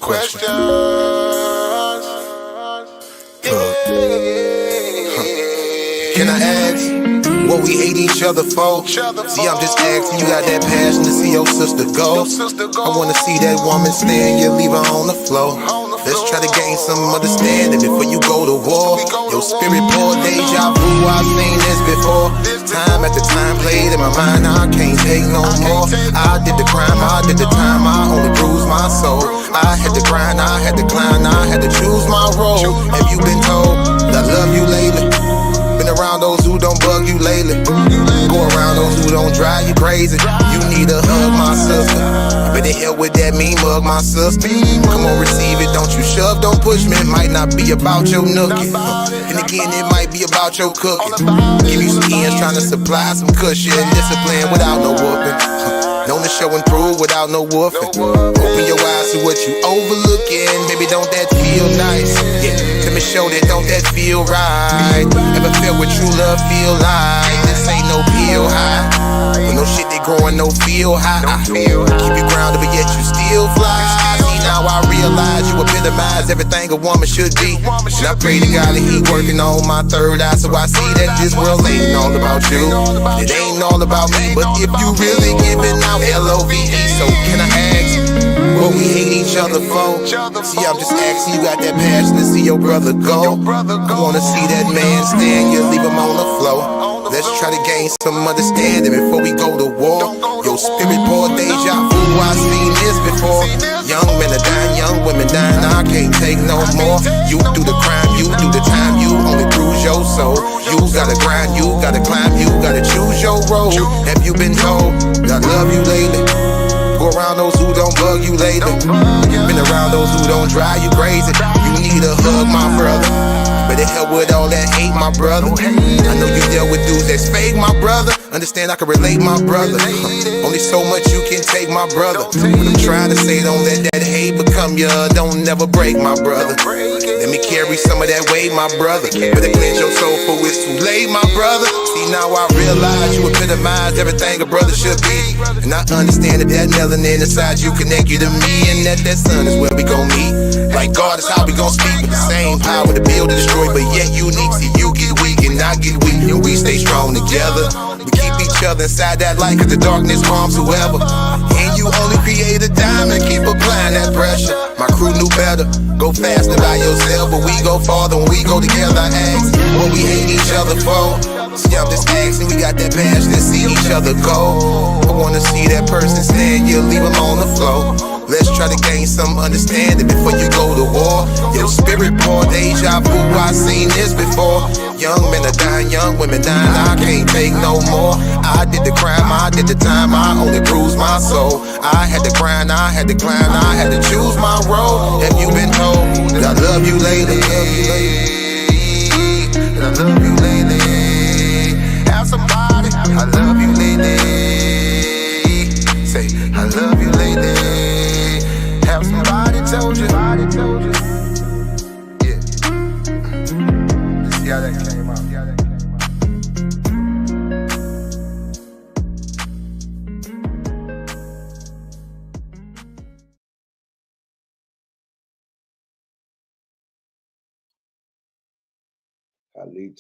questions. Can I ask what we hate each other for? See, I'm just asking. You got that passion to see your sister go. I wanna see that woman stand, you leave her on the floor. Let's try to gain some understanding before you go to war. Your spirit pour deja vu, I've seen this before. Time after time played in my mind, I can't take no more. I did the crime, I did the time, I only bruised my soul. I had to grind, I had to climb, I had to choose my role. Have you been told that I love you lately? Been around those who don't bug you lately. Go around those who don't drive you crazy. You need a hug, my sister. Better hell with that mean mug, my sister. Come on, receive it, don't you shove, don't push me. It might not be about your nookie. And again, it might be about your cooking. Give you some ends, trying to supply some cushion. Discipline without no whooping. Known to show and prove without no woofing. Open your eyes to what you overlooking. Baby, don't that feel nice? Yeah, let me show that, don't that feel right? Ever felt what true love feel like? This ain't no pill high. When no shit they growing, no feel high. Keep you grounded, but yet you still fly. See, now I realize you epitomize everything a woman should be. And I pray to God that he working on my third eye, so I see that this world ain't all about you. It ain't all about me, but if you really giving out LOVE, so can I ask what we hate each other for? See, I'm just asking, you got that passion to see your brother go. I wanna see that man stand, you leave him on the floor. Let's try to gain some understanding before we go to war. Your spirit pour deja vu, I've seen this before. Young men are dying, young women dying, I can't take no more. You do the crime, you do the time, you only bruise your soul. You gotta grind, you gotta climb, you gotta choose your road. Have you been told that I love you lately? Go around those who don't bug you lately. Been around those who don't drive you crazy. You need a hug, my brother. Better help with all that hate, my brother. I know you dealt with dudes that's fake, my brother. Understand I can relate, my brother. Only so much you can take, my brother. What I'm trying to say, don't let that hate become you. Don't never break, my brother. Let me carry some of that weight, my brother. Better cleanse your soul for it's too late, my brother. See, now I realize you epitomize everything a brother should be. And I understand that that melanin inside you connect you to me. And that sun is where we gon' meet. Like God is how we gon' speak. With the same power to build and destroy, but yet unique. See, you get weak and I get weak, and we stay strong together. We keep each other inside that light, cause the darkness harms whoever. And you only create a diamond, keep applying that pressure. My crew knew better, go faster by yourself, but we go farther when we go together. I ask what we hate each other for. See, I'm just asking, we got that passion to see each other go. I wanna see that person stand, you leave them on the floor. Let's try to gain some understanding before you go to war. Your spirit pour deja vu, I've seen this before. Young men are dying, young women dying, I can't take no more. I did the crime, I did the time, I only bruised my soul. I had to grind, I had to climb, I had to choose my road. Have you been told that I love you lately? That I love you lately. Have somebody, I love you lately. Say, I love you lately. Have somebody told you. Yeah. See how that came out.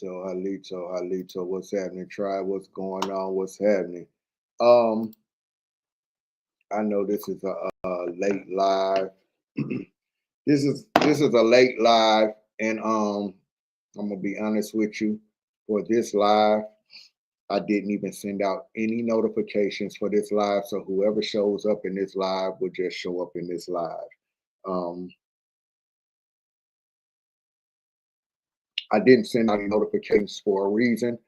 Halito, what's happening, tribe? What's going on? What's happening? I know this is a late live. This is a late live, and I'm gonna be honest with you. For this live, I didn't even send out any notifications for this live, so whoever shows up in this live will just show up in this live. I didn't send out any notifications for a reason,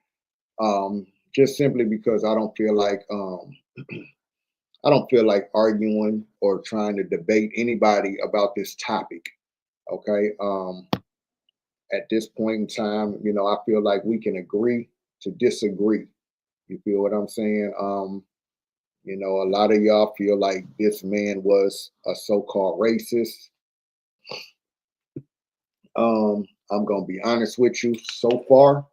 just simply because I don't feel like arguing or trying to debate anybody about this topic. Okay. At this point in time, I feel like we can agree to disagree. You feel what I'm saying? A lot of y'all feel like this man was a so-called racist. I'm gonna be honest with you. So far,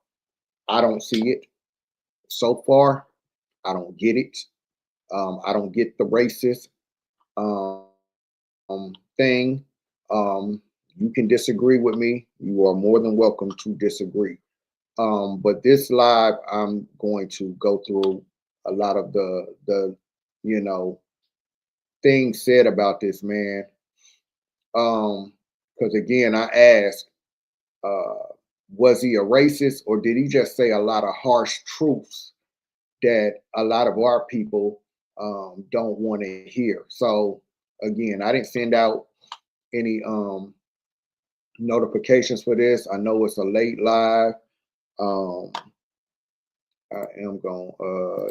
I don't see it. So far, I don't get it. I don't get the racist thing. You can disagree with me. You are more than welcome to disagree. But this live, I'm going to go through a lot of the you know things said about this man. Because again, I asked, was he a racist or did he just say a lot of harsh truths that a lot of our people don't want to hear? So again, I didn't send out any notifications for this. I know it's a late live. Um, I am going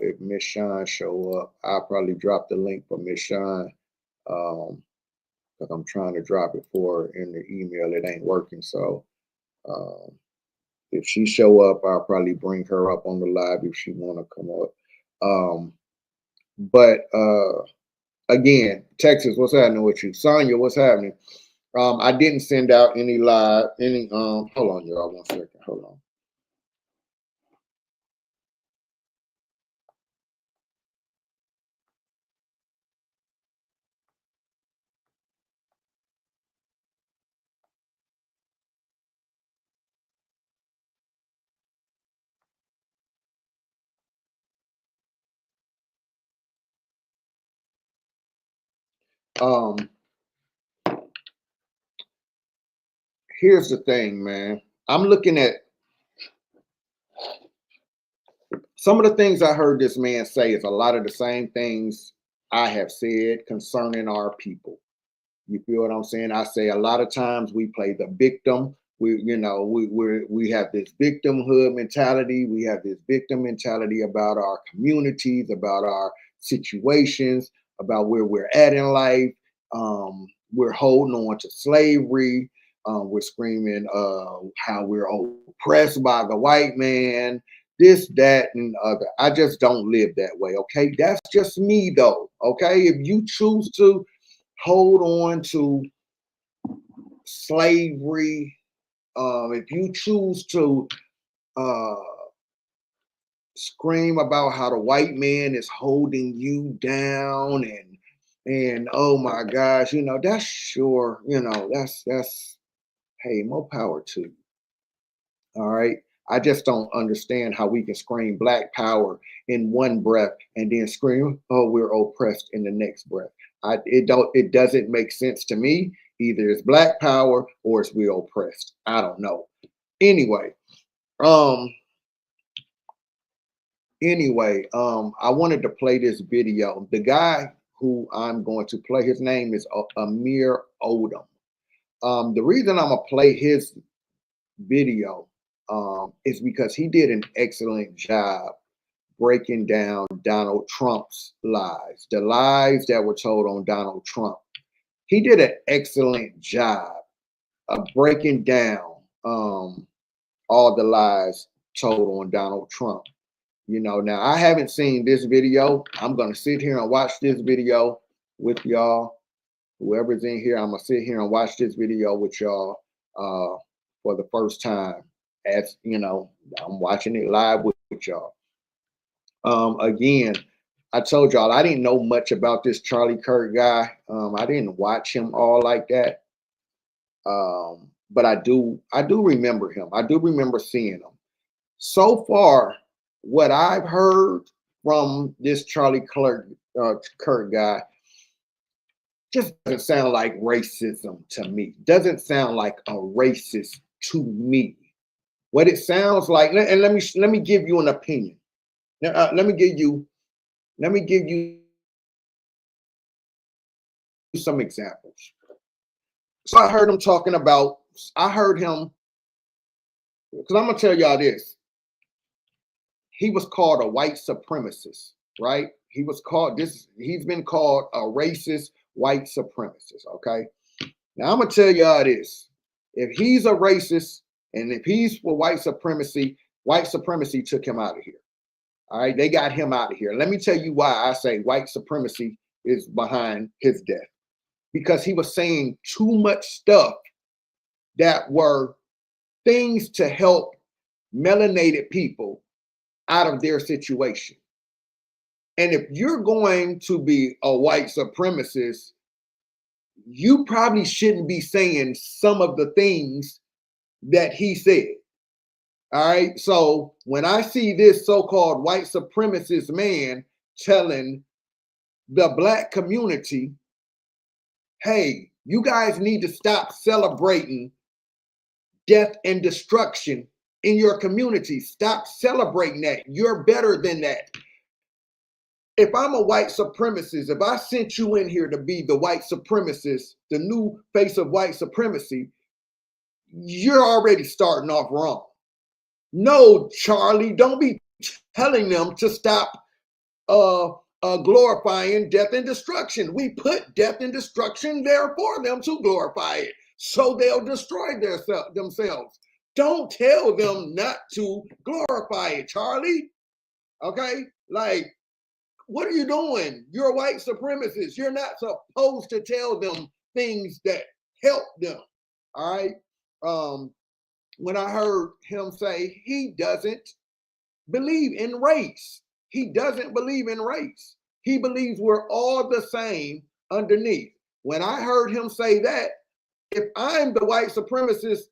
if Miss Shine show up, I'll probably drop the link for Miss Shine. Because I'm trying to drop it for her in the email. It ain't working. So um, if she show up, I'll probably bring her up on the live if she want to come up. But again, Texas, what's happening with you? Sonya, what's happening? I didn't send out any live, any hold on, y'all, 1 second. Hold on. Um, here's the thing, man. I'm looking at some of the things I heard this man say is a lot of the same things I have said concerning our people. You feel what I'm saying? I say a lot of times we play the victim. We have this victimhood mentality. We have this victim mentality about our communities, about our situations, about where we're at in life. We're holding on to slavery. We're screaming how we're oppressed by the white man, this, that, and other. I just don't live that way. Okay, that's just me, though. Okay, if you choose to hold on to slavery, if you choose to uh, scream about how the white man is holding you down and oh my gosh, that's sure, that's hey, more power to you. All right. I just don't understand how we can scream black power in one breath and then scream, oh, we're oppressed in the next breath. It doesn't make sense to me. Either it's black power or it's we oppressed. I don't know. Anyway, um, I wanted to play this video. The guy who I'm going to play, his name is Amir Odom. The reason I'm gonna play his video is because he did an excellent job breaking down Donald Trump's lies, the lies that were told on Donald Trump. He did an excellent job of breaking down all the lies told on Donald Trump. Now I haven't seen this video. I'm going to sit here and watch this video with y'all. Whoever's in here, I'm going to sit here and watch this video with y'all for the first time. As I'm watching it live with y'all. Again, I told y'all I didn't know much about this Charlie Kirk guy. I didn't watch him all like that. But I do remember him. I do remember seeing him. So far, what I've heard from this Charlie Kirk guy just doesn't sound like racism to me. Doesn't sound like a racist to me. What it sounds like, and let me give you an opinion. Let me give you some examples. So I heard him talking about. I heard him because I'm gonna tell y'all this. He was called a white supremacist, right? He was called this. He's been called a racist white supremacist. Okay. Now I'm gonna tell y'all this. If he's a racist and if he's for white supremacy took him out of here. All right, they got him out of here. Let me tell you why I say white supremacy is behind his death. Because he was saying too much stuff that were things to help melanated people out of their situation. And if you're going to be a white supremacist, you probably shouldn't be saying some of the things that he said. All right. So when I see this so-called white supremacist man telling the black community, hey, you guys need to stop celebrating death and destruction in your community. Stop celebrating that. You're better than that. If I'm a white supremacist, if I sent you in here to be the white supremacist, the new face of white supremacy, you're already starting off wrong. No, Charlie, don't be telling them to stop glorifying death and destruction. We put death and destruction there for them to glorify it, so they'll destroy themselves. Don't tell them not to glorify it, Charlie. Okay? Like, what are you doing? You're a white supremacist. You're not supposed to tell them things that help them. All right? When I heard him say he doesn't believe in race, he doesn't believe in race. He believes we're all the same underneath. When I heard him say that, if I'm the white supremacist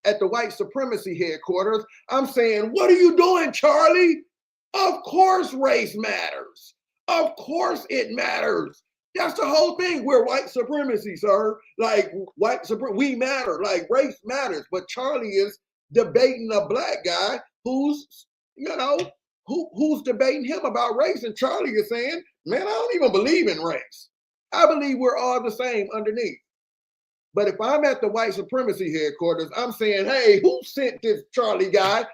at the white supremacy headquarters, I'm saying, what are you doing, Charlie? Of course race matters. Of course it matters. That's the whole thing. We're white supremacy, sir. Like we matter. Like race matters. But Charlie is debating a black guy who's, who's debating him about race. And Charlie is saying, man, I don't even believe in race. I believe we're all the same underneath. But if I'm at the white supremacy headquarters, I'm saying, hey, who sent this Charlie guy?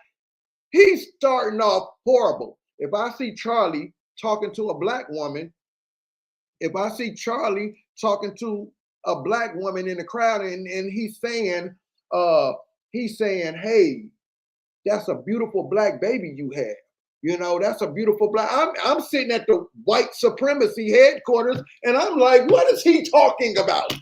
He's starting off horrible. If I see Charlie talking to a black woman, if I see Charlie talking to a black woman in the crowd and he's saying, hey, that's a beautiful black baby you have. That's a beautiful black. I'm sitting at the white supremacy headquarters and I'm like, what is he talking about?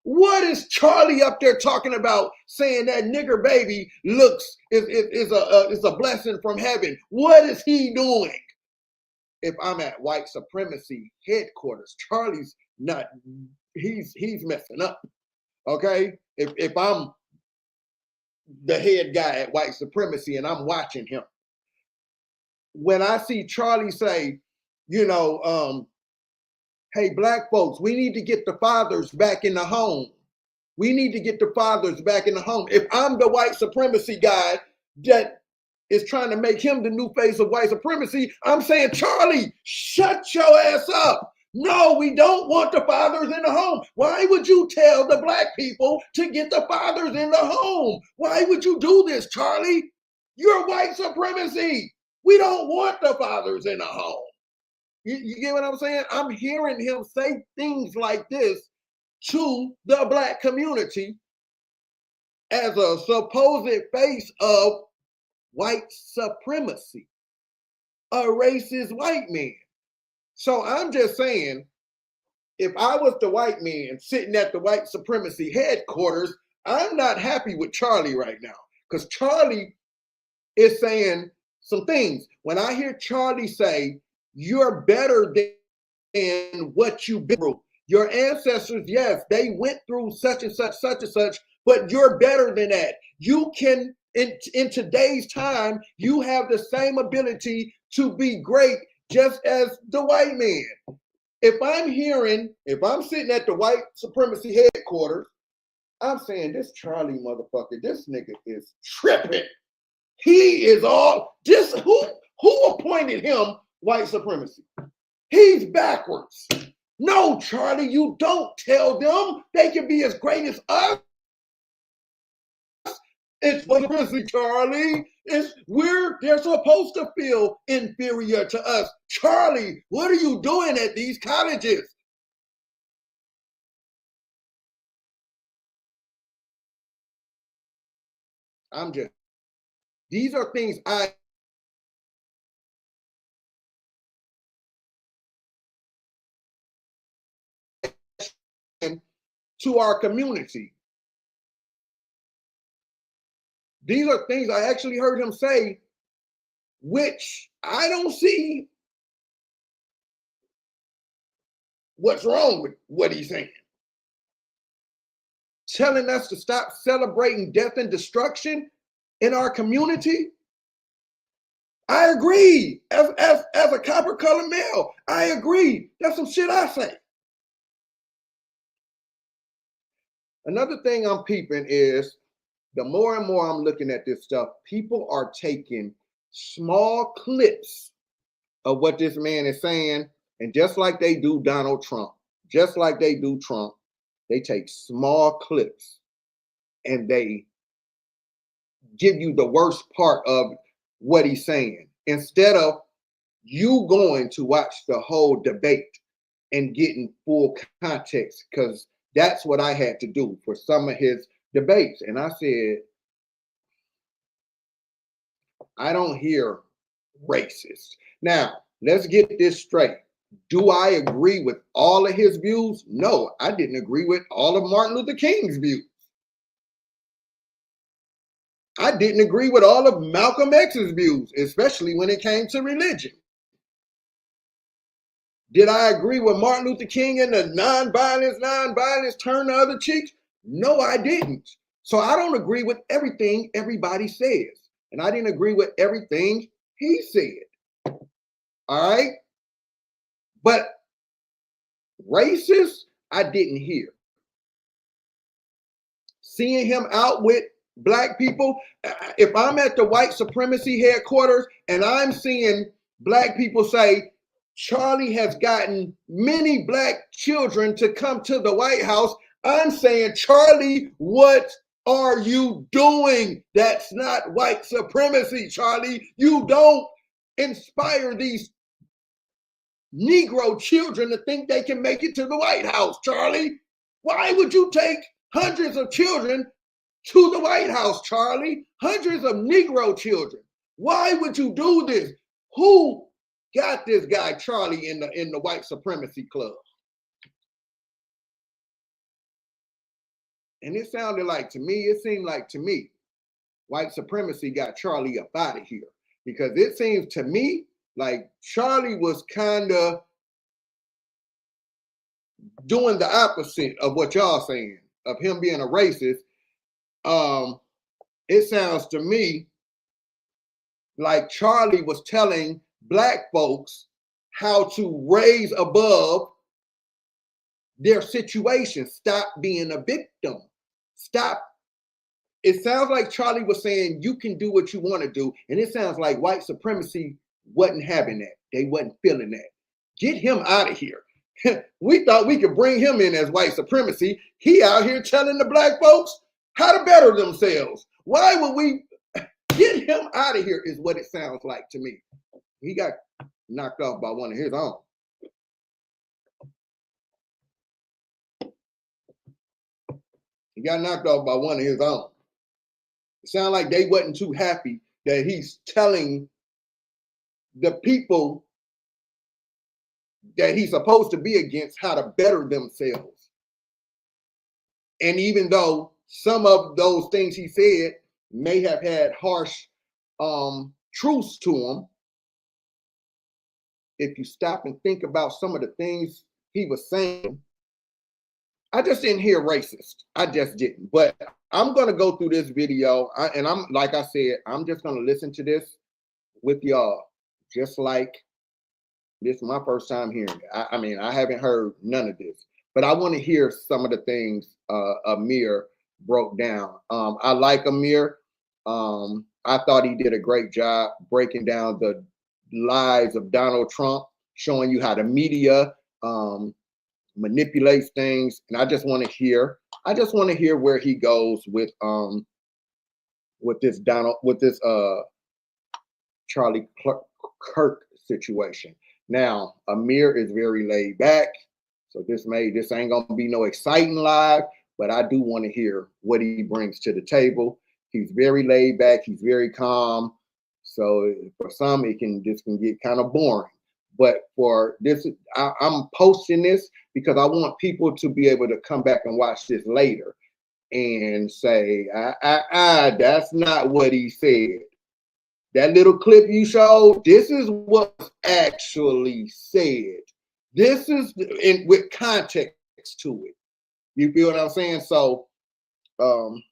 What is Charlie up there talking about, saying that nigger baby is a blessing from heaven? What is he doing? If I'm at white supremacy headquarters, Charlie's not, he's messing up. Okay? If I'm the head guy at white supremacy and I'm watching him, when I see Charlie say, hey, black folks, we need to get the fathers back in the home. We need to get the fathers back in the home. If I'm the white supremacy guy that is trying to make him the new face of white supremacy, I'm saying, Charlie, shut your ass up. No, we don't want the fathers in the home. Why would you tell the black people to get the fathers in the home? Why would you do this, Charlie? You're white supremacy. We don't want the fathers in the home. You get what I'm saying? I'm hearing him say things like this to the black community as a supposed face of white supremacy, a racist white man. So I'm just saying, if I was the white man sitting at the white supremacy headquarters, I'm not happy with Charlie right now because Charlie is saying some things. When I hear Charlie say, you're better than what you've been through. Your ancestors, yes, they went through such and such, but you're better than that. You can, in today's time, you have the same ability to be great just as the white man. If I'm sitting at the white supremacy headquarters, I'm saying this Charlie motherfucker, this nigga is tripping. He is all this. Who appointed him white supremacy? He's backwards. No, Charlie, you don't tell them they can be as great as us. It's white supremacy, Charlie. They're supposed to feel inferior to us. Charlie, what are you doing at these colleges? These are things to our community. These are things I actually heard him say, which I don't see what's wrong with what he's saying. telling us to stop celebrating death and destruction in our community. I agree. As a copper colored male, I agree. That's some shit I say. Another thing I'm peeping is the more and more I'm looking at this stuff, people are taking small clips of what this man is saying, and just like they do Donald Trump, just like they do Trump, they take small clips and they give you the worst part of what he's saying instead of you going to watch the whole debate and getting full context, because that's what I had to do for some of his debates. And I said, I don't hear racist. Now, let's get this straight. Do I agree with all of his views? No, I didn't agree with all of Martin Luther King's views. I didn't agree with all of Malcolm X's views, especially when it came to religion. Did I agree with Martin Luther King and the non-violence, turn the other cheeks? No, I didn't. So I don't agree with everything everybody says. And I didn't agree with everything he said. All right? But racist, I didn't hear. Seeing him out with black people, if I'm at the white supremacy headquarters and I'm seeing black people say, Charlie has gotten many black children to come to the White House, I'm saying, Charlie, what are you doing? That's not white supremacy, Charlie. You don't inspire these Negro children to think they can make it to the White House, Charlie. Why would you take hundreds of children to the White House, Charlie? Hundreds of Negro children. Why would you do this? Who got this guy Charlie in the white supremacy club? And it seemed like to me, white supremacy got Charlie up out of here, because it seems to me like Charlie was kind of doing the opposite of what y'all saying, of him being a racist. It sounds to me like Charlie was telling black folks how to raise above their situation. Stop being a victim. Stop. It sounds like Charlie was saying you can do what you want to do. And it sounds like white supremacy wasn't having that. They wasn't feeling that. Get him out of here. We thought we could bring him in as white supremacy. He out here telling the black folks how to better themselves. Why would we get him out of here is what it sounds like to me. He got knocked off by one of his own. He got knocked off by one of his own. It sounds like they wasn't too happy that he's telling the people that he's supposed to be against how to better themselves. And even though some of those things he said may have had harsh truths to them, if you stop and think about some of the things he was saying, I just didn't hear racist. I just didn't. But I'm going to go through this video, and I'm, like I said, I'm just going to listen to this with y'all, just like this is my first time hearing it. I mean, I haven't heard none of this, but I want to hear some of the things Amir broke down. I like Amir. I thought he did a great job breaking down the lies of Donald Trump, showing you how the media manipulates things. And I just want to hear where he goes with this Charlie Kirk situation. Now, Amir is very laid back, so this ain't gonna be no exciting live, but I do want to hear what he brings to the table. He's very laid back, he's very calm. So for some, this can get kind of boring. But for this, I'm posting this because I want people to be able to come back and watch this later and say, that's not what he said. That little clip you showed, this is what's actually said. This is with context to it. You feel what I'm saying? So um,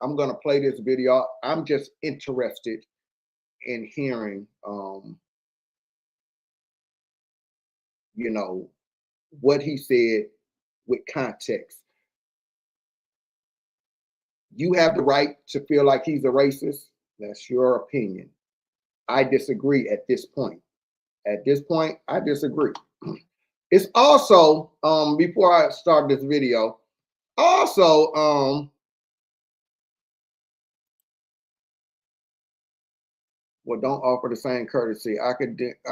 I'm gonna play this video. I'm just interested in hearing, you know, what he said with context. You have the right to feel like he's a racist. That's your opinion. I disagree at this point. At this point, I disagree. It's also, before I start this video, also, well, don't offer the same courtesy. I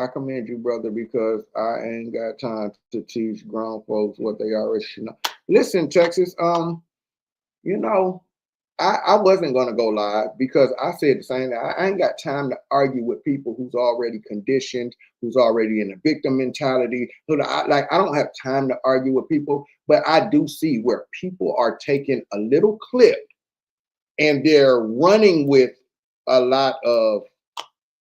commend you, brother, because I ain't got time to teach grown folks what they already should know. Listen, Texas, you know, I wasn't gonna go live because I said the same thing. I ain't got time to argue with people who's already conditioned, who's already in a victim mentality. I don't have time to argue with people, but I do see where people are taking a little clip and they're running with a lot of,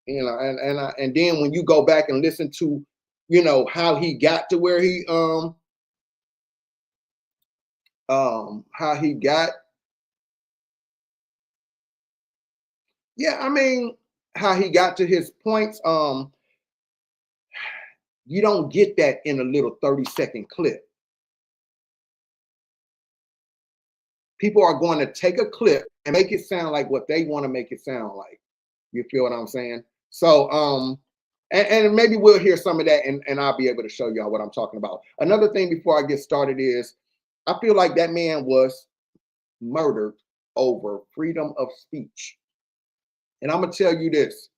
you know, and then when you go back and listen to, you know, how he got to where he how he got, yeah, I mean, how he got to his points, you don't get that in a little 30-second clip. People are going to take a clip and make it sound like what they want to make it sound like. You feel what I'm saying? So and maybe we'll hear some of that, and I'll be able to show y'all what I'm talking about. Another thing before I get started is I feel like that man was murdered over freedom of speech. And I'm gonna tell you this.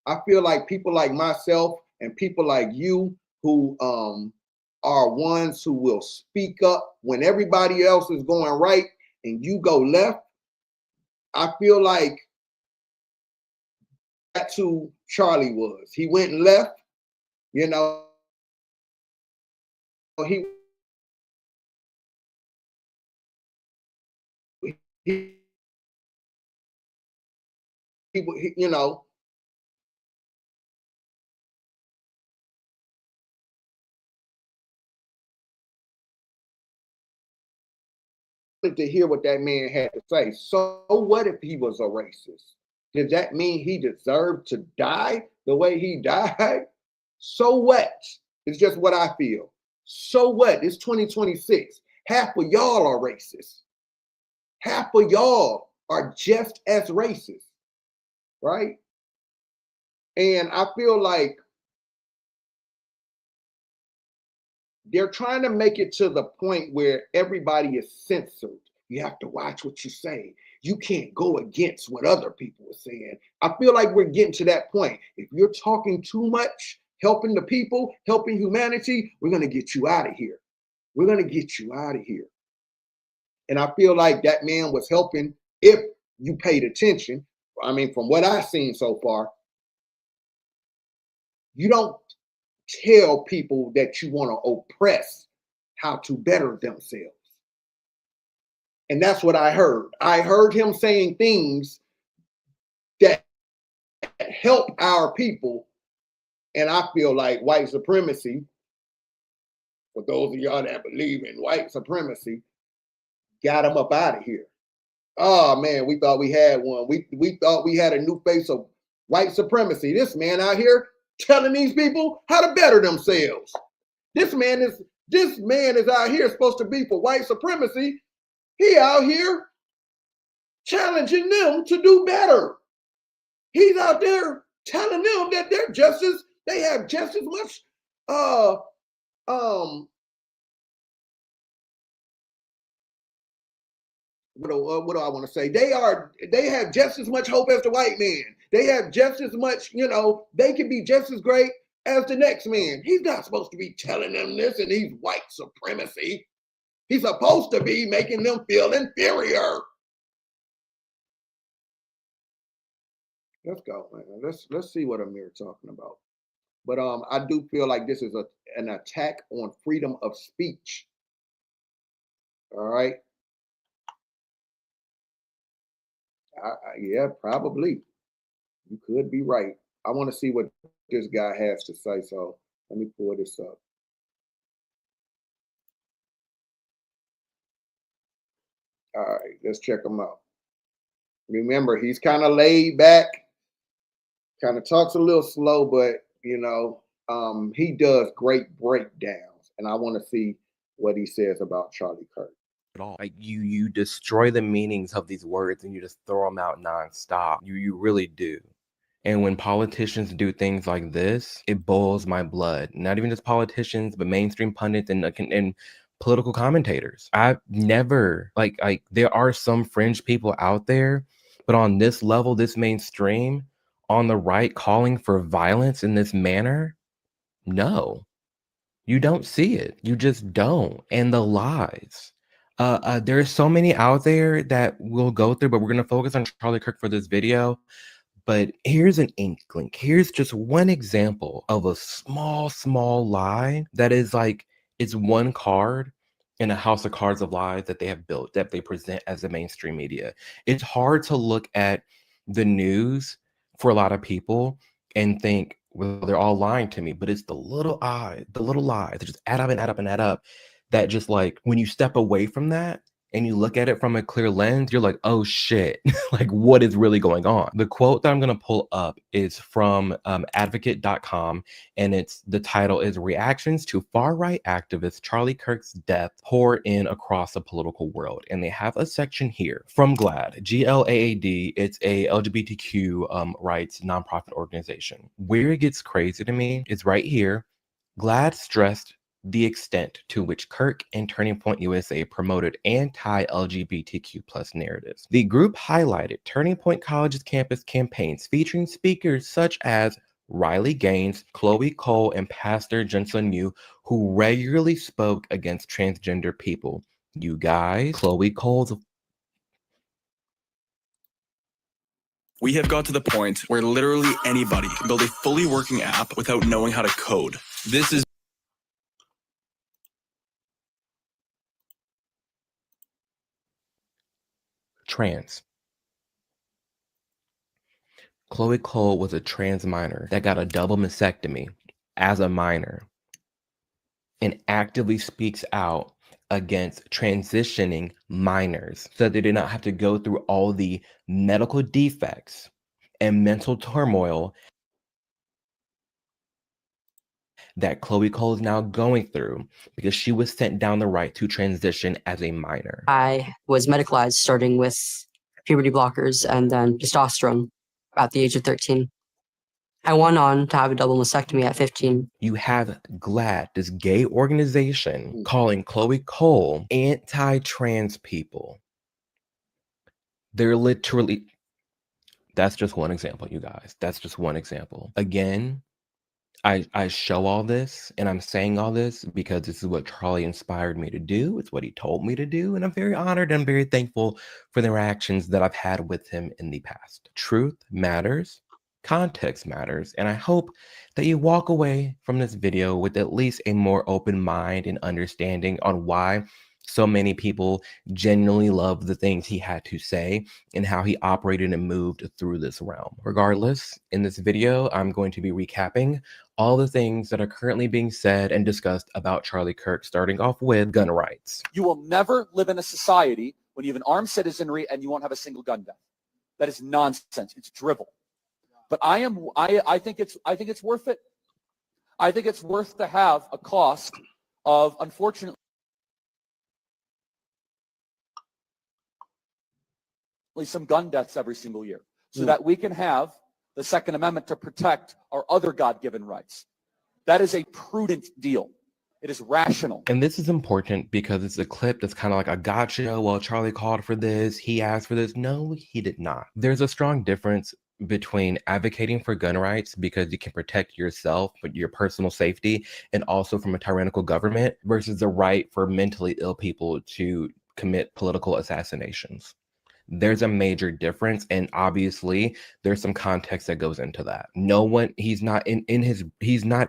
I feel like people like myself and people like you who are ones who will speak up when everybody else is going right and you go left. I feel like that's who Charlie was. He went left, you know, he, he, you know, to hear what that man had to say. So what if he was a racist? Did that mean he deserved to die the way he died? So what? It's just what I feel. So what? It's 2026. Half of y'all are racist. Half of y'all are just as racist, right? And I feel like they're trying to make it to the point where everybody is censored. You have to watch what you say. You can't go against what other people are saying. I feel like we're getting to that point. If you're talking too much, helping the people, helping humanity, we're going to get you out of here. We're going to get you out of here. And I feel like that man was helping if you paid attention. I mean, from what I've seen so far, you don't tell people that you want to oppress how to better themselves. And that's what I heard. I heard him saying things that help our people. And I feel like white supremacy, for those of y'all that believe in white supremacy, got him up out of here. Oh man, we thought we had one. We thought we had a new face of white supremacy. This man out here telling these people how to better themselves. This man is out here supposed to be for white supremacy. He out here challenging them to do better. He's out there telling them that they have just as much what do I want to say? They have just as much hope as the white man. They have just as much, you know, they can be just as great as the next man. He's not supposed to be telling them this and he's white supremacy. He's supposed to be making them feel inferior. Let's go, man. Let's see what Amir talking about. But I do feel like this is an attack on freedom of speech. All right. Yeah, probably. You could be right. I want to see what this guy has to say. So let me pull this up. All right, let's check him out. Remember, he's kind of laid back, kind of talks a little slow, but he does great breakdowns, and I want to see what he says about Charlie Kirk. At all. Like you destroy the meanings of these words and you just throw them out nonstop. You really do. And when politicians do things like this, it boils my blood. Not even just politicians, but mainstream pundits and political commentators. I've never like there are some fringe people out there, but on this level, this mainstream, on the right, calling for violence in this manner, no, you don't see it. You just don't. And the lies. There's so many out there that we'll go through, but we're gonna focus on Charlie Kirk for this video. But here's an inkling. Here's just one example of a small lie that is like it's one card in a house of cards of lies that they have built that they present as the mainstream media. It's hard to look at the news for a lot of people and think, well, they're all lying to me, but it's the little lies that just add up and add up and add up that just like when you step away from that and you look at it from a clear lens, you're like, oh shit, like what is really going on? The quote that I'm going to pull up is from advocate.com, and the title is Reactions to Far-Right Activist Charlie Kirk's Death Pour in Across the Political World. And they have a section here from GLAAD, GLAAD. It's a LGBTQ rights nonprofit organization. Where it gets crazy to me is right here. GLAAD stressed the extent to which Kirk and Turning Point USA promoted anti-LGBTQ plus narratives. The group highlighted Turning Point College's campus campaigns featuring speakers such as Riley Gaines, Chloe Cole, and Pastor Jensen Yu, who regularly spoke against transgender people. You guys, Chloe Cole's... We have got to the point where literally anybody can build a fully working app without knowing how to code. This is trans. Chloe Cole was a trans minor that got a double mastectomy as a minor and actively speaks out against transitioning minors so that they did not have to go through all the medical defects and mental turmoil that Chloe Cole is now going through because she was sent down the right to transition as a minor. I was medicalized starting with puberty blockers and then testosterone at the age of 13. I went on to have a double mastectomy at 15. You have GLAAD, this gay organization, calling Chloe Cole anti-trans people. They're literally... That's just one example, you guys. That's just one example. Again, I show all this and I'm saying all this because this is what Charlie inspired me to do. It's what he told me to do. And I'm very honored and very thankful for the interactions that I've had with him in the past. Truth matters. Context matters. And I hope that you walk away from this video with at least a more open mind and understanding on why so many people genuinely love the things he had to say and how he operated and moved through this realm. Regardless, in this video, I'm going to be recapping all the things that are currently being said and discussed about Charlie Kirk, starting off with gun rights. You will never live in a society when you have an armed citizenry and you won't have a single gun death. That is nonsense. It's drivel. But I think it's worth it. I think it's worth to have a cost of, unfortunately, some gun deaths every single year so that we can have the Second Amendment to protect our other God-given rights. That is a prudent deal. It is rational. And this is important because it's a clip that's kind of like a gotcha. Well, Charlie called for this. He asked for this. No, he did not. There's a strong difference between advocating for gun rights because you can protect yourself, but your personal safety, and also from a tyrannical government versus the right for mentally ill people to commit political assassinations. There's a major difference, and obviously there's some context that goes into that. He's not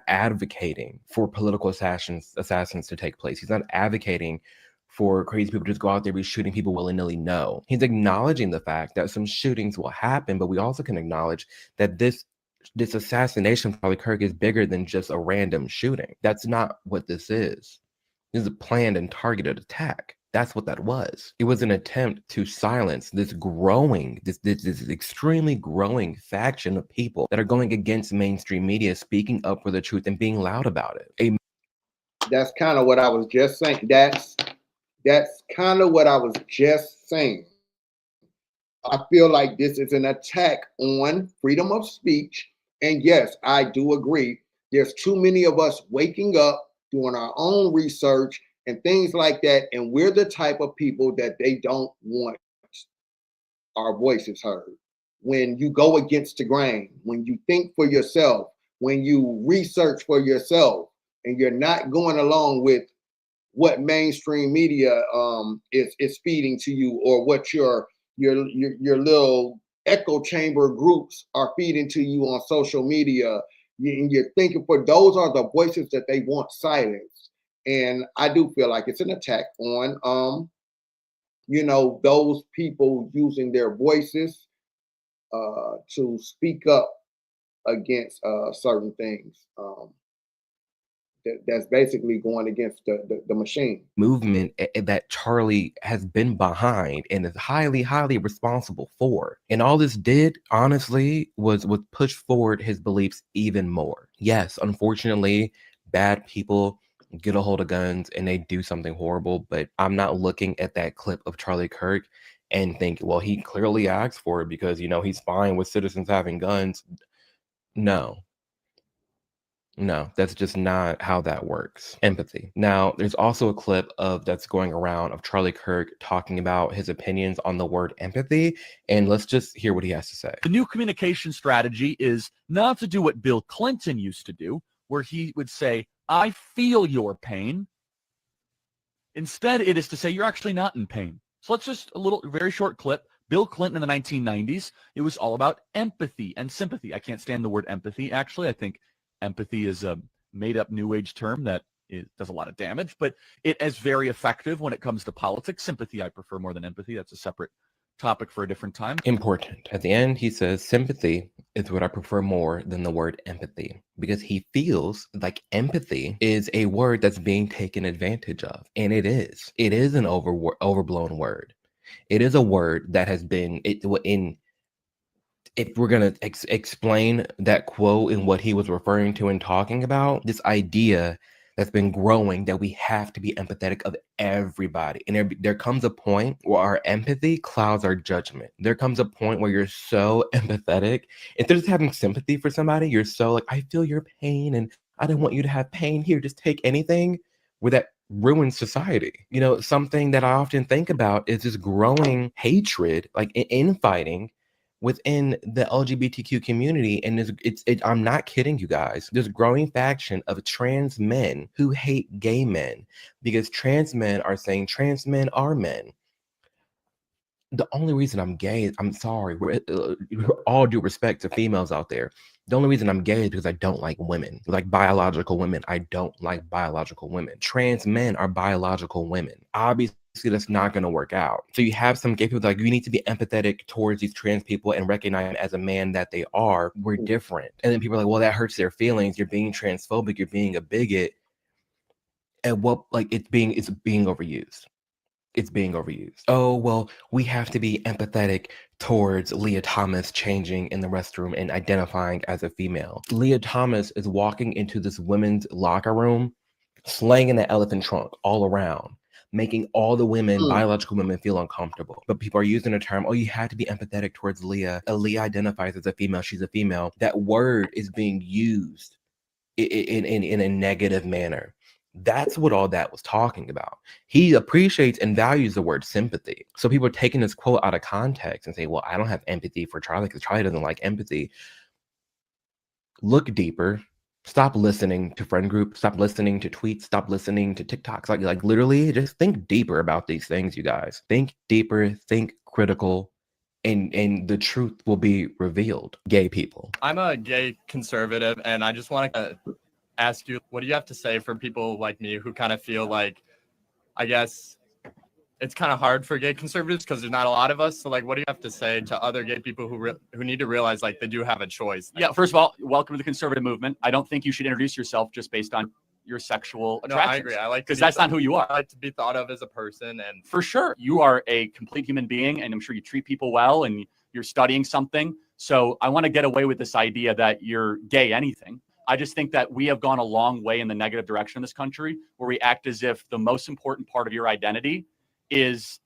advocating for political assassins to take place. He's not advocating for crazy people to just go out there and be shooting people willy-nilly. No, he's acknowledging the fact that some shootings will happen, but we also can acknowledge that this assassination of Charlie Kirk is bigger than just a random shooting. That's not what this is. This is a planned and targeted attack. That's what that was. It was an attempt to silence this growing, this extremely growing faction of people that are going against mainstream media, speaking up for the truth and being loud about it. That's kind of what I was just saying. That's kind of what I was just saying. I feel like this is an attack on freedom of speech. And yes, I do agree. There's too many of us waking up, doing our own research and things like that. And we're the type of people that they don't want our voices heard. When you go against the grain, when you think for yourself, when you research for yourself, and you're not going along with what mainstream media is feeding to you, or what your little echo chamber groups are feeding to you on social media. And you're thinking, for those are the voices that they want silenced. And I do feel like it's an attack on those people using their voices to speak up against certain things. That's basically going against the machine movement that Charlie has been behind and is highly, highly responsible for. And all this did, honestly, was push forward his beliefs even more. Yes, unfortunately, bad people get a hold of guns and they do something horrible, but I'm not looking at that clip of Charlie Kirk and think, well, he clearly asked for it because, he's fine with citizens having guns. No, that's just not how that works. Empathy. Now, there's also a clip that's going around of Charlie Kirk talking about his opinions on the word empathy, and let's just hear what he has to say. The new communication strategy is not to do what Bill Clinton used to do, where he would say, I feel your pain. Instead, it is to say, you're actually not in pain. So let's just, very short clip. Bill Clinton in the 1990s, it was all about empathy and sympathy. I can't stand the word empathy, actually. I think empathy is a made-up New Age term that does a lot of damage, but it is very effective when it comes to politics. Sympathy, I prefer more than empathy. That's a separate topic for a different time. Important. At the end, he says, sympathy is what I prefer more than the word empathy, because he feels like empathy is a word that's being taken advantage of. And it is. It is an overblown word. It is a word that has been, if we're going to explain that quote and what he was referring to and talking about, this idea that's been growing that we have to be empathetic of everybody. And there comes a point where our empathy clouds our judgment. There comes a point where you're so empathetic. Instead of just having sympathy for somebody, you're so like, I feel your pain and I don't want you to have pain. Here, just take anything, where that ruins society. Something that I often think about is this growing hatred, like infighting within the LGBTQ community. And I'm not kidding you guys. There's a growing faction of trans men who hate gay men because trans men are saying trans men are men. The only reason I'm gay, I'm sorry, we're all due respect to females out there. The only reason I'm gay is because I don't like women, like biological women. I don't like biological women. Trans men are biological women. Obviously, that's not going to work out. So you have some gay people like, you need to be empathetic towards these trans people and recognize them as a man that they are. We're different. And then people are like, well, that hurts their feelings. You're being transphobic. You're being a bigot. And it's being overused. It's being overused. Oh, well, we have to be empathetic towards Leah Thomas changing in the restroom and identifying as a female. Leah Thomas is walking into this women's locker room, slanging the elephant trunk all around, making all the women, biological women, feel uncomfortable. But people are using the term, oh, you have to be empathetic towards Leah. Leah identifies as a female. She's a female. That word is being used in a negative manner. That's what all that was talking about. He appreciates and values the word sympathy. So people are taking this quote out of context and say, well, I don't have empathy for Charlie because Charlie doesn't like empathy. Look deeper. Stop listening to friend groups. Stop listening to tweets. Stop listening to TikToks. Like literally, just think deeper about these things, you guys. Think deeper. Think critical. And the truth will be revealed. Gay people. I'm a gay conservative, and I just want to ask you, what do you have to say for people like me who kind of feel like, I guess, it's kind of hard for gay conservatives because there's not a lot of us. So, like, what do you have to say to other gay people who need to realize, like, they do have a choice? Yeah, first of all, welcome to the conservative movement. I don't think you should introduce yourself just based on your sexual No, I attractions. agree. I like because that's not who you are. I like to be thought of as a person, and For sure, you are a complete human being, and I'm sure you treat people well, and you're studying something. So I want to get away with this idea that you're gay anything. I just think that we have gone a long way in the negative direction in this country, where we act as if the most important part of your identity is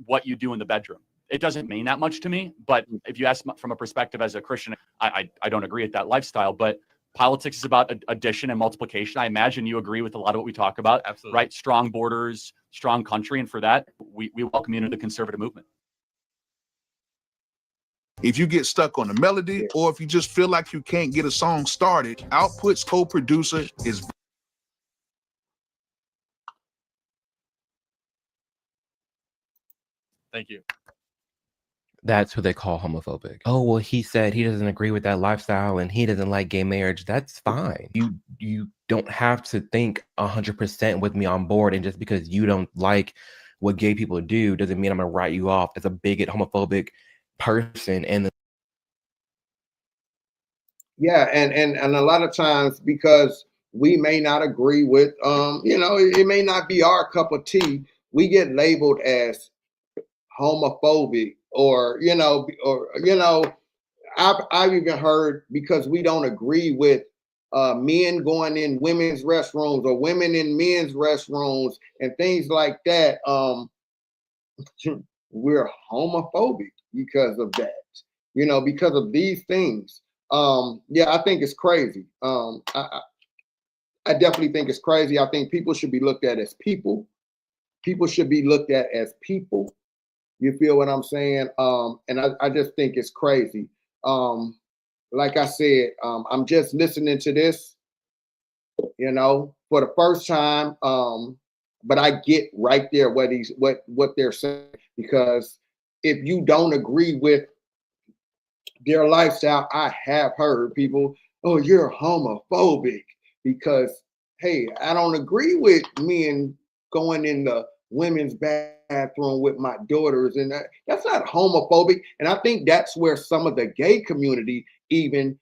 what you do in the bedroom. It doesn't mean that much to me, but if you ask from a perspective as a Christian, I don't agree with that lifestyle. But politics is about addition and multiplication. I imagine you agree with a lot of what we talk about. absolutely. Right? Strong borders, strong country, and for that, we welcome you into the conservative movement. If you get stuck on the melody, or if you just feel like you can't get a song started, Output's co-producer is Thank you. That's what they call homophobic. Oh, well, he said he doesn't agree with that lifestyle and he doesn't like gay marriage. That's fine. You don't have to think 100% with me on board. And just because you don't like what gay people do doesn't mean I'm gonna write you off as a bigot, homophobic person. And Yeah, and a lot of times, because we may not agree with it may not be our cup of tea, we get labeled as homophobic, or I've even heard, because we don't agree with men going in women's restrooms or women in men's restrooms and things like that, we're homophobic because of that, because of these things. Yeah, I think it's crazy. I definitely think it's crazy. I think people should be looked at as people. People should be looked at as people. You feel what I'm saying? And I just think it's crazy. Like I said, I'm just listening to this, for the first time. But I get right there what they're saying, because if you don't agree with their lifestyle, I have heard people, oh, you're homophobic, because hey, I don't agree with men going in the women's bathroom with my daughters, and that's not homophobic. And I think that's where some of the gay community even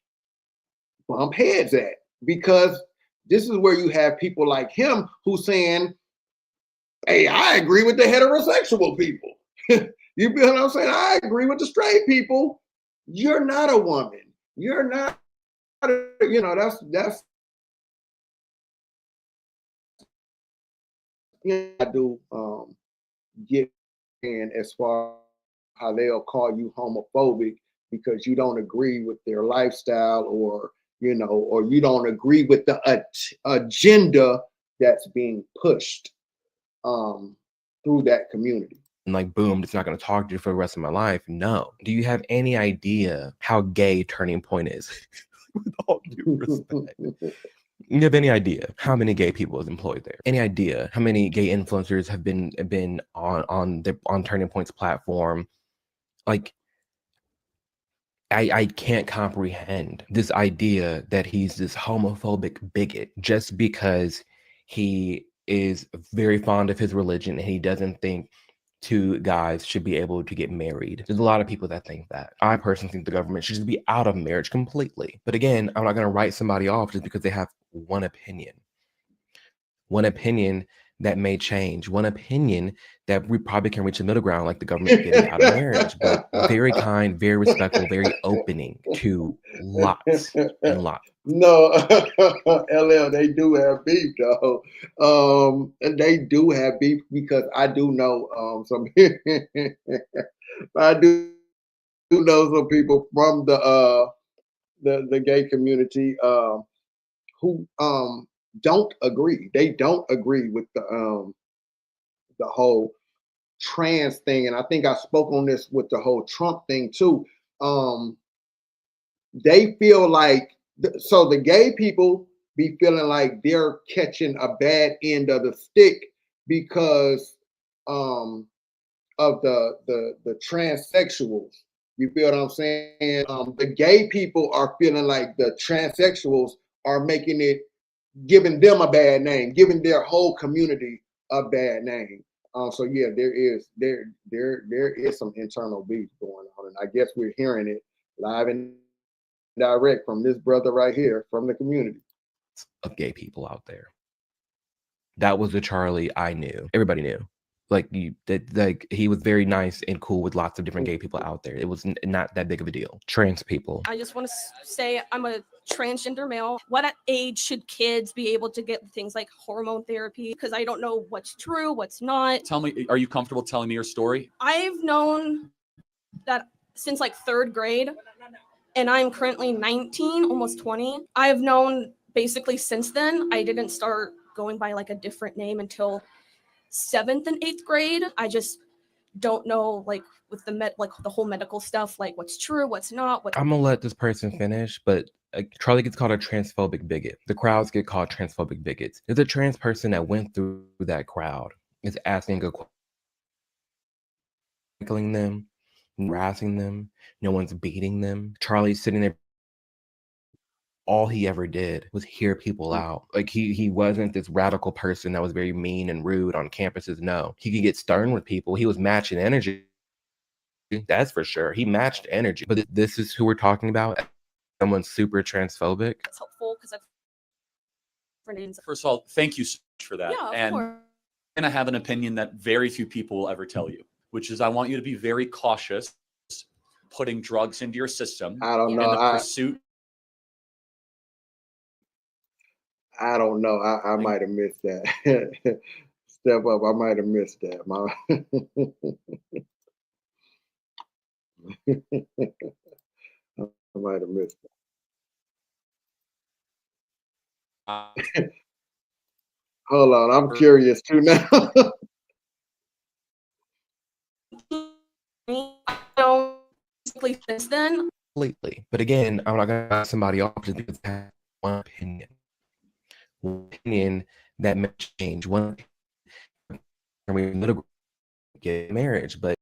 bump heads at, because this is where you have people like him who's saying, hey, I agree with the heterosexual people. You feel what I'm saying? I agree with the straight people. You're not a woman. You're not, that's I do get in, as far how they'll call you homophobic because you don't agree with their lifestyle, or you don't agree with the agenda that's being pushed through that community. and like, boom, it's not going to talk to you for the rest of my life. No. Do you have any idea how gay Turning Point is? With all due respect. You have any idea how many gay people is employed there? Any idea how many gay influencers have been on Turning Point's platform? Like, I can't comprehend this idea that he's this homophobic bigot just because he is very fond of his religion and he doesn't think two guys should be able to get married. There's a lot of people that think that. I personally think the government should just be out of marriage completely. But again, I'm not going to write somebody off just because they have one opinion. One opinion that may change. One opinion that we probably can reach a middle ground, like the government getting out of marriage. But very kind, very respectful, very opening to lots and lots. No, LL, they do have beef though. And they do have beef, because I do know some I do know some people from the gay community who don't agree. They don't agree with the whole trans thing. And I think I spoke on this with the whole Trump thing too. They feel like, so the gay people be feeling like they're catching a bad end of the stick because of the transsexuals. You feel what I'm saying? The gay people are feeling like the transsexuals are making it, giving them a bad name, giving their whole community a bad name. So yeah, there is some internal beef going on, and I guess we're hearing it live and direct from this brother right here from the community. Of gay people out there. That was the Charlie I knew. Everybody knew. Like he was very nice and cool with lots of different gay people out there. It was not that big of a deal. Trans people. I just want to say I'm a transgender male. What age should kids be able to get things like hormone therapy? Because I don't know what's true, what's not. Tell me, are you comfortable telling me your story? I've known that since like 3rd grade, and I'm currently 19, almost 20. I've known basically since then. I didn't start going by like a different name until 7th and 8th grade. I just don't know, like with the the whole medical stuff, like what's true, what's not. I'm gonna let this person finish, but Charlie gets called a transphobic bigot. The crowds get called transphobic bigots. There's a trans person that went through that crowd, is asking a question, heckling them, harassing them. No one's beating them. Charlie's sitting there. All he ever did was hear people out. Like he wasn't this radical person that was very mean and rude on campuses. No, he could get stern with people. He was matching energy. That's for sure. He matched energy. But this is who we're talking about. Someone super transphobic. It's helpful because I've friends. First of all, thank you so much for that. Yeah, of and course. and I have an opinion that very few people will ever tell you, which is I want you to be very cautious putting drugs into your system. I don't Yeah. know. In the pursuit. I don't know. I might have missed that. Step up. I might have missed that. I might have missed that. Hold on. I'm curious too now. Since then. Completely. But again, I'm not gonna cut somebody off just because they have one opinion. One opinion that may change. One opinion, get marriage, but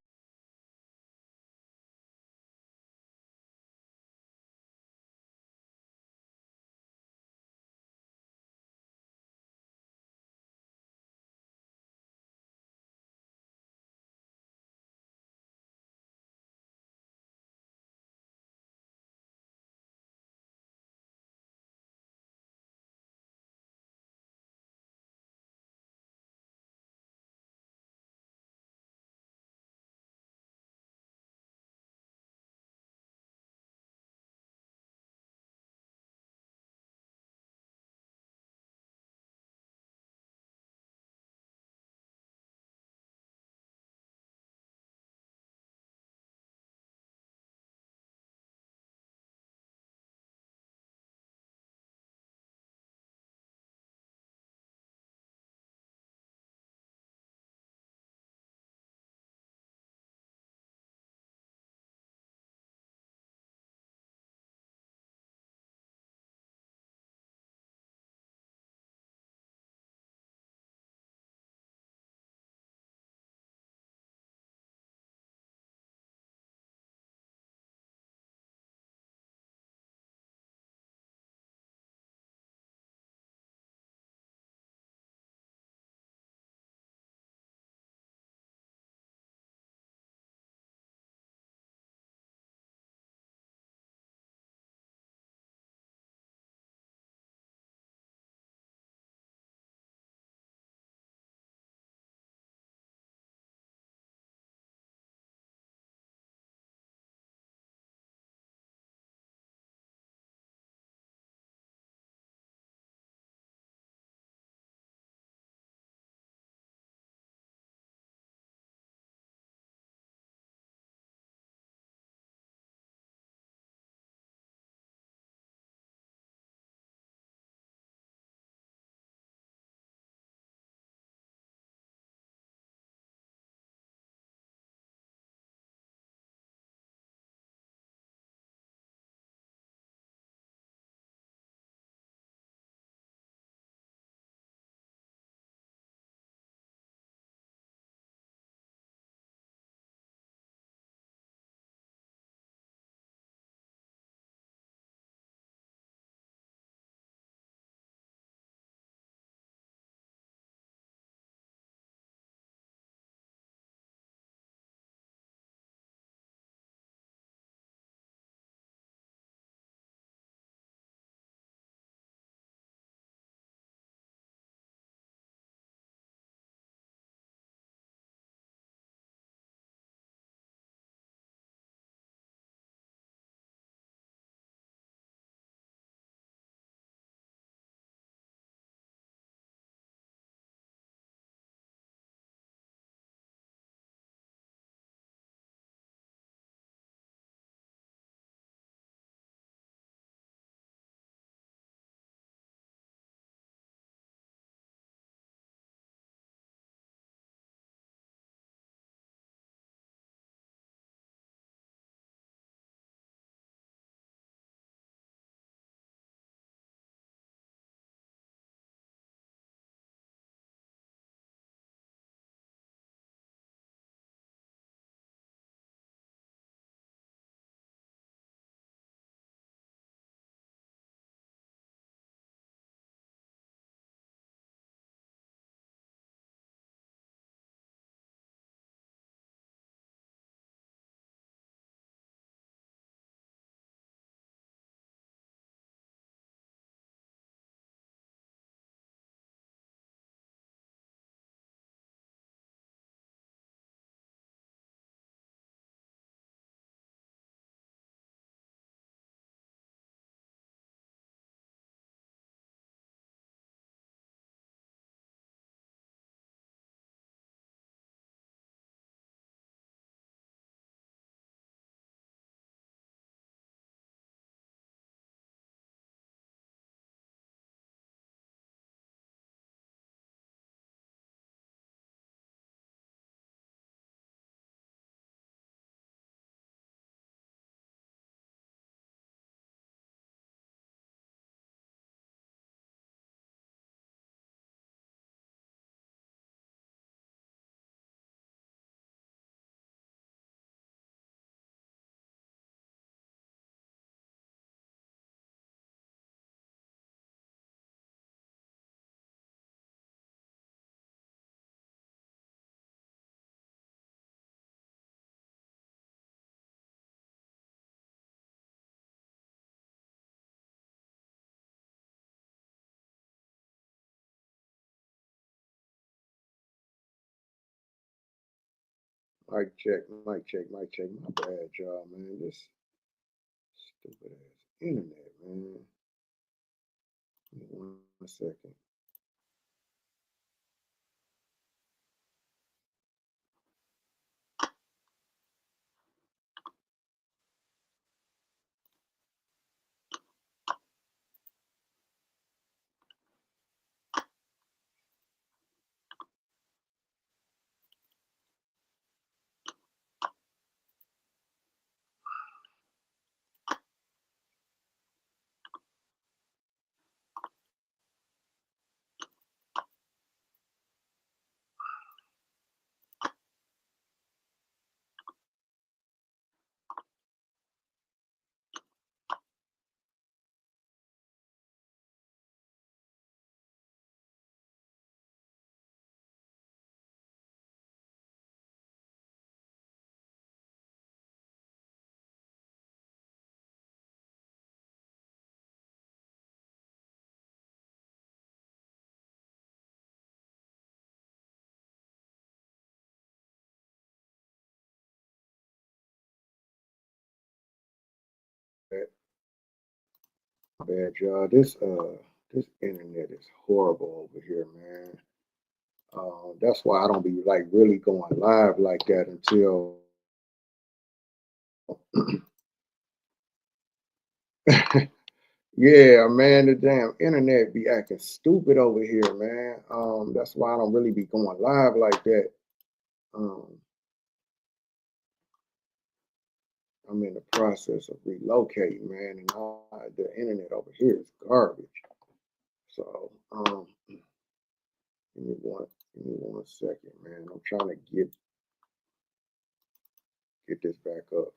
Mic check, mic check, mic check. My bad, y'all, man. This stupid ass internet, man. Give me 1 second. My bad, y'all. This internet is horrible over here, man. That's why I don't be like really going live like that until yeah, man, the damn internet be acting stupid over here, man. That's why I don't really be going live like that. I'm in the process of relocating, man, and the internet over here is garbage. So, give me 1 second, man. I'm trying to get this back up.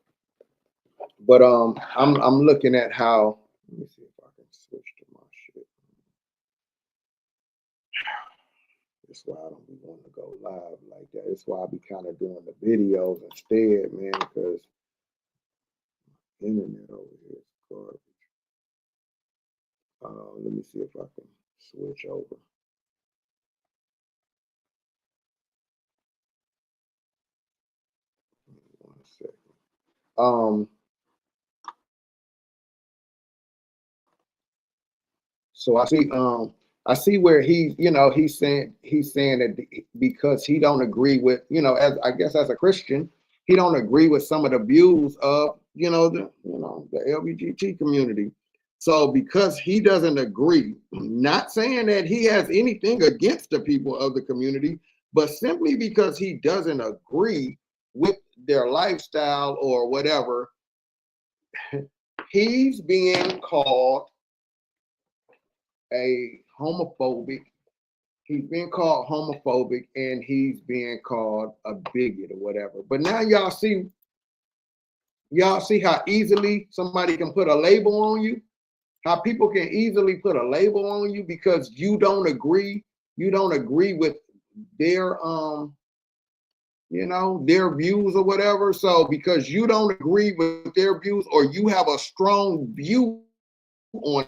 But I'm looking at how. Let me see if I can switch to my shit. That's why I don't be wanting to go live like that. That's why I be kind of doing the videos instead, man, because internet over here is garbage. Let me see if I can switch over. Give me 1 second. So I see where he's saying that because he don't agree with, as I guess as a Christian, he don't agree with some of the views of, the LGBT community. So because he doesn't agree, not saying that he has anything against the people of the community, but simply because he doesn't agree with their lifestyle or whatever, he's being called a homophobic. He's being called homophobic and he's being called a bigot or whatever. But now y'all see how easily somebody can put a label on you? How people can easily put a label on you because you don't agree with their their views or whatever. So because you don't agree with their views or you have a strong view on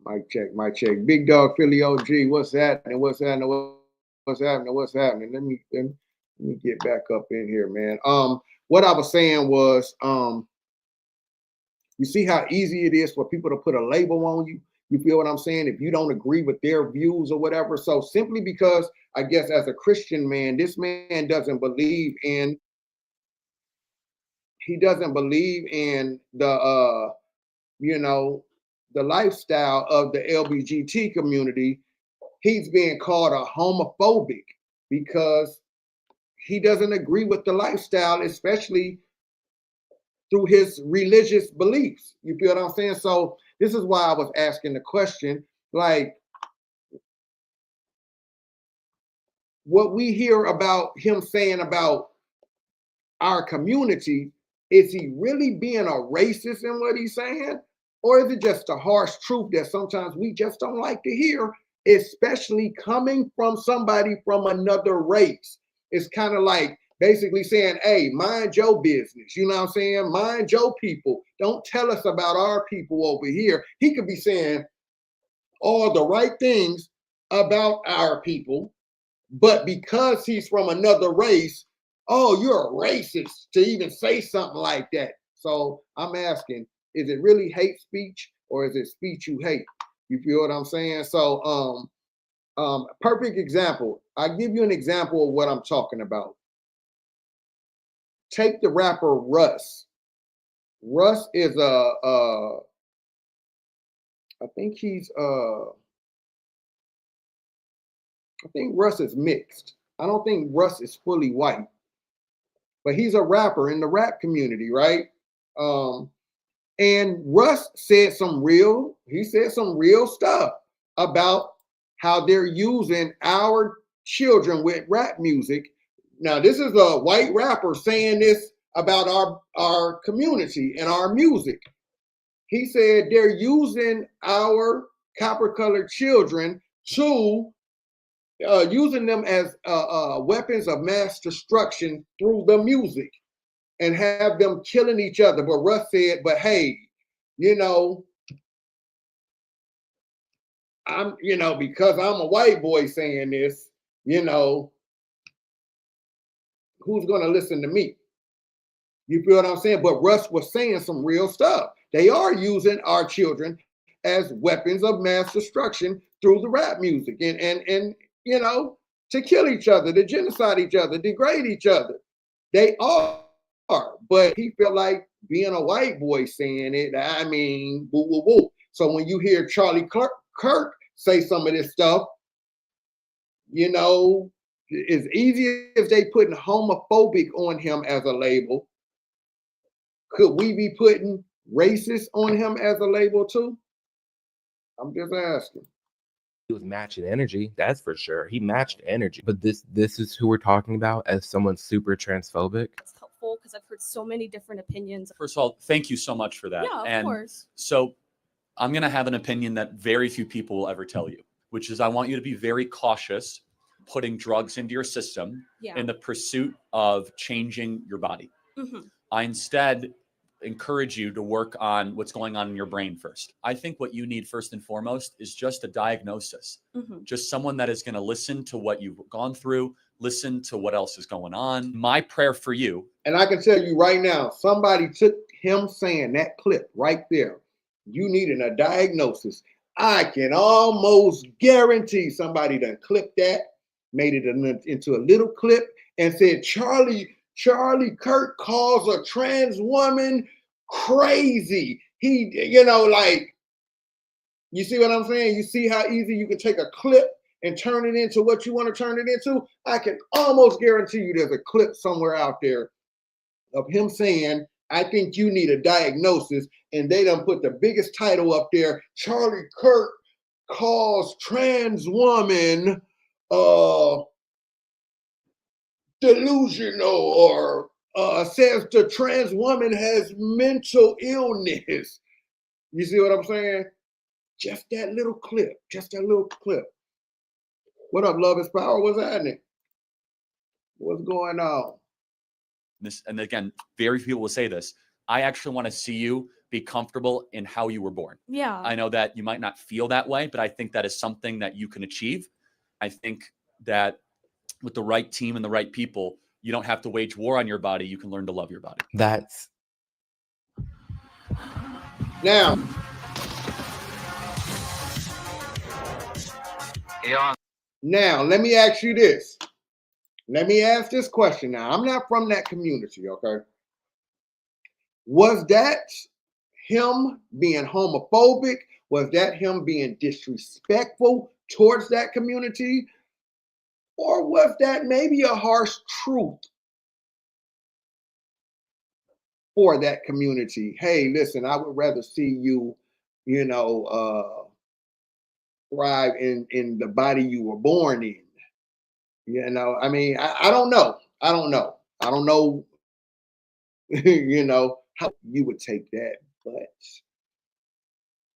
Mic check, mic check. Big Dog Philly OG, what's happening? What's happening? What's happening? What's happening? Let me get back up in here, man. What I was saying was, you see how easy it is for people to put a label on you. You feel what I'm saying? If you don't agree with their views or whatever. So simply because I guess as a Christian man, this man doesn't believe in. He doesn't believe in the the lifestyle of the LGBT community. He's being called a homophobic because he doesn't agree with the lifestyle, especially through his religious beliefs. You feel what I'm saying? So this is why I was asking the question, like, what we hear about him saying about our community, is he really being a racist in what he's saying? Or is it just a harsh truth that sometimes we just don't like to hear, especially coming from somebody from another race? It's kind of like basically saying, hey, mind your business. You know what I'm saying? Mind your people. Don't tell us about our people over here. He could be saying all the right things about our people, but because he's from another race, oh, you're a racist to even say something like that. So I'm asking, is it really hate speech or is it speech you hate? You feel what I'm saying? So perfect example. I give you an example of what I'm talking about. Take the rapper Russ. Russ is I think Russ is mixed. I don't think Russ is fully white, but he's a rapper in the rap community, right? And Russ said some real stuff about how they're using our children with rap music. Now, this is a white rapper saying this about our community and our music. He said they're using our copper-colored children to using them as weapons of mass destruction through the music and have them killing each other. But Russ said, but hey, because I'm a white boy saying this, who's going to listen to me? You feel what I'm saying? But Russ was saying some real stuff. They are using our children as weapons of mass destruction through the rap music and to kill each other, to genocide each other, degrade each other. They are. But he felt like being a white boy saying it, I mean, woo, woo, woo. So when you hear Charlie Kirk say some of this stuff, as easy as they putting homophobic on him as a label, could we be putting racist on him as a label too? I'm just asking. He was matching energy, that's for sure. He matched energy. But this is who we're talking about as someone super transphobic. It's helpful because I've heard so many different opinions. First of all, thank you so much for that. Yeah, of course. So I'm going to have an opinion that very few people will ever tell you, which is I want you to be very cautious putting drugs into your system in the pursuit of changing your body. Mm-hmm. I instead encourage you to work on what's going on in your brain first. I think what you need first and foremost is just a diagnosis, just someone that is going to listen to what you've gone through, listen to what else is going on. My prayer for you. And I can tell you right now, somebody took him saying that clip right there. You needing a diagnosis. I can almost guarantee somebody done clipped that, made it into a little clip and said, Charlie Kirk calls a trans woman crazy. He, you see what I'm saying? You see how easy you can take a clip and turn it into what you want to turn it into? I can almost guarantee you there's a clip somewhere out there of him saying, I think you need a diagnosis. And they done put the biggest title up there. Charlie Kirk calls trans woman delusional or says the trans woman has mental illness. You see what I'm saying? Just that little clip. What up, Love is Power? What's happening? What's going on? And again, very few people will say this. I actually want to see you be comfortable in how you were born. Yeah. I know that you might not feel that way, but I think that is something that you can achieve. I think that with the right team and the right people, you don't have to wage war on your body. You can learn to love your body. That's Now, now let me ask you this. Let me ask this question. Now, I'm not from that community, okay? Was that him being homophobic? Was that him being disrespectful towards that community? Or was that maybe a harsh truth for that community? Hey, listen, I would rather see you, thrive in the body you were born in. I mean, I don't know. I don't know. I don't know, how you would take that. But,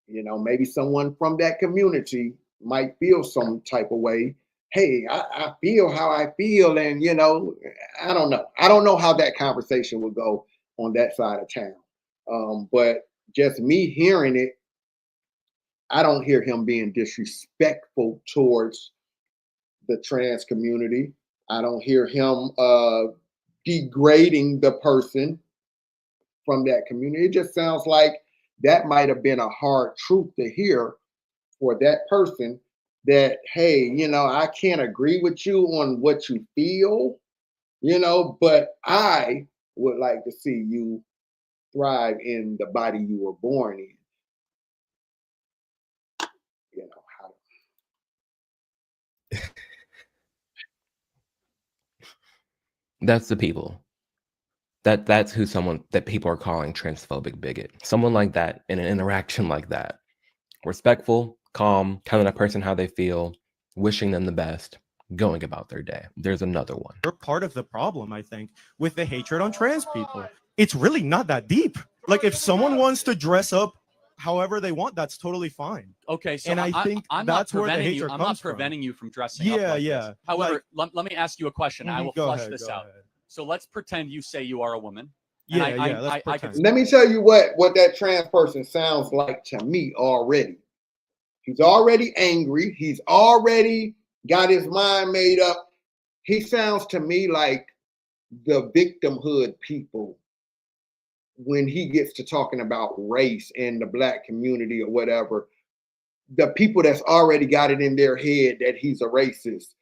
maybe someone from that community might feel some type of way. Hey, I feel how I feel. And, I don't know. I don't know how that conversation would go on that side of town. But just me hearing it, I don't hear him being disrespectful towards the trans community. I don't hear him degrading the person from that community. It just sounds like that might have been a hard truth to hear for that person, that, hey, I can't agree with you on what you feel, but I would like to see you thrive in the body you were born in. That's the people. That's who someone that people are calling transphobic bigot. Someone like that in an interaction like that. Respectful, calm, telling a person how they feel, wishing them the best, going about their day. There's another one. You're part of the problem, I think, with the hatred on trans people. It's really not that deep. Like, if someone wants to dress up however they want, that's totally fine. Okay, so and I think that's where the hatred I'm comes not preventing you from dressing Yeah, up like yeah. this. However, Like- let me ask you a question. I will Go flush ahead, this go out. ahead. So let's pretend you say you are a woman. Yeah, And yeah, let's pretend. Let me tell you what that trans person sounds like to me already. He's already angry. He's already got his mind made up. He sounds to me like the victimhood people when he gets to talking about race in the Black community or whatever. The people that's already got it in their head that he's a racist.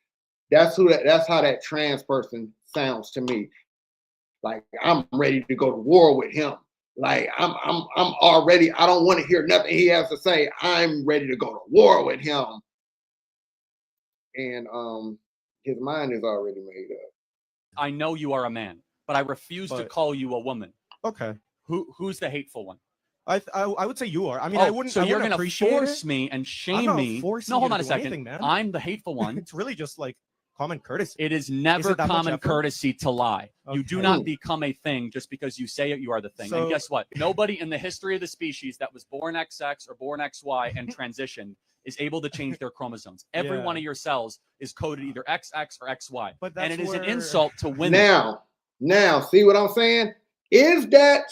That's how that trans person sounds to me. Like, I'm ready to go to war with him. Like, I'm already, I don't want to hear nothing he has to say. I'm ready to go to war with him. And his mind is already made up. I know you are a man, but I refuse to call you a woman. Okay. Who's the hateful one? I would say you are. I mean, I wouldn't. So I you're wouldn't going to appreciate force it. me and I'm shame not me. forcing No, you hold to on a do second. anything, man. I'm the hateful one. It's really just like common courtesy. It is Is never it that much common effort? courtesy to lie. You do Okay. not become a thing just because you say it, you are the thing. And So- guess what? Nobody in the history of the species that was born XX or born XY and transitioned is able to change their chromosomes. Every Yeah. one of your cells is coded either XX or XY. But And it that's is an where- insult to women. Now, see what I'm saying? Is that,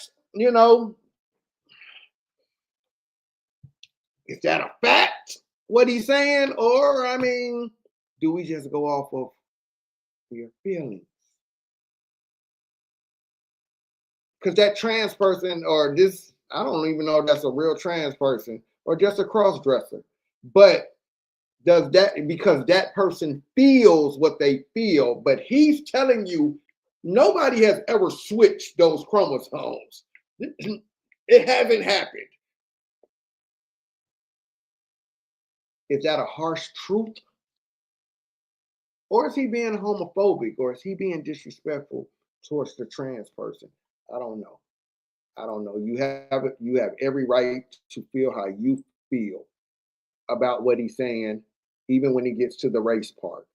is that a fact, what he's saying? Or, I mean, do we just go off of your feelings? Because that trans person, or this, I don't even know if that's a real trans person or just a cross-dresser. But does that, because that person feels what they feel, but he's telling you nobody has ever switched those chromosomes. It hasn't happened. Is that a harsh truth? Or is he being homophobic? Or is he being disrespectful towards the trans person? I don't know. You have every right to feel how you feel about what he's saying, even when he gets to the race part.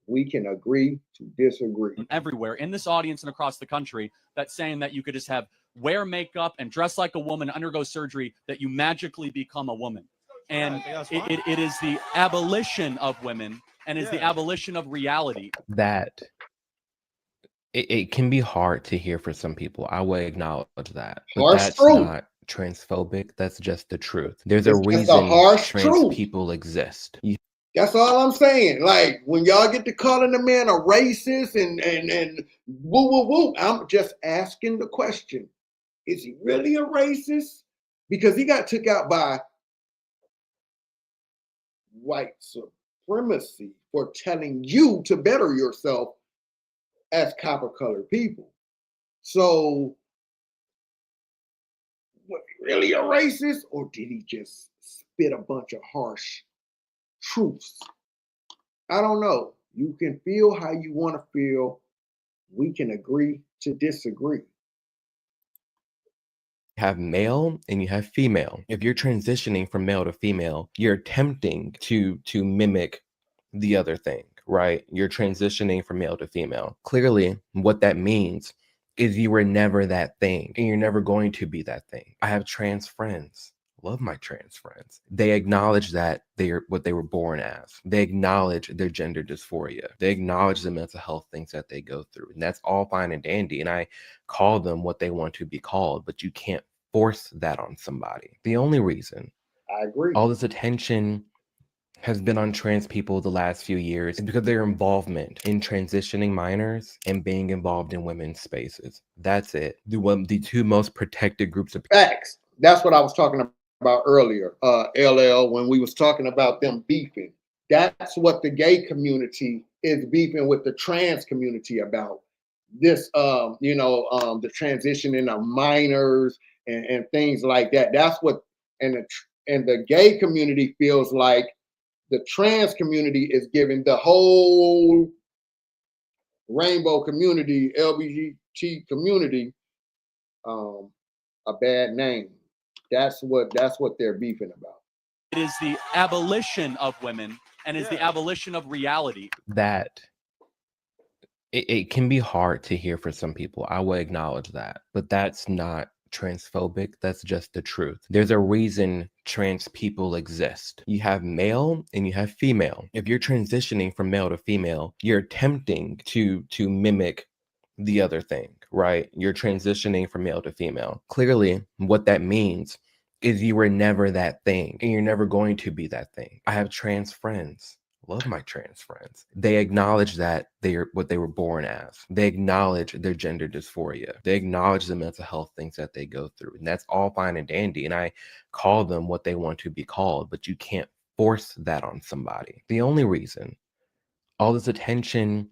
We can agree to disagree. Everywhere in this audience and across the country that's saying that you could just wear makeup and dress like a woman, undergo surgery, that you magically become a woman. And it is the abolition of women and is the abolition of reality. That it can be hard to hear for some people. I will acknowledge that. But Harsh that's truth. not transphobic. That's just the truth. There's a It's just a reason harsh trans truth. people exist. That's all I'm saying. Like when y'all get to calling a man a racist and woo woo woo, I'm just asking the question: is he really a racist? Because he got took out by white supremacy for telling you to better yourself as copper colored people. So, was he really a racist, or did he just spit a bunch of harsh truths? I don't know. You can feel how you want to feel. We can agree to disagree. Have male and you have female. If you're transitioning from male to female, you're attempting to mimic the other thing, right? You're transitioning from male to female. Clearly, what that means is you were never that thing and you're never going to be that thing. I have trans friends. Love my trans friends. They acknowledge that they're what they were born as. They acknowledge their gender dysphoria. They acknowledge the mental health things that they go through. And that's all fine and dandy. And I call them what they want to be called, but you can't force that on somebody. The only reason I agree. all this attention has been on trans people the last few years is because their involvement in transitioning minors and being involved in women's spaces. That's it. The two most protected groups of Facts. That's what I was talking about earlier, LL, when we was talking about them beefing. That's what the gay community is beefing with the trans community about. This, the transitioning of minors and things like that. That's what, and the gay community feels like the trans community is giving the whole rainbow community, LGBT community, a bad name. That's what they're beefing about. It is the abolition of women and is the abolition of reality. that. It can be hard to hear for some people. I will acknowledge that, but that's not transphobic. That's just the truth. There's a reason trans people exist. You have male and you have female. If you're transitioning from male to female, you're attempting to mimic the other thing, right? You're transitioning from male to female. Clearly, what that means is you were never that thing and you're never going to be that thing. I have trans friends. Love my trans friends. They acknowledge that they're what they were born as. They acknowledge their gender dysphoria. They acknowledge the mental health things that they go through. And that's all fine and dandy. And I call them what they want to be called, but you can't force that on somebody. The only reason all this attention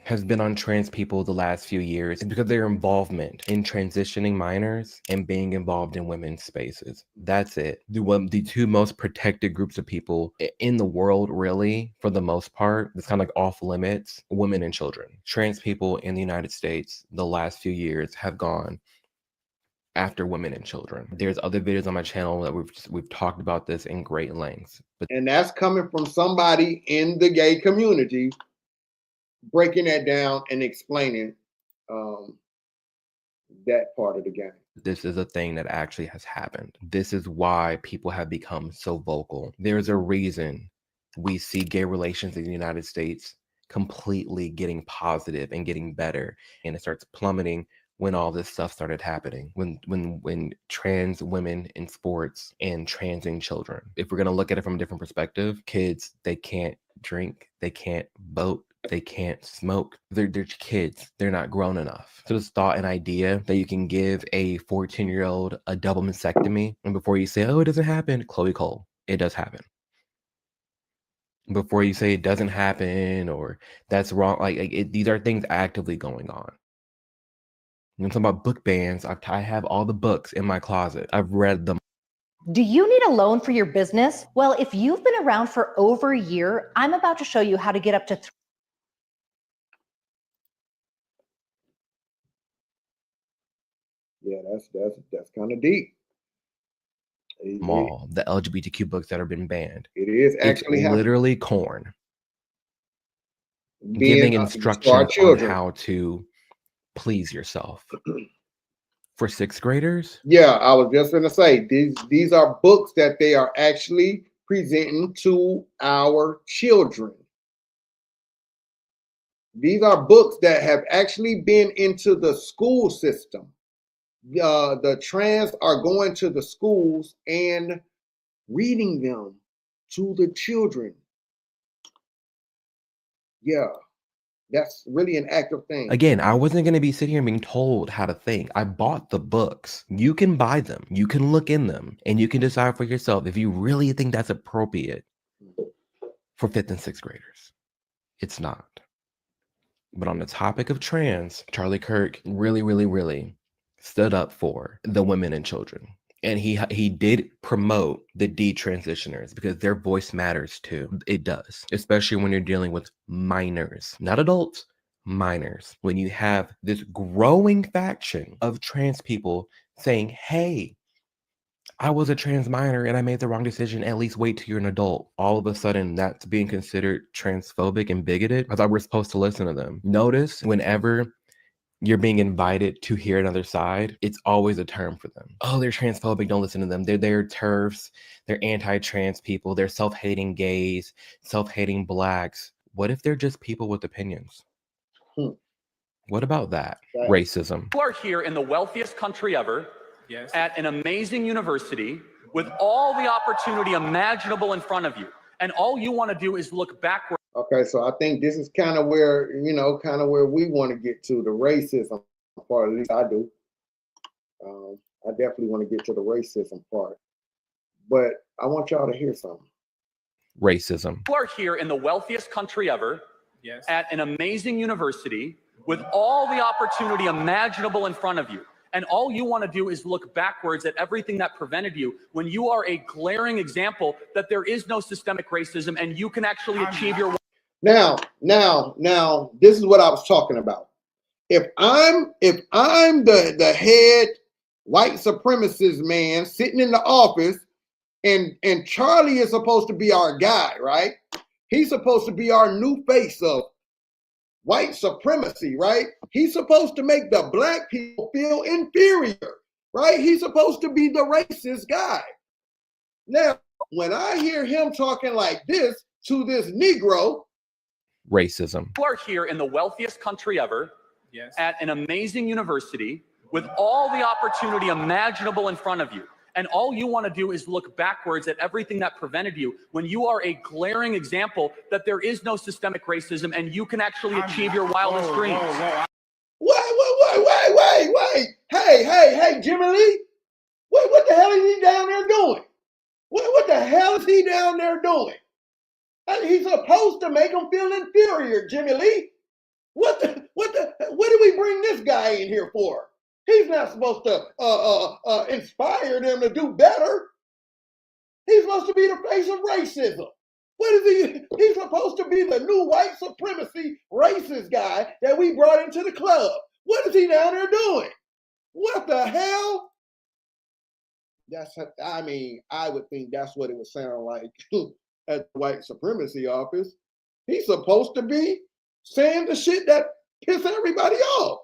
has been on trans people the last few years is because their involvement in transitioning minors and being involved in women's spaces. That's it. The two most protected groups of people in the world, really, for the most part, it's kind of like off limits, women and children. Trans people in the United States the last few years have gone after women and children. There's other videos on my channel that we've talked about this in great lengths. And that's coming from somebody in the gay community breaking that down and explaining that part of the game. This is a thing that actually has happened. This is why people have become so vocal. There's a reason we see gay relations in the United States completely getting positive and getting better, and it starts plummeting when all this stuff started happening, when trans women in sports and transing children. If we're going to look at it from a different perspective, kids, they can't drink, they can't vote, they can't smoke. They're kids. They're not grown enough. So this thought and idea that you can give a 14-year-old a double mastectomy, and before you say, oh, it doesn't happen, Chloe Cole, it does happen. Before you say it doesn't happen or that's wrong, these are things actively going on. When I'm talking about book bans, I have all the books in my closet. I've read them. Do you need a loan for your business? Well, if you've been around for over a year, I'm about to show you how to get up to Yeah, that's kind of deep. All the LGBTQ books that have been banned. It is actually it's literally corn. Being giving instructions on how to please yourself. For sixth graders? Yeah, I was just going to say, these are books that they are actually presenting to our children. These are books that have actually been into the school system. the trans are going to the schools and reading them to the children. Yeah, that's really an active thing. Again, I wasn't going to be sitting here being told how to think. I bought the books. You can buy them. You can look in them and you can decide for yourself if you really think that's appropriate for 5th and 6th graders. It's not. But on the topic of trans, Charlie Kirk really stood up for the women and children. And he did promote the detransitioners because their voice matters too. It does, especially when you're dealing with minors, not adults, minors. When you have this growing faction of trans people saying, hey, I was a trans minor and I made the wrong decision, at least wait till you're an adult. All of a sudden, that's being considered transphobic and bigoted. I thought we were supposed to listen to them. Notice whenever you're being invited to hear another side, it's always a term for them. Oh, they're transphobic, don't listen to them. They're TERFs, they're anti-trans people, they're self-hating gays, self-hating blacks. What if they're just people with opinions? What about that? Racism. You are here in the wealthiest country ever, Yes. at an amazing university with all the opportunity imaginable in front of you. And all you want to do is look backward. Okay, so I think this is kind of where, you know, kind of where we want to get to the racism part. At least I do. I definitely want to get to the racism part. But I want y'all to hear something. Racism. You are here in the wealthiest country ever, Yes. at an amazing university with all the opportunity imaginable in front of you. And all you want to do is look backwards at everything that prevented you when you are a glaring example that there is no systemic racism and you can actually achieve your. Now, this is what I was talking about. If I'm the head white supremacist man sitting in the office, and Charlie is supposed to be our guy, right? He's supposed to be our new face of white supremacy, right? He's supposed to make the black people feel inferior, right? He's supposed to be the racist guy. Now, when I hear him talking like this to this Negro, racism. You are here in the wealthiest country ever, Yes. at an amazing university with all the opportunity imaginable in front of you. And all you want to do is look backwards at everything that prevented you when you are a glaring example that there is no systemic racism and you can actually achieve your wildest dreams. Wait. Hey, Jimmy Lee. What the hell is he down there doing? What the hell is he down there doing? He's supposed to make them feel inferior, Jimmy Lee. What did we bring this guy in here for? He's not supposed to inspire them to do better. He's supposed to be the face of racism. What is he? He's supposed to be the new white supremacy racist guy that we brought into the club. What is he down there doing? What the hell? I would think that's what it would sound like at the white supremacy office. He's supposed to be saying the shit that piss everybody off.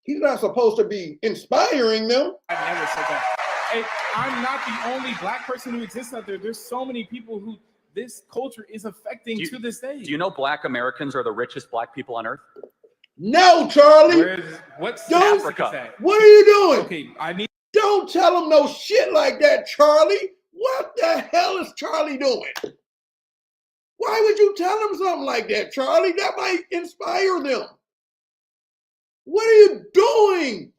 He's not supposed to be inspiring them. I never said that. Hey, I'm not the only black person who exists out there. There's so many people who this culture is affecting to this day. Do you know black Americans are the richest black people on earth? No, Charlie. What's Africa? What are you doing? Okay, Don't tell him no shit like that, Charlie. What the hell is Charlie doing? Why would you tell him something like that, Charlie? That might inspire them. What are you doing?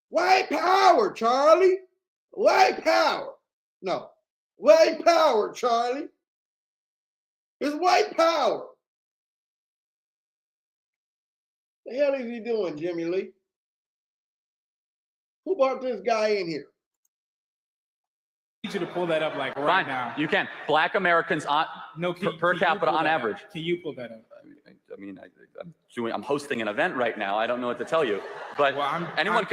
White power, Charlie. White power. No. White power, Charlie. It's white power. The hell is he doing, Jimmy Lee? Who brought this guy in here? I need you to pull that up like right Fine, now. you can. Black Americans per capita on average. Can you pull that up? I'm hosting an event right now. I don't know what to tell you, but anyone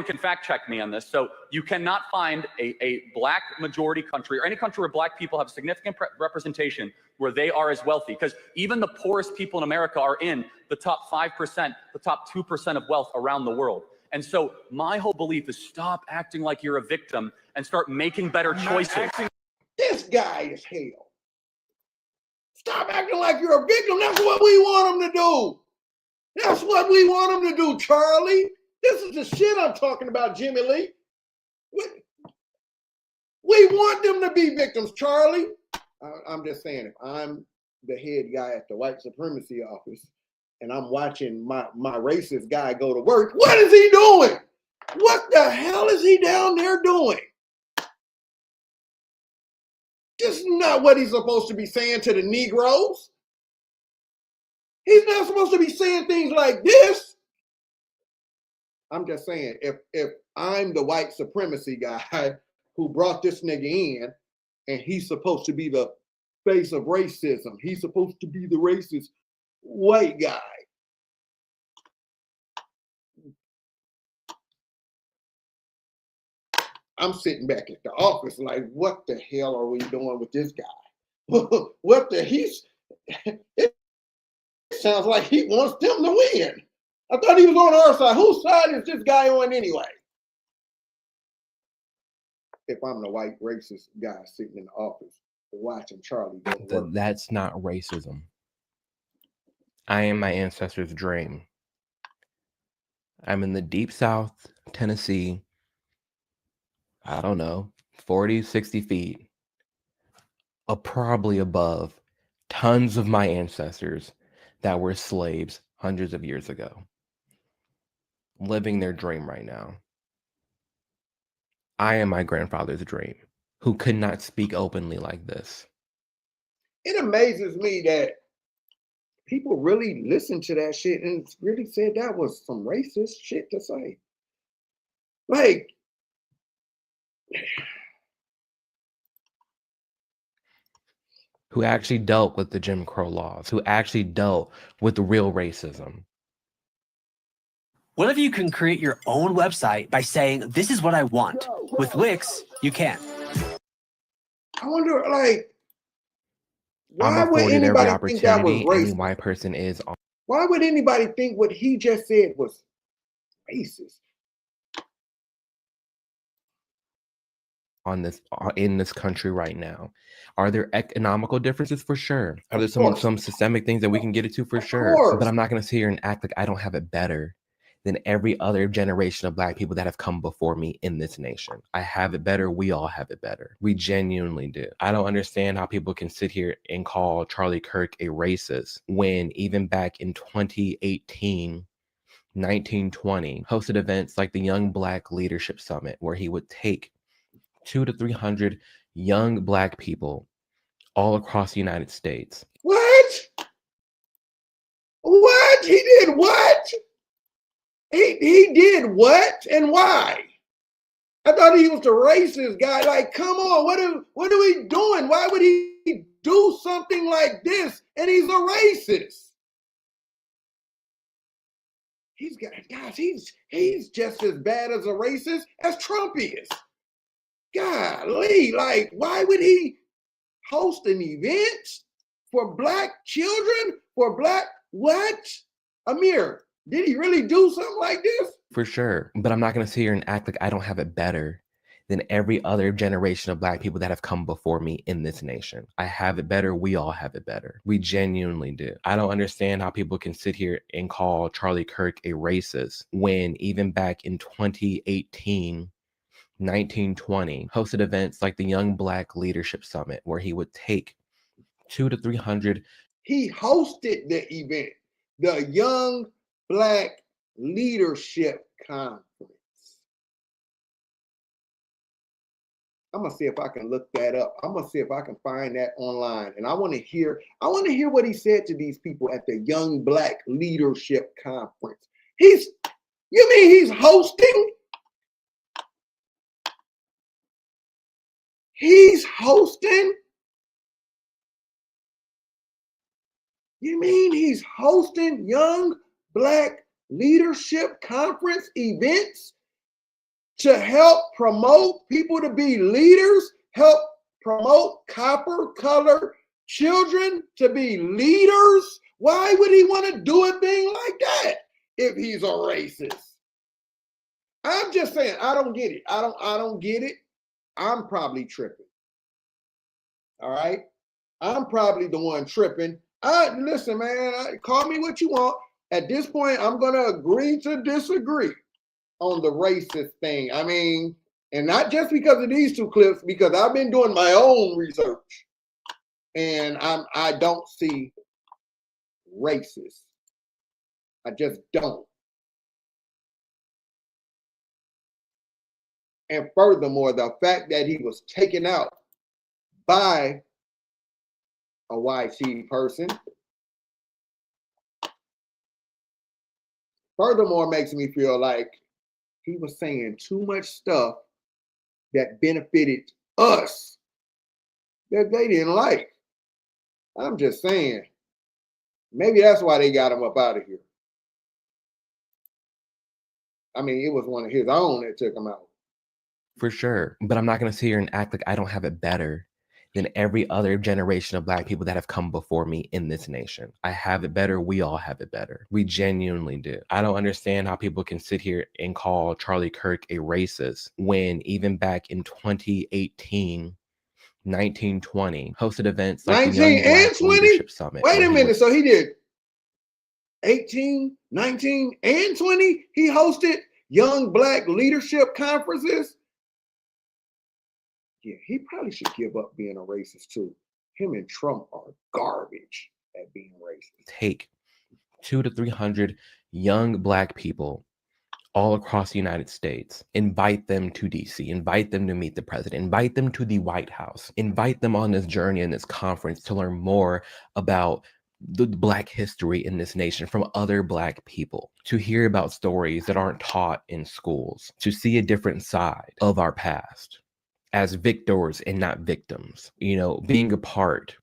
can fact check me on this. So you cannot find a black majority country or any country where black people have significant representation where they are as wealthy, because even the poorest people in America are in the top 5%, the top 2% of wealth around the world. And so my whole belief is stop acting like you're a victim and start making better choices. This guy is hell. Stop acting like you're a victim. That's what we want him to do. That's what we want them to do, Charlie. This is the shit I'm talking about, Jimmy Lee. We want them to be victims, Charlie. I'm just saying, if I'm the head guy at the white supremacy office and I'm watching my racist guy go to work, what is he doing? What the hell is he down there doing? This is not what he's supposed to be saying to the Negroes. He's not supposed to be saying things like this. I'm just saying, if I'm the white supremacy guy who brought this nigga in and he's supposed to be the face of racism, he's supposed to be the racist white guy. I'm sitting back at the office like, what the hell are we doing with this guy? It sounds like he wants them to win. I thought he was on our side. Whose side is this guy on anyway? If I'm the white racist guy sitting in the office watching Charlie go to work. That's not racism. I am my ancestors' dream. I'm in the deep South, Tennessee, I don't know, 40, 60 feet, probably above tons of my ancestors that were slaves hundreds of years ago, living their dream right now. I am my grandfather's dream, who could not speak openly like this. It amazes me that people really listen to that shit and really said that was some racist shit to say. Like, who actually dealt with the Jim Crow laws, who actually dealt with the real racism. What if you can create your own website by saying, this is what I want? With Wix, you can. I wonder, like, why I'm would afforded every anybody think that was opportunity any racist? white person is Why would anybody think what he just said was racist? on this in this country right now. Are there economical differences? For sure. Are there some systemic things that we can get into? For sure. But I'm not going to sit here and act like I don't have it better than every other generation of Black people that have come before me in this nation. I have it better. We all have it better. We genuinely do. I don't understand how people can sit here and call Charlie Kirk a racist when even back in 2018, 1920, hosted events like the Young Black Leadership Summit, where he would take 200 to 300 young Black people all across the United States. What? What? He did what? He did what and why? I thought he was the racist guy. Like, come on, what are we doing? Why would he do something like this? And he's a racist. He's just as bad as a racist as Trump is. Golly, like, why would he host an event for Black children? For Black what? Amir, did he really do something like this? For sure. But I'm not going to sit here and act like I don't have it better than every other generation of Black people that have come before me in this nation. I have it better. We all have it better. We genuinely do. I don't understand how people can sit here and call Charlie Kirk a racist when even back in 2018, 1920, hosted events like the Young Black Leadership Summit, where he would take 200 to 300. He hosted the event, the Young Black Leadership Conference. I'm gonna see if I can look that up. I'm gonna see if I can find that online. And I want to hear what he said to these people at the Young Black Leadership Conference. You mean he's hosting? He's hosting? You mean he's hosting Young Black Leadership Conference events to help promote people to be leaders, help promote copper color children to be leaders? Why would he want to do a thing like that if he's a racist? I'm just saying, I don't get it. I don't get it. I'm probably tripping. All right? I'm probably the one tripping. Listen, man, call me what you want. At this point, I'm going to agree to disagree on the racist thing. I mean, and not just because of these two clips, because I've been doing my own research, and I don't see racist. I just don't. And furthermore, the fact that he was taken out by a YT person, furthermore, makes me feel like he was saying too much stuff that benefited us that they didn't like. I'm just saying, maybe that's why they got him up out of here. I mean, it was one of his own that took him out. For sure. But I'm not going to sit here and act like I don't have it better than every other generation of Black people that have come before me in this nation. I have it better. We all have it better. We genuinely do. I don't understand how people can sit here and call Charlie Kirk a racist when even back in 2018, 1920, hosted events like the 19 Young Black and 20? Leadership Summit. Wait a where he minute. was- So he did 18, 19, and 20? He hosted Young Black Leadership Conferences? Yeah, he probably should give up being a racist too. Him and Trump are garbage at being racist. Take 200 to 300 young Black people all across the United States, invite them to DC, invite them to meet the president, invite them to the White House, invite them on this journey in this conference to learn more about the Black history in this nation from other Black people, to hear about stories that aren't taught in schools, to see a different side of our past as victors and not victims, being a part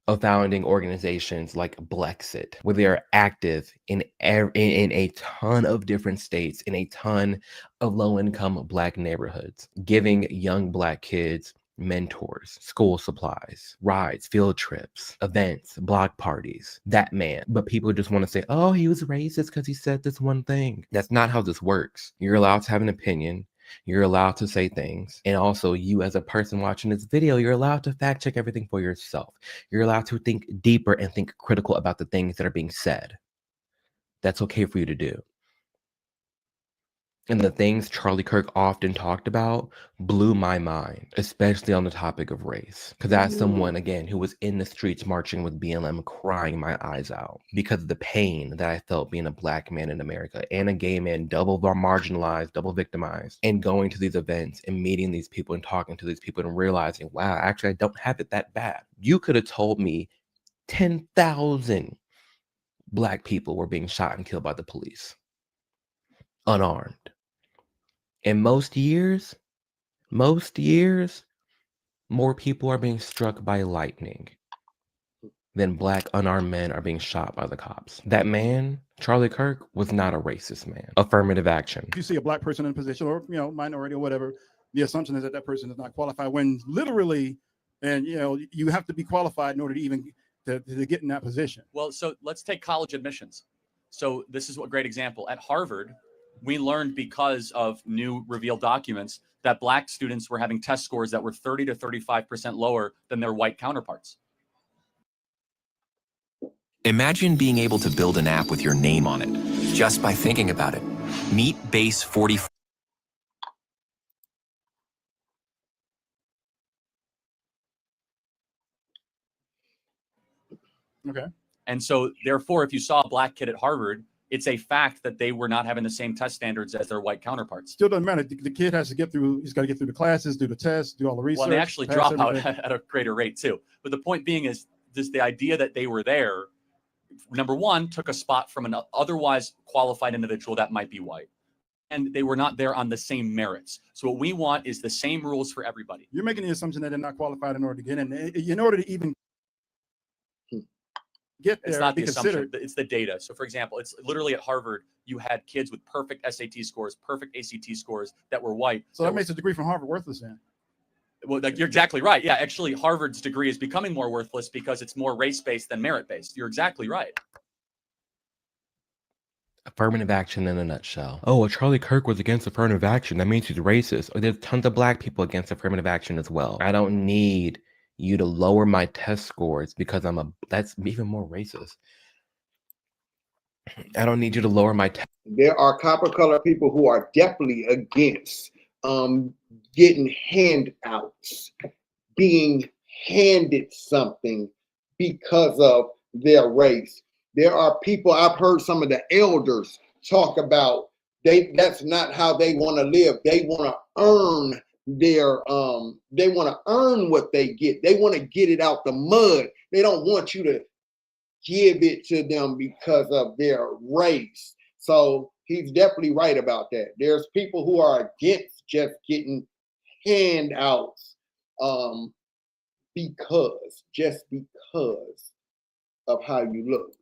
of founding organizations like Blexit, where they are active in a ton of different states, in a ton of low-income Black neighborhoods, giving young Black kids mentors, school supplies, rides, field trips, events, block parties, that man. But people just want to say, oh, he was racist because he said this one thing. That's not how this works. You're allowed to have an opinion. You're allowed to say things. And also, you as a person watching this video, you're allowed to fact check everything for yourself. You're allowed to think deeper and think critical about the things that are being said. That's okay for you to do. And the things Charlie Kirk often talked about blew my mind, especially on the topic of race. Because as someone, again, who was in the streets marching with BLM, crying my eyes out because of the pain that I felt being a Black man in America and a gay man, double marginalized, double victimized, and going to these events and meeting these people and talking to these people and realizing, wow, actually, I don't have it that bad. You could have told me 10,000 Black people were being shot and killed by the police, unarmed. And most years, more people are being struck by lightning than Black unarmed men are being shot by the cops. That man, Charlie Kirk, was not a racist man. Affirmative action. If you see a Black person in a position, or minority or whatever, the assumption is that that person is not qualified. When literally, and you have to be qualified in order to even to get in that position. Well, so let's take college admissions. So this is a great example. At Harvard, we learned because of new revealed documents that Black students were having test scores that were 30 to 35% lower than their white counterparts. Imagine being able to build an app with your name on it just by thinking about it. Meet Base 44. Okay. And so therefore, if you saw a Black kid at Harvard, it's a fact that they were not having the same test standards as their white counterparts. Still doesn't matter. The kid has to get through. He's got to get through the classes, do the tests, do all the research. Well, they actually drop out at a greater rate too. But the point being is just the idea that they were there, number one, took a spot from an otherwise qualified individual that might be white. And they were not there on the same merits. So what we want is the same rules for everybody. You're making the assumption that they're not qualified in order to get in. In order to even get there, It's not be the assumption, considered. it's the data. So for example, it's literally at Harvard, you had kids with perfect SAT scores, perfect ACT scores that were white. So that makes a degree from Harvard worthless then. Well, you're exactly right. Yeah, actually, Harvard's degree is becoming more worthless because it's more race-based than merit-based. You're exactly right. Affirmative action in a nutshell. Oh, well, Charlie Kirk was against affirmative action. That means he's racist. Oh, there's tons of Black people against affirmative action as well. I don't need you to lower my test scores because that's even more racist. I don't need you to lower my There are copper colored people who are definitely against getting handouts, being handed something because of their race. There are people, I've heard some of the elders talk about that's not how they want to live. They want to earn they want to earn what they get. They want to get it out the mud. They don't want you to give it to them because of their race. So he's definitely right about that. There's people who are against just getting handouts just because of how you look.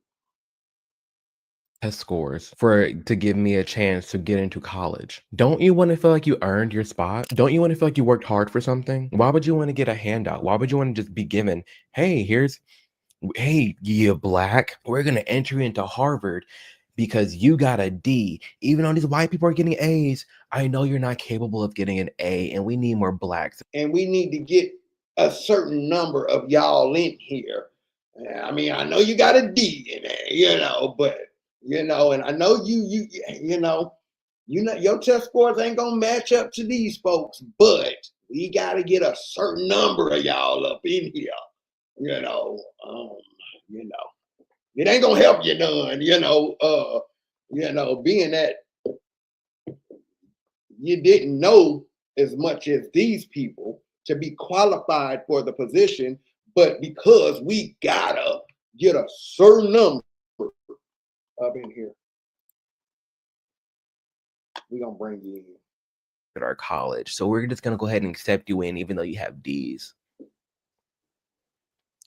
test scores to give me a chance to get into college. Don't you want to feel like you earned your spot? Don't you want to feel like you worked hard for something? Why would you want to get a handout? Why would you want to just be given, hey, you black, we're going to enter you into Harvard because you got a D. Even though these white people are getting A's, I know you're not capable of getting an A, and we need more blacks. And we need to get a certain number of y'all in here. I mean, I know you got a D in there, but and I know your test scores ain't gonna match up to these folks, but we got to get a certain number of y'all up in here. It ain't gonna help you none. Being that you didn't know as much as these people to be qualified for the position, but because we gotta get a certain number up in here, we're gonna bring you in. At our college, so we're just gonna go ahead and accept you in even though you have D's.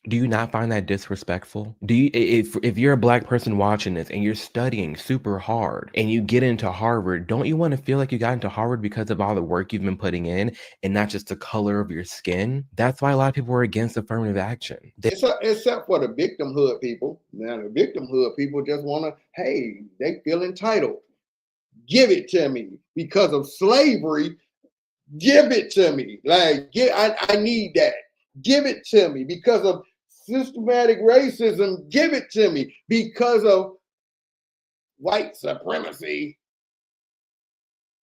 Do you not find that disrespectful? Do you, if you're a black person watching this and you're studying super hard and you get into Harvard, don't you want to feel like you got into Harvard because of all the work you've been putting in and not just the color of your skin? That's why a lot of people are against affirmative action. Except for the victimhood people. Now the victimhood people just want to, hey, they feel entitled. Give it to me because of slavery. Give it to me. Like, I need that. Give it to me because of systematic racism. Give it to me because of white supremacy.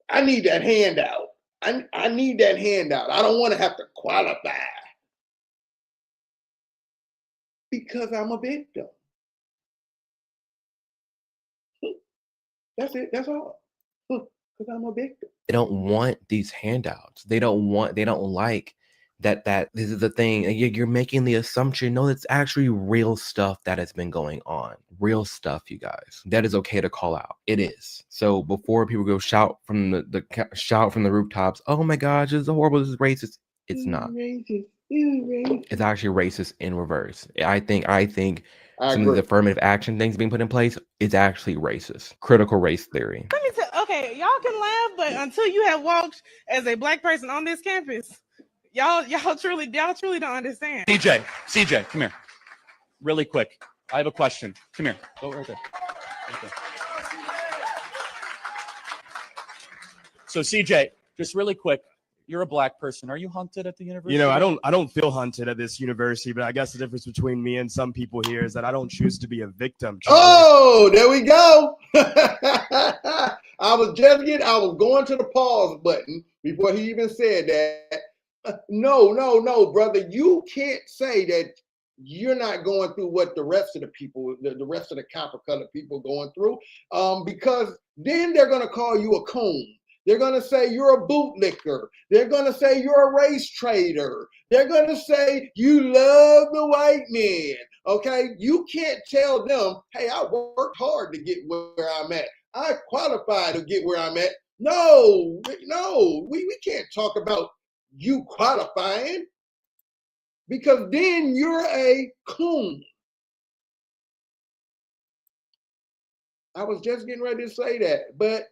I need that handout. I need that handout. I don't want to have to qualify because I'm a victim. That's it. That's all. Because I'm a victim. They don't want these handouts. They don't like that this is the thing. You're making the assumption, no, it's actually real stuff that has been going on. Real stuff, you guys. That is okay to call out. It is. So before people go shout from the rooftops, oh my gosh, this is horrible, this is racist. It's not. It's actually racist in reverse. I think some of the affirmative action things being put in place is actually racist. Critical race theory. Let me tell. Okay, y'all can laugh, but until you have walked as a black person on this campus, y'all truly don't understand. CJ, come here, really quick. I have a question. Come here. Go right there. Right there. So CJ, just really quick. You're a black person. Are you hunted at the university? I don't feel hunted at this university, but I guess the difference between me and some people here is that I don't choose to be a victim. Oh, there we go. I was going to the pause button before he even said that. No, brother. You can't say that you're not going through what the rest of the people, the rest of the copper colored people going through, because then they're going to call you a coon. They're going to say you're a bootlicker. They're going to say you're a race trader. They're going to say you love the white man. Okay? You can't tell them, hey, I worked hard to get where I'm at. I qualified to get where I'm at. No, we can't talk about you qualifying because then you're a coon. I was just getting ready to say that, but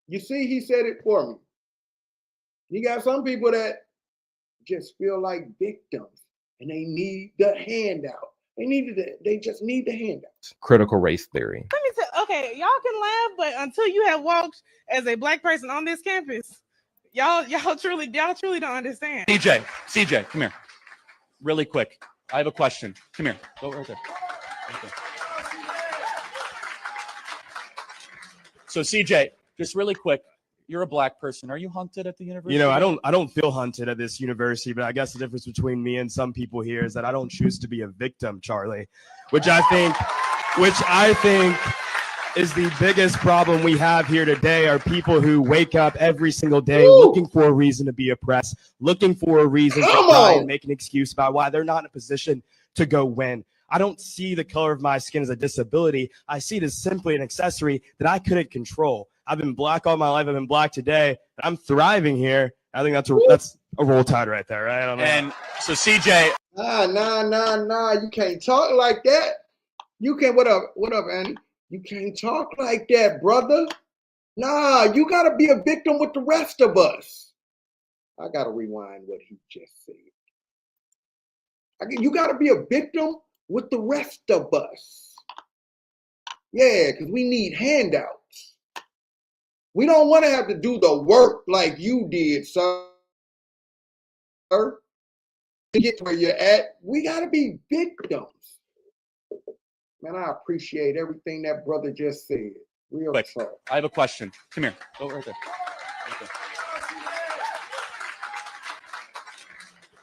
you see, he said it for me. You got some people that just feel like victims and they need the handout. They just need the handout. Critical race theory. Let me tell. Okay, y'all can laugh, but until you have walked as a black person on this campus, y'all truly don't understand. CJ, come here, really quick. I have a question. Come here. Go right there. Right there. So CJ, just really quick, you're a black person. Are you hunted at the university? You know, I don't feel hunted at this university, but I guess the difference between me and some people here is that I don't choose to be a victim, Charlie, which I think is the biggest problem we have here today are people who wake up every single day looking for a reason to be oppressed, looking for a reason to cry and make an excuse about why they're not in a position to go win. I don't see the color of my skin as a disability. I see it as simply an accessory that I couldn't control. I've been black all my life. I've been black today. I'm thriving here. I think that's a roll tide right there, right? And so CJ. Nah. You can't talk like that. You can't. What up, Annie? You can't talk like that, brother. Nah, you gotta be a victim with the rest of us. I gotta rewind what he just said. You gotta be a victim with the rest of us. Yeah, because we need handouts. We don't want to have to do the work like you did, sir. To get to where you're at, we gotta be victims. Man, I appreciate everything that brother just said. Real talk. I have a question. Come here. Go right there.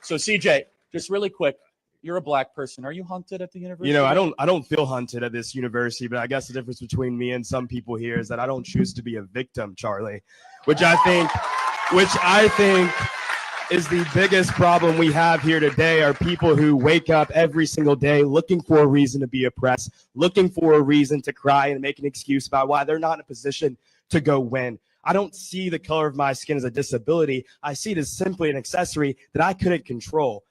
So CJ, just really quick, you're a black person. Are you hunted at the university? You know, I don't feel hunted at this university, but I guess the difference between me and some people here is that I don't choose to be a victim, Charlie, which I think is the biggest problem we have here today are people who wake up every single day looking for a reason to be oppressed, looking for a reason to cry and make an excuse about why they're not in a position to go win. I don't see the color of my skin as a disability. I see it as simply an accessory that I couldn't control.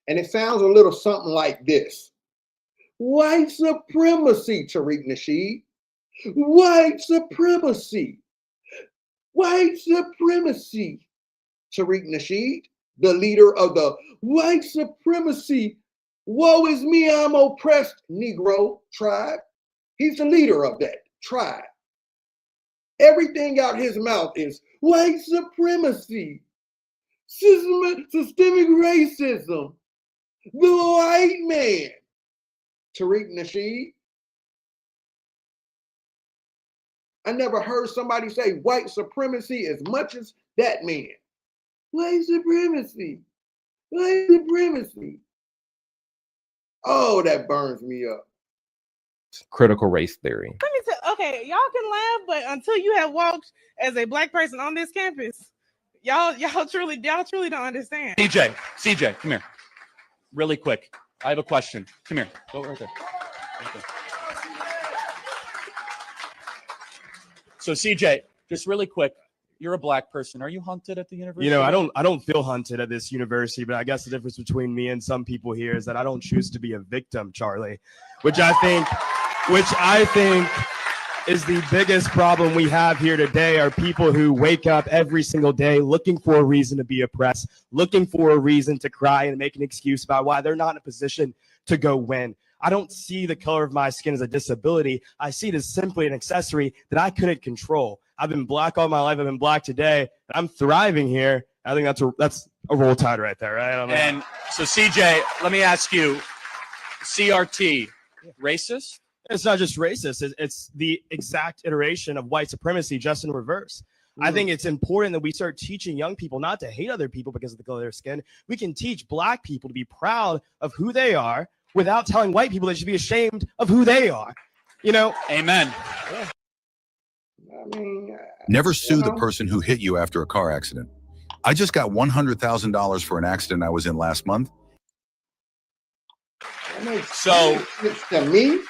And it sounds a little something like this. White supremacy, Tariq Nasheed. White supremacy. White supremacy, Tariq Nasheed, the leader of the white supremacy, woe is me, I'm oppressed Negro tribe. He's the leader of that tribe. Everything out his mouth is white supremacy, systemic racism, the white man, Tariq Nasheed. I never heard somebody say white supremacy as much as that man. White supremacy. White supremacy. Oh, that burns me up. Critical race theory. Let me tell. Okay, y'all can laugh, but until you have walked as a black person on this campus, y'all truly don't understand. CJ, come here. Really quick, I have a question. Come here. Go right there. So CJ, just really quick, you're a black person. Are you hunted at the university? You know, I don't feel hunted at this university, but I guess the difference between me and some people here is that I don't choose to be a victim, Charlie, which I think is the biggest problem we have here today are people who wake up every single day looking for a reason to be oppressed, looking for a reason to cry and make an excuse about why they're not in a position to go win. I don't see the color of my skin as a disability. I see it as simply an accessory that I couldn't control. I've been black all my life. I've been black today. I'm thriving here. I think that's a roll tide right there, right? And so CJ, let me ask you, CRT, racist? It's not just racist. It's the exact iteration of white supremacy, just in reverse. I think it's important that we start teaching young people not to hate other people because of the color of their skin. We can teach black people to be proud of who they are without telling white people they should be ashamed of who they are. You know? Amen. Yeah. I mean, never sue the person who hit you after a car accident. I just got $100,000 for an accident I was in last month. So, to me,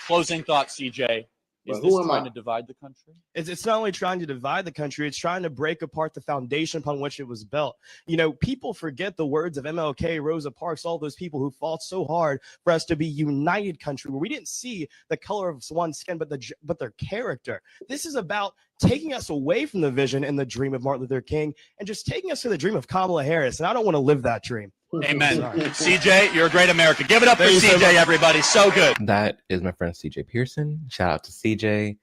closing thought, CJ. Is this trying to divide the country? It's not only trying to divide the country, it's trying to break apart the foundation upon which it was built. You know, people forget the words of MLK, Rosa Parks, all those people who fought so hard for us to be united country, where we didn't see the color of one's skin, but their character. This is about taking us away from the vision and the dream of Martin Luther King and just taking us to the dream of Kamala Harris. And I don't want to live that dream. Amen. CJ, you're a great American. Give it up for CJ, everybody. So good. That is my friend CJ Pearson. Shout out to CJ.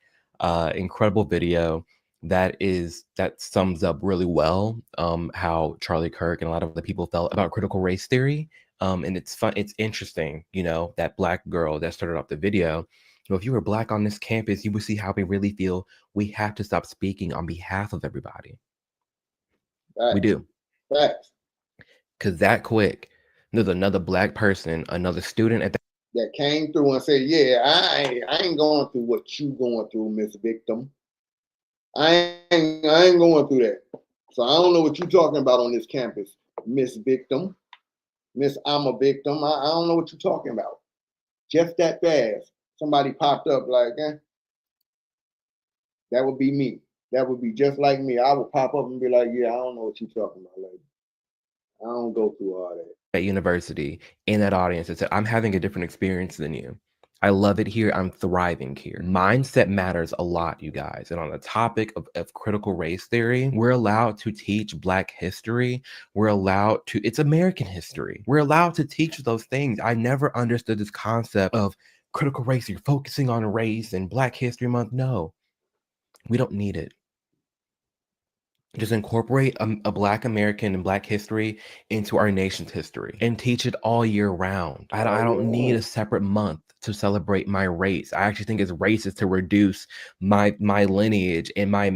Incredible video. That sums up really well how Charlie Kirk and a lot of other people felt about critical race theory. And it's interesting, you know, that black girl that started off the video If you were Black on this campus, you would see how we really feel. We have to stop speaking on behalf of everybody. Facts. We do. Facts. Because that quick, there's another Black person, another student at that came through and said, yeah, I ain't going through what you going through, Miss Victim. I ain't going through that. So I don't know what you're talking about on this campus, Miss Victim. Miss I'm a victim. I don't know what you're talking about. Just that fast, somebody popped up like, that would be me. That would be just like me. I would pop up and be like, yeah, I don't know what you're talking about, lady. I don't go through all that. At university, in that audience that said, I'm having a different experience than you. I love it here. I'm thriving here. Mindset matters a lot, you guys. And on the topic of critical race theory, we're allowed to teach Black history. We're allowed to, it's American history. We're allowed to teach those things. I never understood this concept of critical race. You're focusing on race and Black History Month. No, we don't need it. Just incorporate a Black American and Black history into our nation's history and teach it all year round. I don't need a separate month to celebrate my race. I actually think it's racist to reduce my lineage and my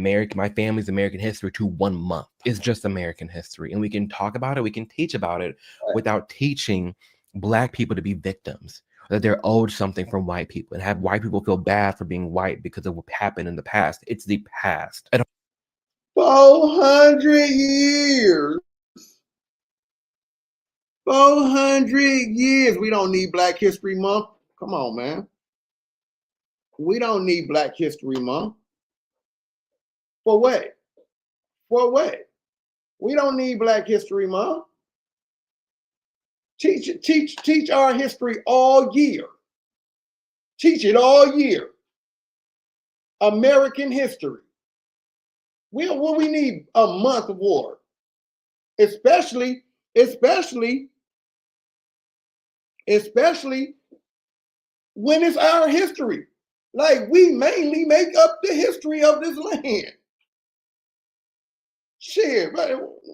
family's American history to 1 month. It's just American history. And we can talk about it, we can teach about it without teaching Black people to be victims, that they're owed something from white people and have white people feel bad for being white because of what happened in the past. It's the past. 400 years. 400 years. We don't need Black History Month. Come on, man. We don't need Black History Month. For what? For what? We don't need Black History Month. Teach our history all year. Teach it all year. American history. We need a month of war, especially when it's our history. Like, we mainly make up the history of this land. Shit,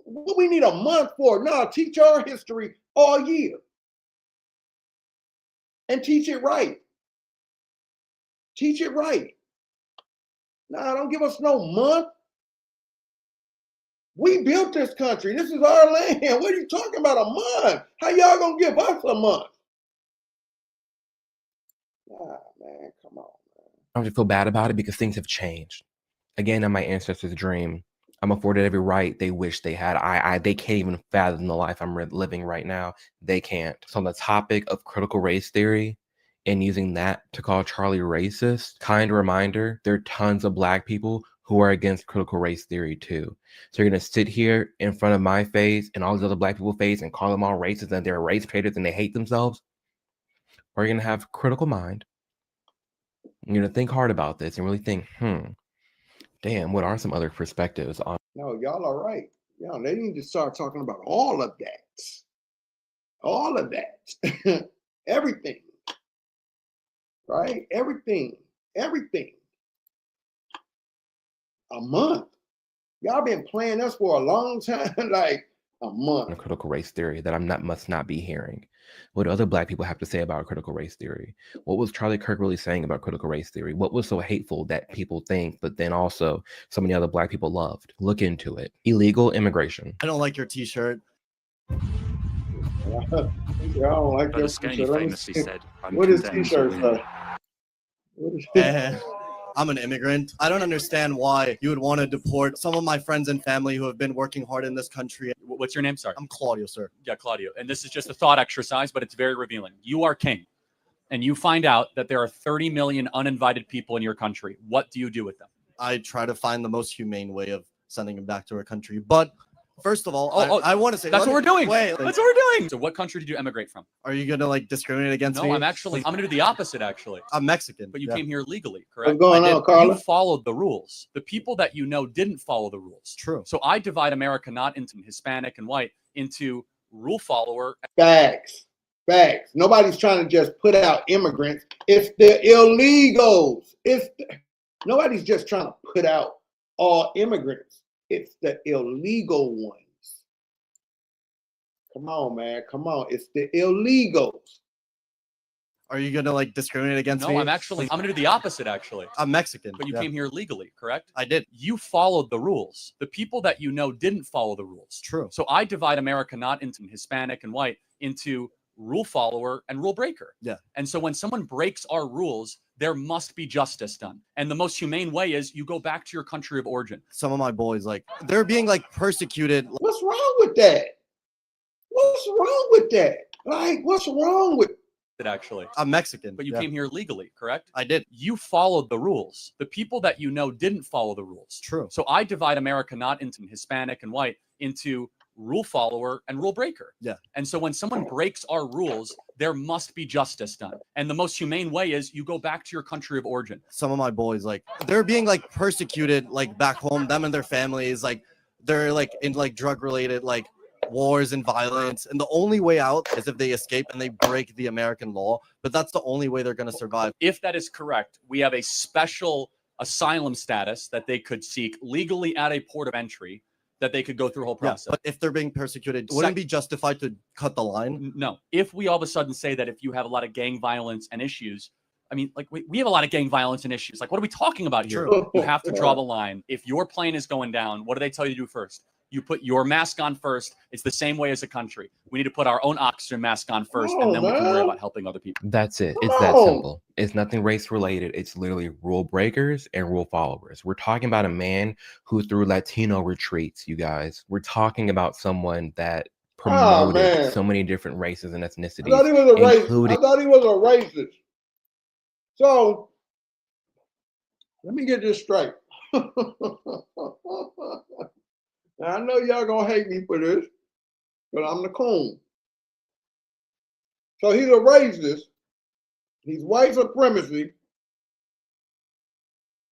what we need a month for? No, teach our history all year. And teach it right. Teach it right. Nah, don't give us no month. We built this country. This is our land. What are you talking about, a month? How y'all gonna give us a month? Nah, man, come on, man. I don't feel bad about it because things have changed. Again, in my ancestors' dream, I'm afforded every right they wish they had. They can't even fathom the life I'm living right now. They can't. So on the topic of critical race theory and using that to call Charlie racist, kind reminder, there are tons of Black people who are against critical race theory too. So you're gonna sit here in front of my face and all these other Black people's face and call them all racist and they're race traitors and they hate themselves? Or you're gonna have critical mind. You're gonna think hard about this and really think, damn, what are some other perspectives on? No, y'all are right. Y'all, they need to start talking about all of that. All of that. Everything. Right? Everything. A month. Y'all been playing us for a long time, like a month. A critical race theory that must not be hearing. What do other Black people have to say about critical race theory? What was Charlie Kirk really saying about critical race theory? What was so hateful that people think, but then also so many other Black people loved? Look into it. Illegal immigration. I don't like your t-shirt. I don't like your t-shirt. Famously said, what is t-shirt say? I'm an immigrant. I don't understand why you would want to deport some of my friends and family who have been working hard in this country. What's your name? Sorry. I'm Claudio, sir. Yeah, Claudio. And this is just a thought exercise, but it's very revealing. You are king, and you find out that there are 30 million uninvited people in your country. What do you do with them? I try to find the most humane way of sending them back to our country. But first of all, I want to say that's what we're doing. Wait, that's what we're doing. So what country did you emigrate from? Are you gonna like discriminate against me? No, I'm gonna do the opposite actually. I'm Mexican. But you came here legally, correct? What's going on, Carla? You followed the rules. The people that you know didn't follow the rules. True. So I divide America not into Hispanic and white, into rule follower. Facts. Nobody's trying to just put out immigrants. It's the illegals. Nobody's just trying to put out all immigrants. It's the illegal ones. Come on, man. Come on. It's the illegals. Are you gonna like discriminate against No, me? I'm gonna do the opposite actually. I'm Mexican. But you yeah. came here legally, correct? I did. You followed the rules. The people that you know didn't follow the rules. True. So I divide America not into Hispanic and white, into rule follower and rule breaker. Yeah. And so when someone breaks our rules, there must be justice done. And the most humane way is you go back to your country of origin. Some of my boys, like, they're being like persecuted. What's wrong with that? What's wrong with that? Like, what's wrong with Actually, I'm Mexican. but you yeah. came here legally, correct? I did. You followed the rules. The people that you know didn't follow the rules. True. So I divide America not into Hispanic and white, into rule follower and rule breaker. Yeah. And so when someone breaks our rules, there must be justice done. And the most humane way is you go back to your country of origin. Some of my boys, like, they're being like persecuted, like back home, them and their families, like they're like in like drug related like wars and violence, and the only way out is if they escape and they break the American law, but that's the only way they're going to survive. If that is correct, we have a special asylum status that they could seek legally at a port of entry, that they could go through a whole process. But if they're being persecuted, wouldn't it be justified to cut the line? No. If we all of a sudden say that if you have a lot of gang violence and issues, I mean, like we have a lot of gang violence and issues. Like, what are we talking about here? True. You have to draw the line. If your plane is going down, what do they tell you to do first? You put your mask on first. It's the same way as a country. We need to put our own oxygen mask on first, and then we can worry about helping other people. That's it. It's that simple. It's nothing race related. It's literally rule breakers and rule followers. We're talking about a man who threw Latino retreats, you guys. We're talking about someone that promoted so many different races and ethnicities. I thought he was a racist. including I thought he was a racist. So let me get this straight. Now, I know y'all gonna hate me for this, but I'm the coon. So he's a racist. He's white supremacy,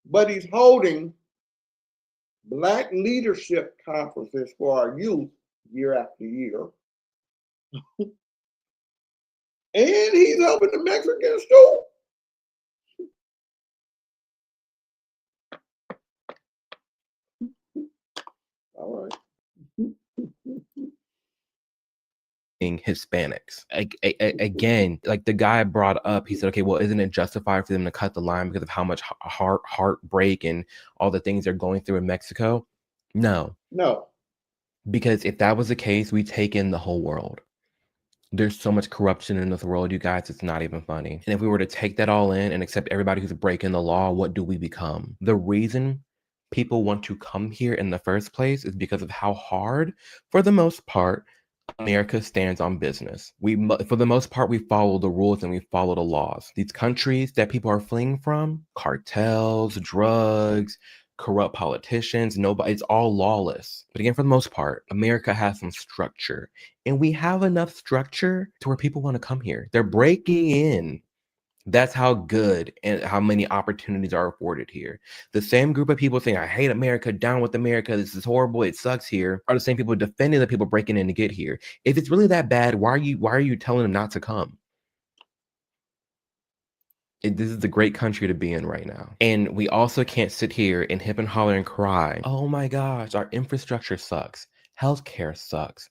but he's holding Black leadership conferences for our youth year after year. And he's helping the Mexicans too. All right. Hispanics. Again, like the guy brought up, he said, okay, well, isn't it justified for them to cut the line because of how much heartbreak and all the things they're going through in Mexico? No. Because if that was the case, we take in the whole world. There's so much corruption in this world, you guys, it's not even funny. And if we were to take that all in and accept everybody who's breaking the law, what do we become? The reason people want to come here in the first place is because of how hard, for the most part, America stands on business. For the most part, we follow the rules and we follow the laws. These countries that people are fleeing from, cartels, drugs, corrupt politicians, nobody, it's all lawless. But again, for the most part, America has some structure, and we have enough structure to where people want to come here. They're breaking in. That's how good and how many opportunities are afforded here. The same group of people saying, I hate America, down with America, this is horrible, it sucks here, are the same people defending the people breaking in to get here. If it's really that bad, why are you telling them not to come? This is the great country to be in right now. And we also can't sit here and hip and holler and cry, oh my gosh, our infrastructure sucks. Healthcare sucks.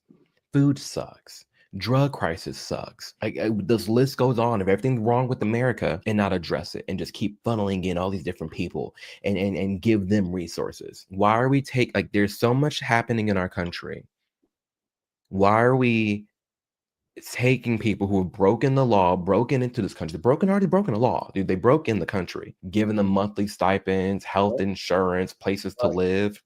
Food sucks. Drug crisis sucks. This list goes on of everything wrong with America and not address it and just keep funneling in all these different people and give them resources. Why are we there's so much happening in our country. Why are we taking people who have broken the law, broken into this country, already broken the law, dude, they broke in the country, giving them monthly stipends, health insurance, places to live,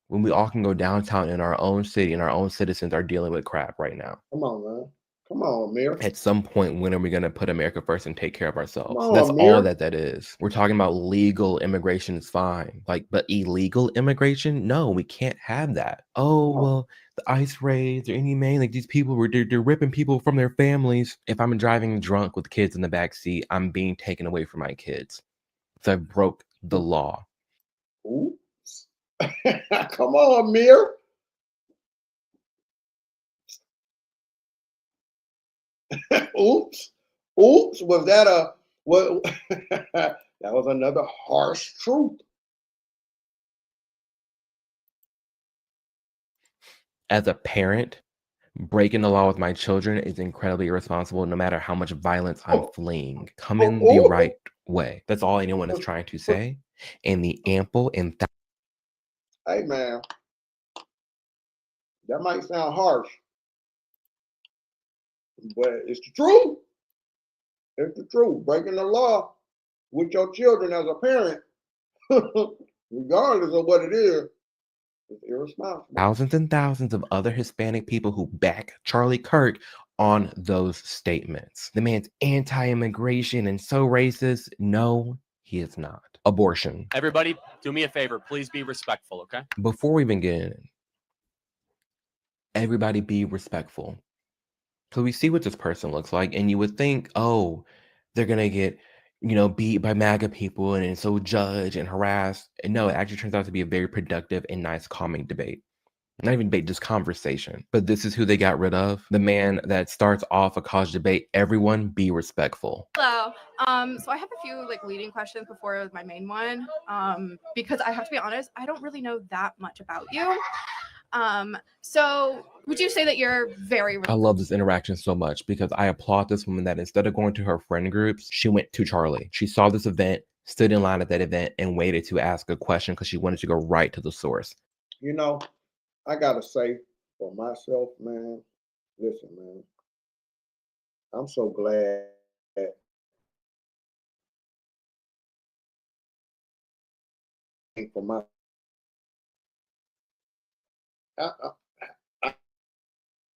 when we all can go downtown in our own city and our own citizens are dealing with crap right now? Come on, man. Come on, Amir. At some point, when are we going to put America first and take care of ourselves? Come on, That's Amir. all that is. We're talking about legal immigration is fine. But illegal immigration? No, we can't have that. Oh, well, the ICE raids or any man, these people, they're ripping people from their families. If I'm driving drunk with kids in the back seat, I'm being taken away from my kids. So I broke the law. Oops. Come on, Amir. Oops. Was that what? That was another harsh truth. As a parent, Breaking the law with my children is incredibly irresponsible, no matter how much violence I'm fleeing. Come in the right way. That's all anyone is trying to say. And the ample and Hey, man, that might sound harsh, but it's the truth. It's the truth. Breaking the law with your children as a parent, regardless of what it is irresponsible. thousands and thousands of other Hispanic people who back Charlie Kirk on those statements. The man's anti-immigration and so racist. No, he is not. Abortion. Everybody, do me a favor. Please be respectful, okay? Before we even get in, everybody be respectful. So we see what this person looks like, and you would think, oh, they're gonna get, beat by MAGA people and so judged and harassed. And no, it actually turns out to be a very productive and nice, calming debate. Not even debate, just conversation. But this is who they got rid of. The man that starts off a college debate. Everyone be respectful. Hello. So I have a few leading questions before my main one. Because I have to be honest, I don't really know that much about you. So would you say that you're very I love this interaction so much because I applaud this woman that instead of going to her friend groups, she went to Charlie. She saw this event, stood in line at that event, and waited to ask a question because she wanted to go right to the source. I gotta say for myself, man, listen, man, I'm so glad that for my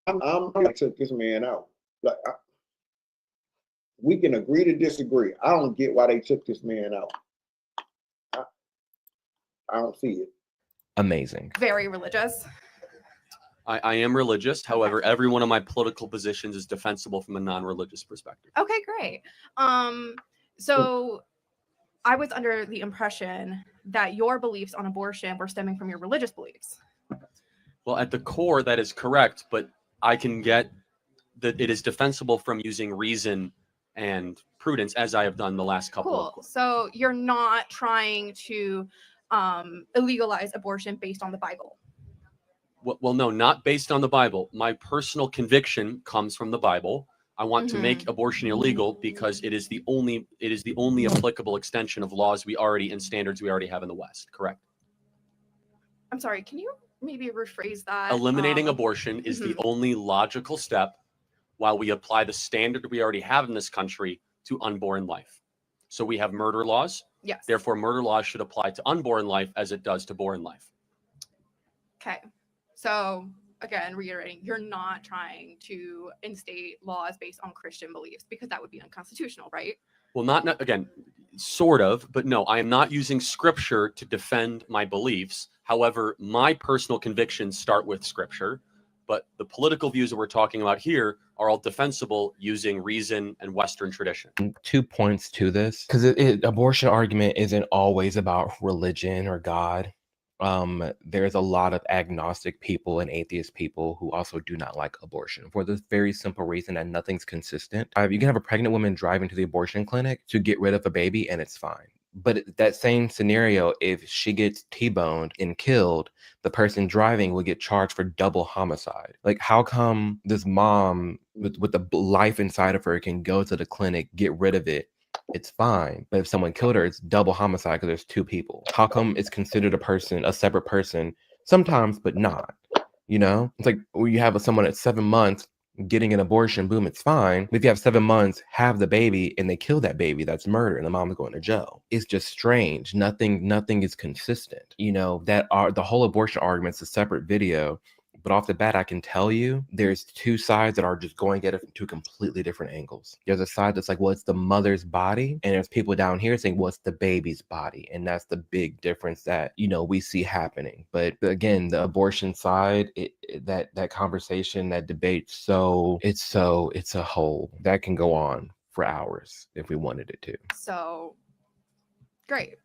I'm gonna take this man out. We can agree to disagree. I don't get why they took this man out. I don't see it. Amazing. very religious? I am religious. However, every one of my political positions is defensible from a non-religious perspective. Okay, great. So I was under the impression that your beliefs on abortion were stemming from your religious beliefs. Well, at the core, that is correct, but I can get that it is defensible from using reason and prudence, as I have done the last couple of. Cool. So you're not trying to illegalize abortion based on the Bible. Well, no, not based on the Bible. My personal conviction comes from the Bible. I want to make abortion illegal because it is the only applicable extension of laws we already and standards we already have in the West. Correct. I'm sorry, can you maybe rephrase that? Eliminating abortion is the only logical step while we apply the standard we already have in this country to unborn life. So we have murder laws. Yes. Therefore, murder laws should apply to unborn life as it does to born life. Okay. So again, reiterating, you're not trying to instate laws based on Christian beliefs because that would be unconstitutional, right? Well, not again, sort of, but no, I am not using scripture to defend my beliefs. However, my personal convictions start with scripture, but the political views that we're talking about here are all defensible using reason and Western tradition. 2 points to this, because abortion argument isn't always about religion or God. There's a lot of agnostic people and atheist people who also do not like abortion for the very simple reason that nothing's consistent. You can have a pregnant woman driving to the abortion clinic to get rid of a baby and it's fine. But that same scenario, if she gets T-boned and killed, the person driving will get charged for double homicide. Like, how come this mom with the life inside of her can go to the clinic, get rid of it? It's fine. But if someone killed her, it's double homicide because there's two people. How come it's considered a separate person sometimes, but not? It's like when you have someone at 7 months getting an abortion, boom, it's fine. If you have 7 months, have the baby, and they kill that baby, that's murder, and the mom's going to jail. It's just strange. Nothing is consistent. The whole abortion argument's a separate video. But off the bat, I can tell you there's two sides that are just going at it from two completely different angles. There's a side that's like, well, it's the mother's body. And there's people down here saying, well, it's the baby's body. And that's the big difference that, we see happening. But again, the abortion side, that conversation, that debate, it's a whole that can go on for hours if we wanted it to. So great.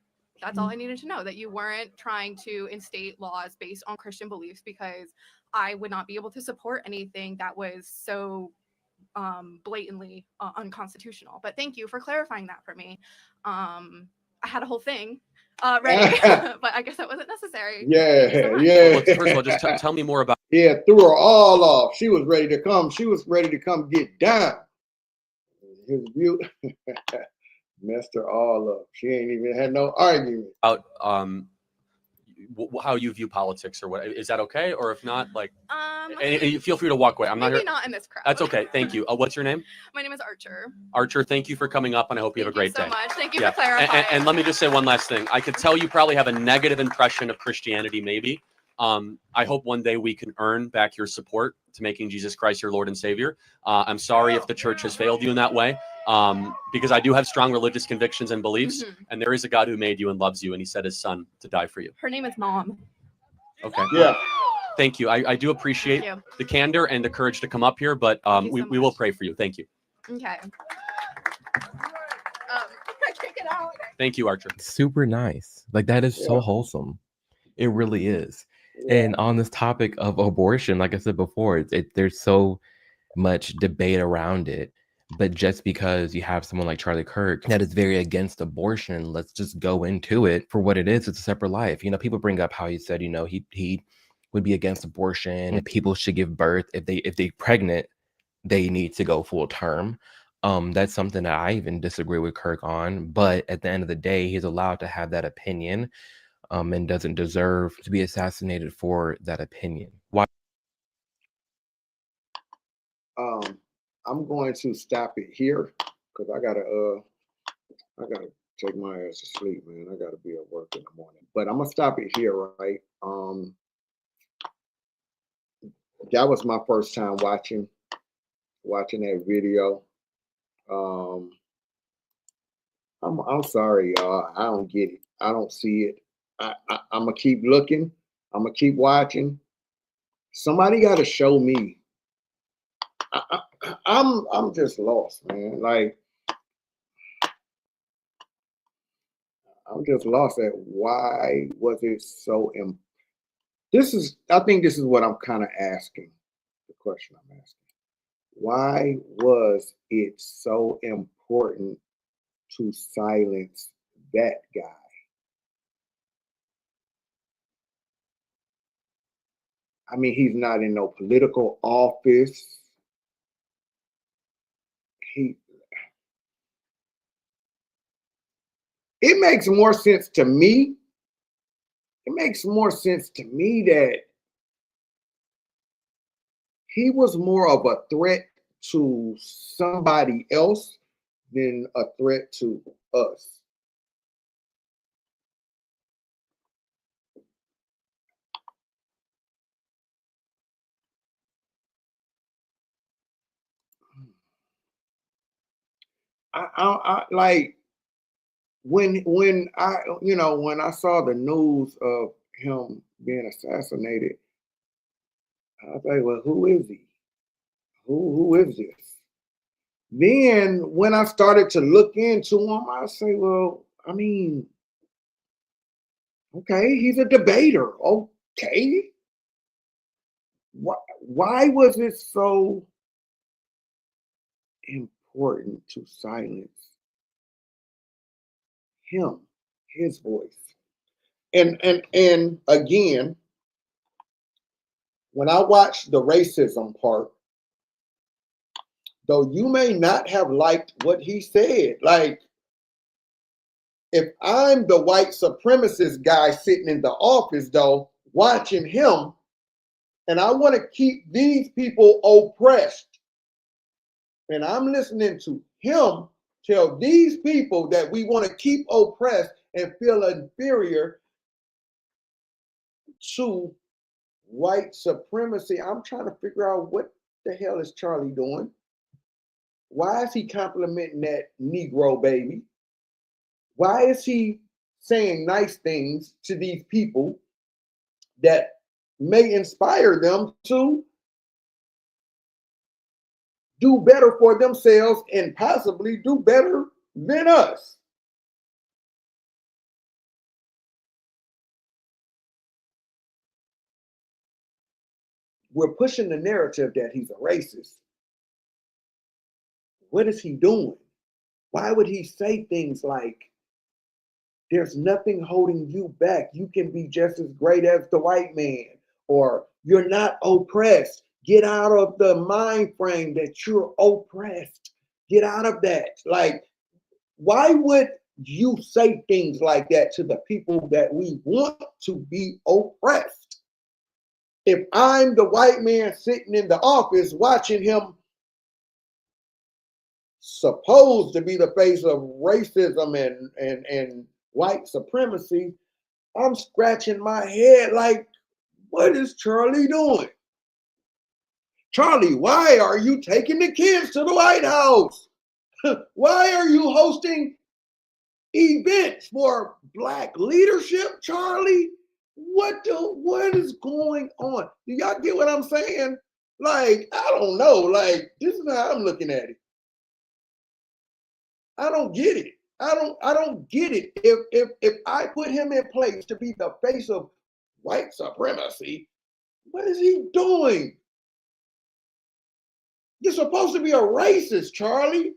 That's all I needed to know, that you weren't trying to instate laws based on Christian beliefs, because I would not be able to support anything that was so blatantly unconstitutional. But thank you for clarifying that for me. I had a whole thing ready, but I guess that wasn't necessary. Thank you so much. Yeah. Well, first of all, just tell me more about. Yeah, threw her all off. She was ready to come. She was ready to come get down. His view messed her all up. She ain't even had no argument. About how you view politics or what. Is that okay? Or if not, like, and you feel free to walk away. I'm not Maybe here. not in this crowd. That's okay. Thank you. What's your name? My name is Archer. Archer, thank you for coming up, and I hope you have a great so day. much. Thank you for clarifying. And let me just say one last thing. I could tell you probably have a negative impression of Christianity, maybe. I hope one day we can earn back your support to making Jesus Christ your Lord and Savior. I'm sorry if the church has failed you in that way, because I do have strong religious convictions and beliefs, and there is a God who made you and loves you, and he sent his son to die for you. Her name is Mom. Okay. Yeah. Thank you. I do appreciate the candor and the courage to come up here, but we will pray for you. Thank you. Okay. Kick it out. Thank you, Archer. Super nice. Like, that is so wholesome. It really is. And on this topic of abortion, like I said before, there's so much debate around it. But just because you have someone like Charlie Kirk that is very against abortion, let's just go into it for what it is. It's a separate life. You know, people bring up how he said, you know, he would be against abortion and people should give birth. If they're pregnant, they need to go full term. That's something that I even disagree with Kirk on. But at the end of the day, he's allowed to have that opinion, and doesn't deserve to be assassinated for that opinion. Why? I'm going to stop it here because I gotta take my ass to sleep, man. I gotta be at work in the morning. But I'm gonna stop it here, right? That was my first time watching that video. I'm sorry, y'all. I don't get it. I don't see it. I'm gonna keep looking. I'm gonna keep watching. Somebody got to show me. I'm just lost, man. Like, I'm just lost at why was it so I think this is what I'm kind of asking. The question I'm asking. Why was it so important to silence that guy? I mean, he's not in no political office. It makes more sense to me. It makes more sense to me that he was more of a threat to somebody else than a threat to us. I like when I saw the news of him being assassinated, I was like, well, who is he? Who is this? Then when I started to look into him, I say, well, I mean, okay, he's a debater. Okay. Why was it so important to silence him, his voice? And again, when I watched the racism part, though you may not have liked what he said, like, if I'm the white supremacist guy sitting in the office, though, watching him, and I want to keep these people oppressed, and I'm listening to him tell these people that we want to keep oppressed and feel inferior to white supremacy, I'm trying to figure out what the hell is Charlie doing? Why is he complimenting that Negro baby? Why is he saying nice things to these people that may inspire them to do better for themselves and possibly do better than us? We're pushing the narrative that he's a racist. What is he doing? Why would he say things like There's nothing holding you back. You can be just as great as the white man, or you're not oppressed. Get out of the mind frame that you're oppressed. Get out of that. Like, why would you say things like that to the people that we want to be oppressed? If I'm the white man sitting in the office watching him supposed to be the face of racism and white supremacy, I'm scratching my head like, what is Charlie doing? Charlie, why are you taking the kids to the White House? Why are you hosting events for Black leadership, Charlie? What is going on? Do y'all get what I'm saying? Like, I don't know. Like, this is how I'm looking at it. I don't get it. I don't get it. If I put him in place to be the face of white supremacy, what is he doing? You're supposed to be a racist, Charlie.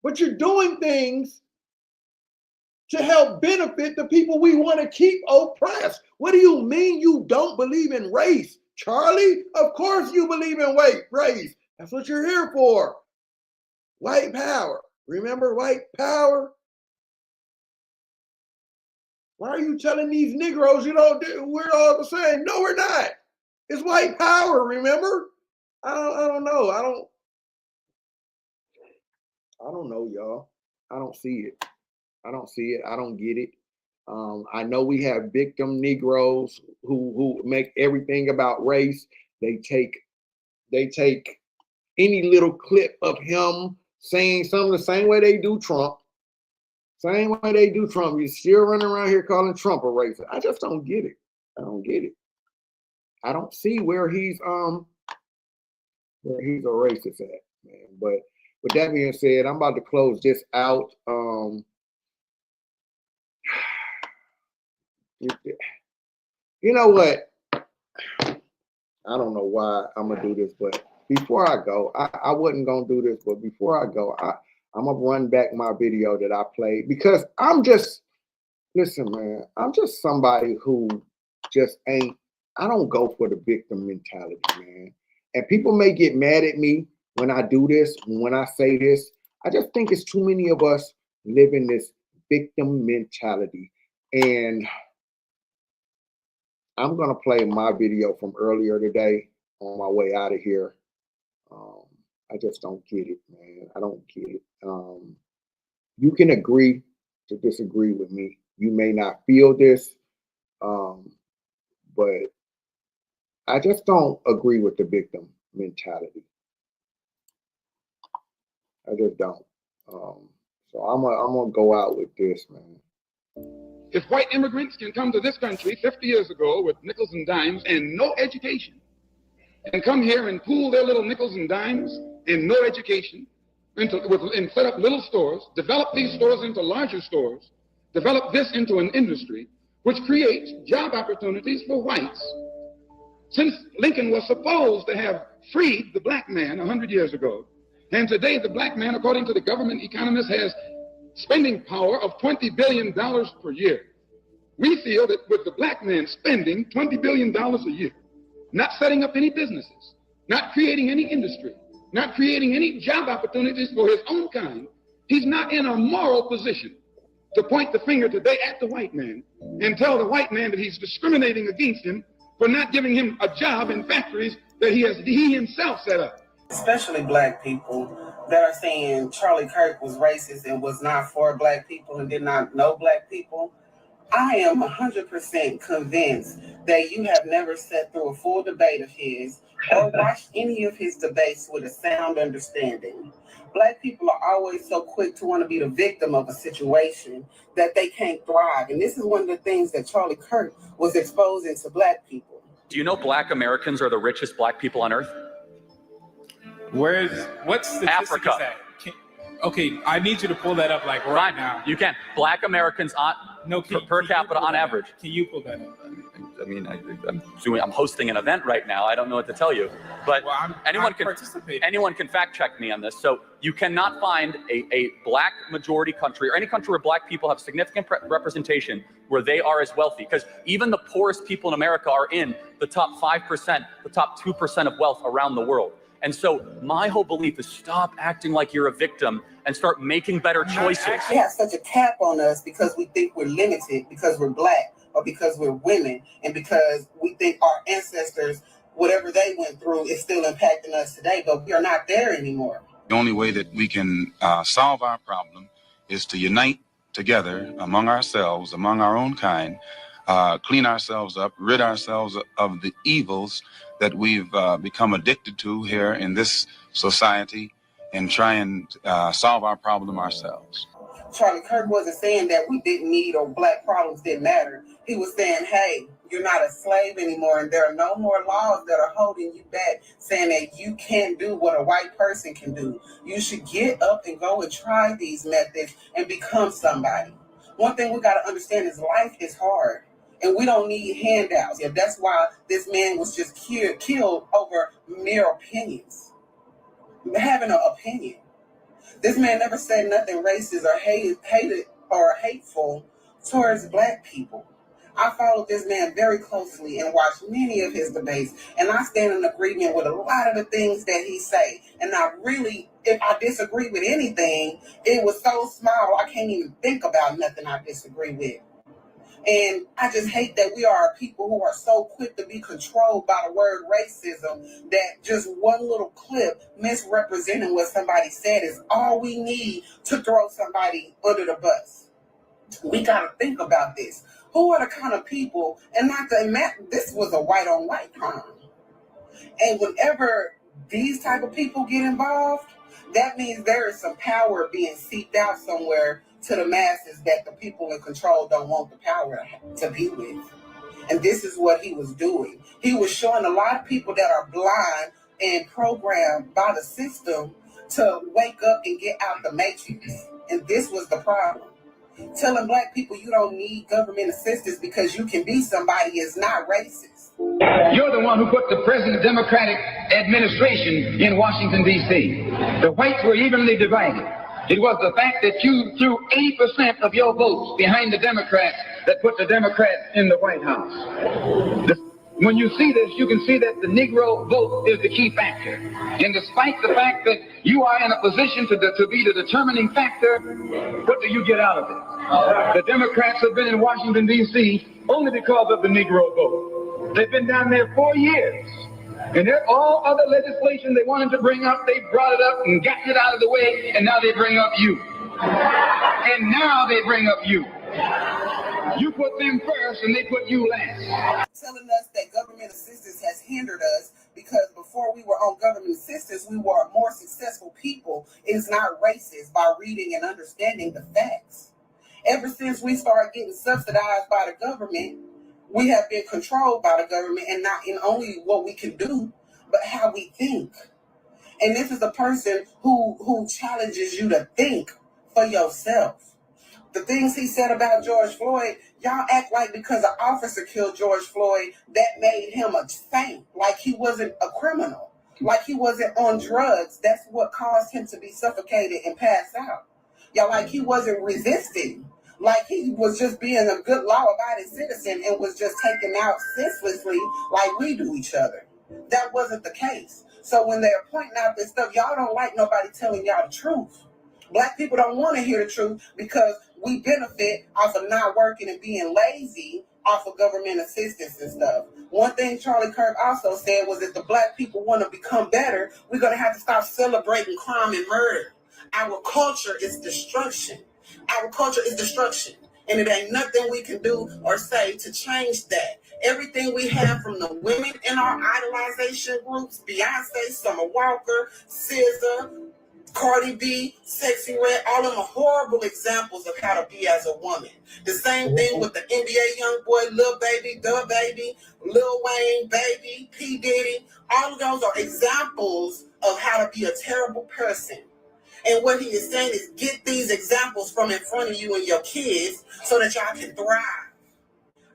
But you're doing things to help benefit the people we want to keep oppressed. What do you mean you don't believe in race, Charlie? Of course you believe in race. That's what you're here for. White power. Remember white power? Why are you telling these Negroes, we're all the same? No, we're not. It's white power, remember? I don't know. I don't know, y'all. I don't see it. I don't see it. I don't get it. I know we have victim Negroes who make everything about race. They take any little clip of him saying something the same way they do Trump. Same way they do Trump. You're still running around here calling Trump a racist. I just don't get it. I don't get it. I don't see where he's a racist at, man. But with that being said, I'm about to close this out. You know what? I don't know why I'm gonna do this, but before I go, I wasn't gonna do this, but before I go, I'm gonna run back my video that I played because listen, man, I'm just somebody who just ain't, I don't go for the victim mentality, man. And people may get mad at me when I do this, when I say this. I just think it's too many of us living this victim mentality. And I'm gonna play my video from earlier today on my way out of here. I just don't get it, man. I don't get it. You can agree to disagree with me. You may not feel this, but I just don't agree with the victim mentality. I just don't. So I'm gonna go out with this, man. If white immigrants can come to this country 50 years ago with nickels and dimes and no education, and come here and pool their little nickels and dimes and no education, and set up little stores, develop these stores into larger stores, develop this into an industry which creates job opportunities for whites. Since Lincoln was supposed to have freed the black man 100 years ago, and today the black man, according to the government economists, has spending power of $20 billion per year. We feel that with the black man spending $20 billion a year, not setting up any businesses, not creating any industry, not creating any job opportunities for his own kind, he's not in a moral position to point the finger today at the white man and tell the white man that he's discriminating against him for not giving him a job in factories that he himself set up. Especially black people that are saying Charlie Kirk was racist and was not for black people and did not know black people. I am 100% convinced that you have never sat through a full debate of his or watched any of his debates with a sound understanding. Black people are always so quick to want to be the victim of a situation that they can't thrive. And this is one of the things that Charlie Kirk was exposing to black people. Do you know black Americans are the richest black people on earth? What statistic Africa. is that? Okay, I need you to pull that up like right now. You can. Black Americans per capita on average. Can you pull that up? mean, I'm hosting an event right now. I don't know what to tell you, but anyone can fact check me on this. So you cannot find a black majority country or any country where black people have significant representation where they are as wealthy, because even the poorest people in America are in the top 5%, the top 2% of wealth around the world. And so my whole belief is stop acting like you're a victim and start making better choices. They have such a cap on us because we think we're limited, because we're black, or because we're women, and because we think our ancestors, whatever they went through, is still impacting us today, but we are not there anymore. The only way that we can solve our problem is to unite together among ourselves, among our own kind, clean ourselves up, rid ourselves of the evils that we've become addicted to here in this society, and try and solve our problem ourselves. Charlie Kirk wasn't saying that we didn't need or black problems didn't matter. He was saying, hey, you're not a slave anymore, and there are no more laws that are holding you back, saying that you can't do what a white person can do. You should get up and go and try these methods and become somebody. One thing we got to understand is life is hard. And we don't need handouts. Yeah, that's why this man was just killed over mere opinions. Having an opinion. This man never said nothing racist or hated or hateful towards black people. I followed this man very closely and watched many of his debates, and I stand in agreement with a lot of the things that he say. And I really, if I disagree with anything, it was so small I can't even think about nothing I disagree with. And I just hate that we are people who are so quick to be controlled by the word racism that just one little clip misrepresenting what somebody said is all we need to throw somebody under the bus. We got to think about this. Who are the kind of people, and not to imagine, this was a white on white crime. And whenever these type of people get involved, that means there is some power being seeped out somewhere to the masses that the people in control don't want the power to be with. And this is what he was doing. He was showing a lot of people that are blind and programmed by the system to wake up and get out the matrix. And this was the problem. Telling black people you don't need government assistance because you can be somebody is not racist. You're the one who put the present Democratic administration in Washington, D.C. The whites were evenly divided. It was the fact that you threw 80% of your votes behind the Democrats that put the Democrats in the White House. When you see this, you can see that the Negro vote is the key factor. And despite the fact that you are in a position to be the determining factor, what do you get out of it? The Democrats have been in Washington, D.C. only because of the Negro vote. They've been down there 4 years. And all other legislation they wanted to bring up, they brought it up and got it out of the way, and now they bring up you. And now they bring up you. You put them first and they put you last. Telling us that government assistance has hindered us because before we were on government assistance, we were more successful people is not racist by reading and understanding the facts. Ever since we started getting subsidized by the government, we have been controlled by the government, and not in only what we can do, but how we think. And this is a person who challenges you to think for yourself. The things he said about George Floyd, y'all act like because an officer killed George Floyd, that made him a saint, like he wasn't a criminal, like he wasn't on drugs. That's what caused him to be suffocated and pass out. Y'all like he wasn't resisting. Like he was just being a good law-abiding citizen and was just taken out senselessly like we do each other. That wasn't the case. So when they're pointing out this stuff, y'all don't like nobody telling y'all the truth. Black people don't want to hear the truth because we benefit off of not working and being lazy off of government assistance and stuff. One thing Charlie Kirk also said was that the black people want to become better, we're going to have to stop celebrating crime and murder. Our culture is destruction. Our culture is destruction, and it ain't nothing we can do or say to change that. Everything we have from the women in our idolization groups, Beyonce, Summer Walker, SZA, Cardi B, Sexy Red, all of them are horrible examples of how to be as a woman. The same thing with the NBA young boy, Lil Baby, Da Baby, Lil Wayne, Baby, P. Diddy. All of those are examples of how to be a terrible person. And what he is saying is get these examples from in front of you and your kids so that y'all can thrive.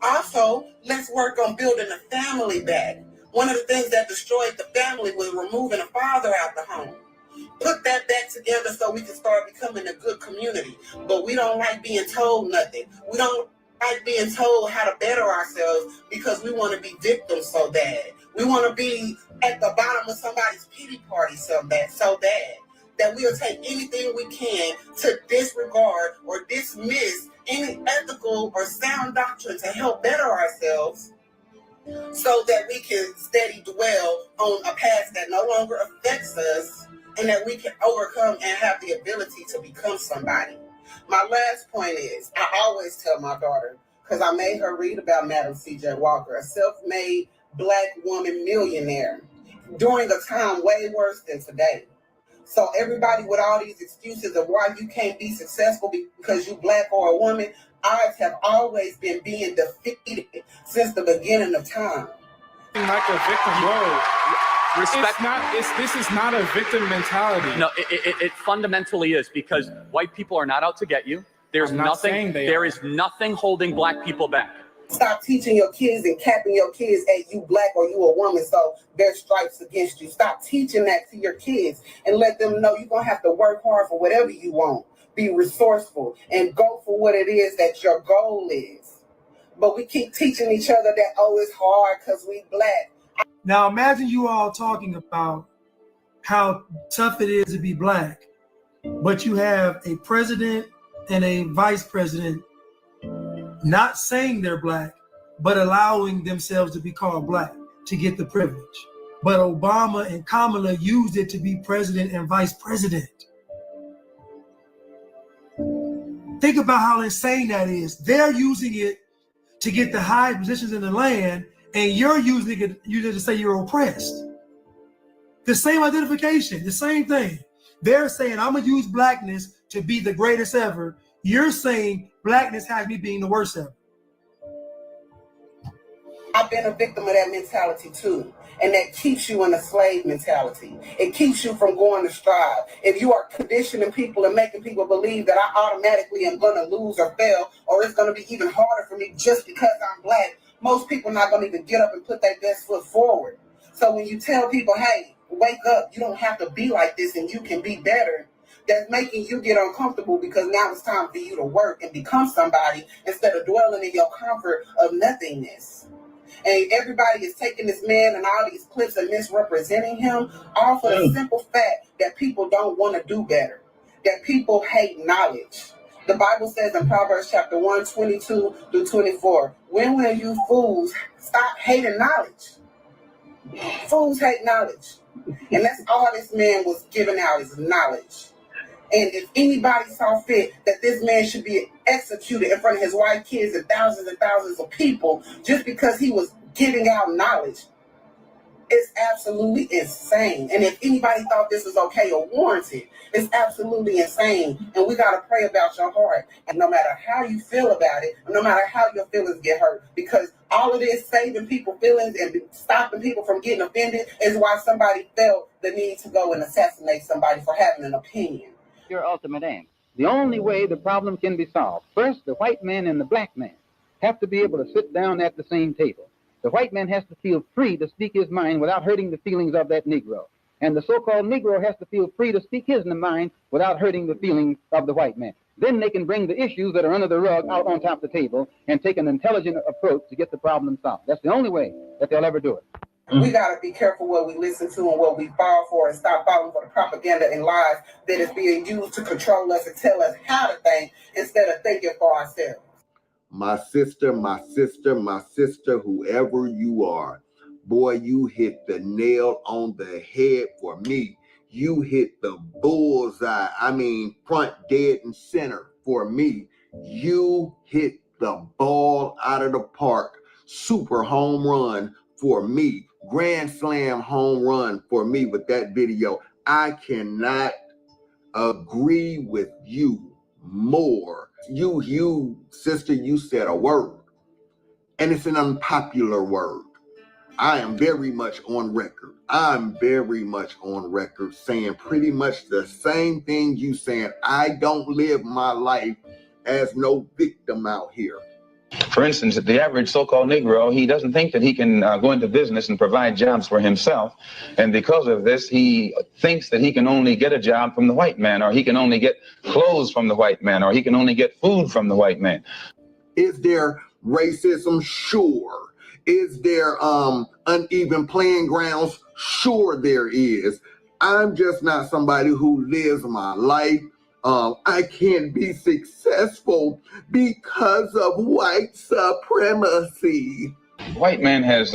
Also, let's work on building a family back. One of the things that destroyed the family was removing a father out the home. Put that back together so we can start becoming a good community. But we don't like being told nothing. We don't like being told how to better ourselves because we want to be victims so bad. We want to be at the bottom of somebody's pity party so bad that we'll take anything we can to disregard or dismiss any ethical or sound doctrine to help better ourselves, so that we can steady dwell on a past that no longer affects us and that we can overcome and have the ability to become somebody. My last point is, I always tell my daughter, because I made her read about Madam C.J. Walker, a self-made Black woman millionaire during a time way worse than today. So everybody with all these excuses of why you can't be successful because you Black or a woman, odds have always been being defeated since the beginning of time. Like a victim role. Respect. This is not a victim mentality. No, it fundamentally is, because white people are not out to get you. There's I'm not saying they there are. is nothing holding Black people back. Stop teaching your kids and capping your kids as you Black or you a woman, so there's stripes against you. Stop teaching that to your kids and let them know you're going to have to work hard for whatever you want. Be resourceful and go for what it is that your goal is. But we keep teaching each other that, oh, it's hard because we Black. Now imagine you all talking about how tough it is to be Black, but you have a president and a vice president not saying they're Black, but allowing themselves to be called Black to get the privilege. But Obama and Kamala used it to be president and vice president. Think about how insane that is. They're using it to get the high positions in the land, and you're using it to say you're oppressed. The same identification, the same thing. They're saying, I'm gonna use Blackness to be the greatest ever. You're saying Blackness has me being the worst ever. I've been a victim of that mentality too. And that keeps you in a slave mentality. It keeps you from going to strive. If you are conditioning people and making people believe that I automatically am going to lose or fail, or it's going to be even harder for me just because I'm Black, most people are not going to even get up and put their best foot forward. So when you tell people, hey, wake up, you don't have to be like this and you can be better, that's making you get uncomfortable because now it's time for you to work and become somebody instead of dwelling in your comfort of nothingness. And everybody is taking this man and all these clips and misrepresenting him, all for the simple fact that people don't want to do better, that people hate knowledge. The Bible says in Proverbs chapter 1, 22 through 24, when will you fools stop hating knowledge? Fools hate knowledge. And that's all this man was giving out is knowledge. And if anybody saw fit that this man should be executed in front of his wife, kids, and thousands of people just because he was giving out knowledge, it's absolutely insane. And if anybody thought this was okay or warranted, it's absolutely insane. And we got to pray about your heart. And no matter how you feel about it, no matter how your feelings get hurt, because all of this saving people's feelings and stopping people from getting offended is why somebody felt the need to go and assassinate somebody for having an opinion. Your ultimate aim. The only way the problem can be solved. First, the white man and the Black man have to be able to sit down at the same table. The white man has to feel free to speak his mind without hurting the feelings of that Negro. And the so-called Negro has to feel free to speak his mind without hurting the feelings of the white man. Then they can bring the issues that are under the rug out on top of the table and take an intelligent approach to get the problem solved. That's the only way that they'll ever do it. We got to be careful what we listen to and what we fall for, and stop falling for the propaganda and lies that is being used to control us and tell us how to think instead of thinking for ourselves. My sister, whoever you are, boy, you hit the nail on the head for me. You hit the bullseye. I mean, front, dead, and center for me. You hit the ball out of the park. Super home run for me. Grand slam home run for me with that video. I cannot agree with you more. You, sister, you said a word, and it's an unpopular word. I am very much on record. I'm very much on record saying pretty much the same thing you saying. I don't live my life as no victim out here. For instance, the average so-called Negro, he doesn't think that he can go into business and provide jobs for himself. And because of this, he thinks that he can only get a job from the white man, or he can only get clothes from the white man, or he can only get food from the white man. Is there racism? Sure. Is there uneven playing grounds? Sure there is. I'm just not somebody who lives my life. I can't be successful because of white supremacy. White man has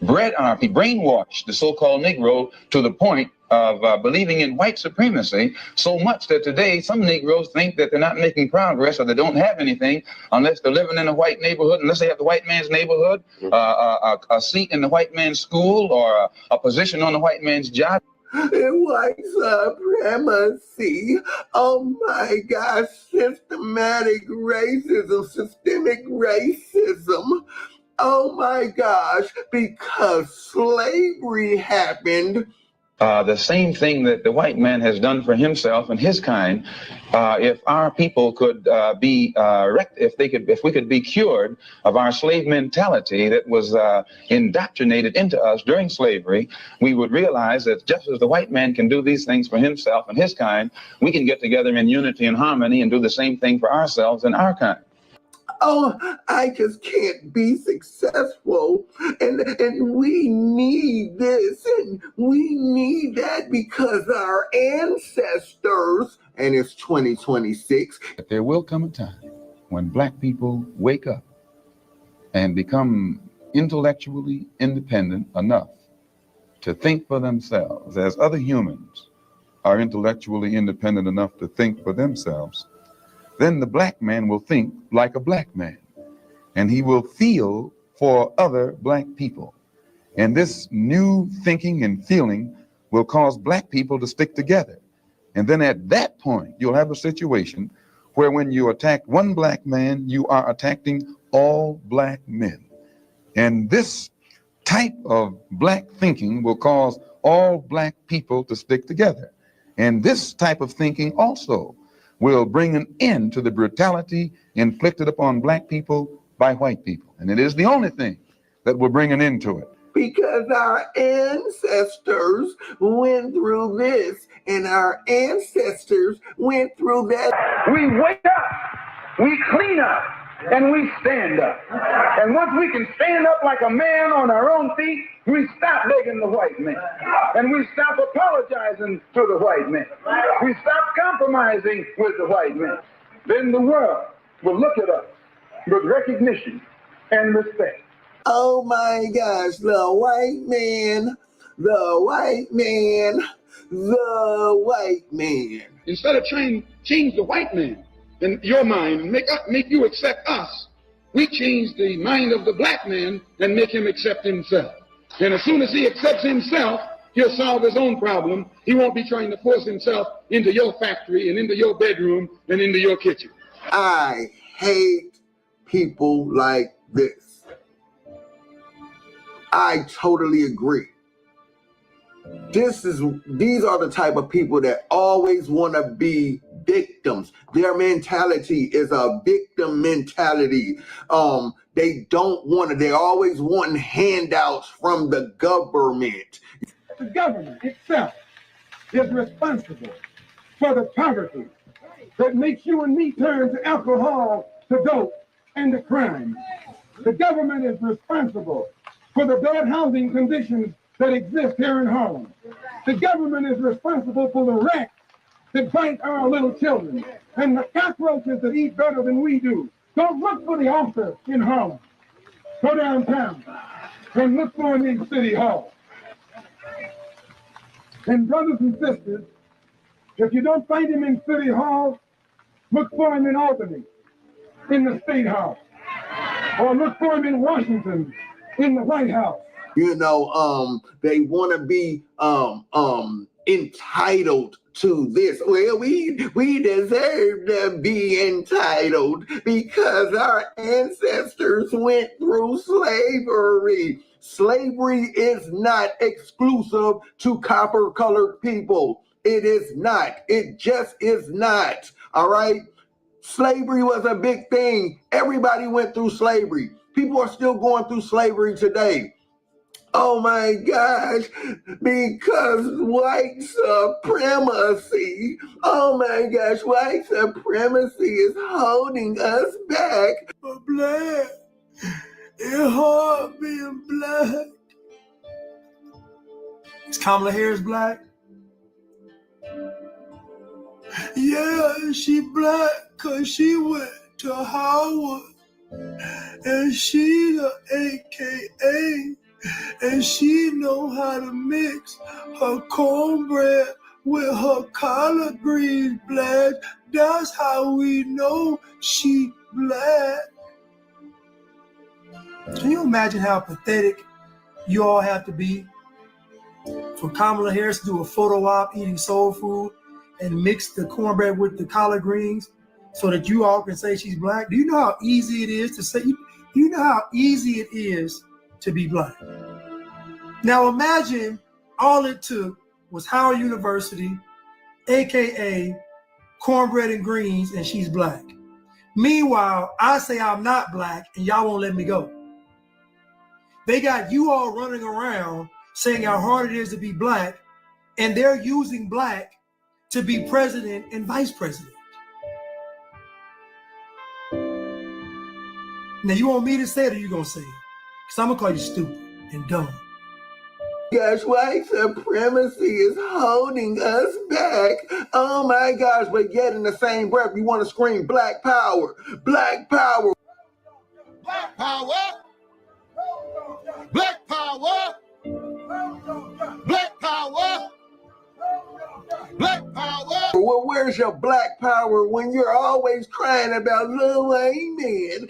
brainwashed the so-called Negro to the point of believing in white supremacy so much that today some Negroes think that they're not making progress, or they don't have anything unless they're living in a white neighborhood, unless they have the white man's neighborhood, a seat in the white man's school, or a position on the white man's job. White supremacy. Oh my gosh, systematic racism, systemic racism. Oh my gosh, because slavery happened. The same thing that the white man has done for himself and his kind, if our people could if we could be cured of our slave mentality that was indoctrinated into us during slavery, we would realize that just as the white man can do these things for himself and his kind, we can get together in unity and harmony and do the same thing for ourselves and our kind. Oh, I just can't be successful. And we need this and we need that because our ancestors, and it's 2026. There will come a time when black people wake up and become intellectually independent enough to think for themselves, as other humans are intellectually independent enough to think for themselves. Then the black man will think like a black man, and he will feel for other black people. And this new thinking and feeling will cause black people to stick together. And then at that point, you'll have a situation where when you attack one black man, you are attacking all black men. And this type of black thinking will cause all black people to stick together. And this type of thinking also will bring an end to the brutality inflicted upon black people by white people. And it is the only thing that will bring an end to it. Because our ancestors went through this, and our ancestors went through that. We wake up, we clean up, and we stand up. And once we can stand up like a man on our own feet, we stop begging the white man. And we stop apologizing to the white man. We stop compromising with the white man. Then the world will look at us with recognition and respect. Oh my gosh, the white man, the white man, the white man. Instead of trying to change the white man in your mind and make you accept us, we change the mind of the black man and make him accept himself. And as soon as he accepts himself, he'll solve his own problem. He won't be trying to force himself into your factory and into your bedroom and into your kitchen. I hate people like this. I totally agree. These are the type of people that always want to be victims. Their mentality is a victim mentality. They always want handouts from the government. The government itself is responsible for the poverty that makes you and me turn to alcohol, to dope, and to crime. The government is responsible for the bad housing conditions that exist here in Harlem. The government is responsible for the rats that bite our little children and the cockroaches that eat better than we do. Don't look for the author in Harlem. Go downtown and look for him in City Hall. And brothers and sisters, if you don't find him in City Hall, look for him in Albany, in the State House, or look for him in Washington, in the White House. You know, they want to be entitled to this. Well, we deserve to be entitled because our ancestors went through slavery. Slavery is not exclusive to copper-colored people. It is not. It just is not. All right? Slavery was a big thing. Everybody went through slavery. People are still going through slavery today. Oh my gosh, because white supremacy. Oh my gosh, white supremacy is holding us back. But black, it's hard being black. Is Kamala Harris black? Yeah, she black because she went to Howard. And she the AKA. And she know how to mix her cornbread with her collard greens black. That's how we know she black. Can you imagine how pathetic you all have to be for Kamala Harris to do a photo op eating soul food and mix the cornbread with the collard greens so that you all can say she's black? Do you know how easy it is to say? Do you know how easy it is to be black? Now imagine all it took was Howard University, AKA cornbread and greens, and she's black. Meanwhile, I say I'm not black and y'all won't let me go. They got you all running around saying how hard it is to be black, and they're using black to be president and vice president. Now you want me to say it or you gonna say it? Because I'm gonna call you stupid and dumb. Gosh, white supremacy is holding us back. Oh my gosh, but yet in the same breath, you want to scream black power, black power. Black power. Black power. Black power. Black power. Well, where's your black power when you're always crying about little white men,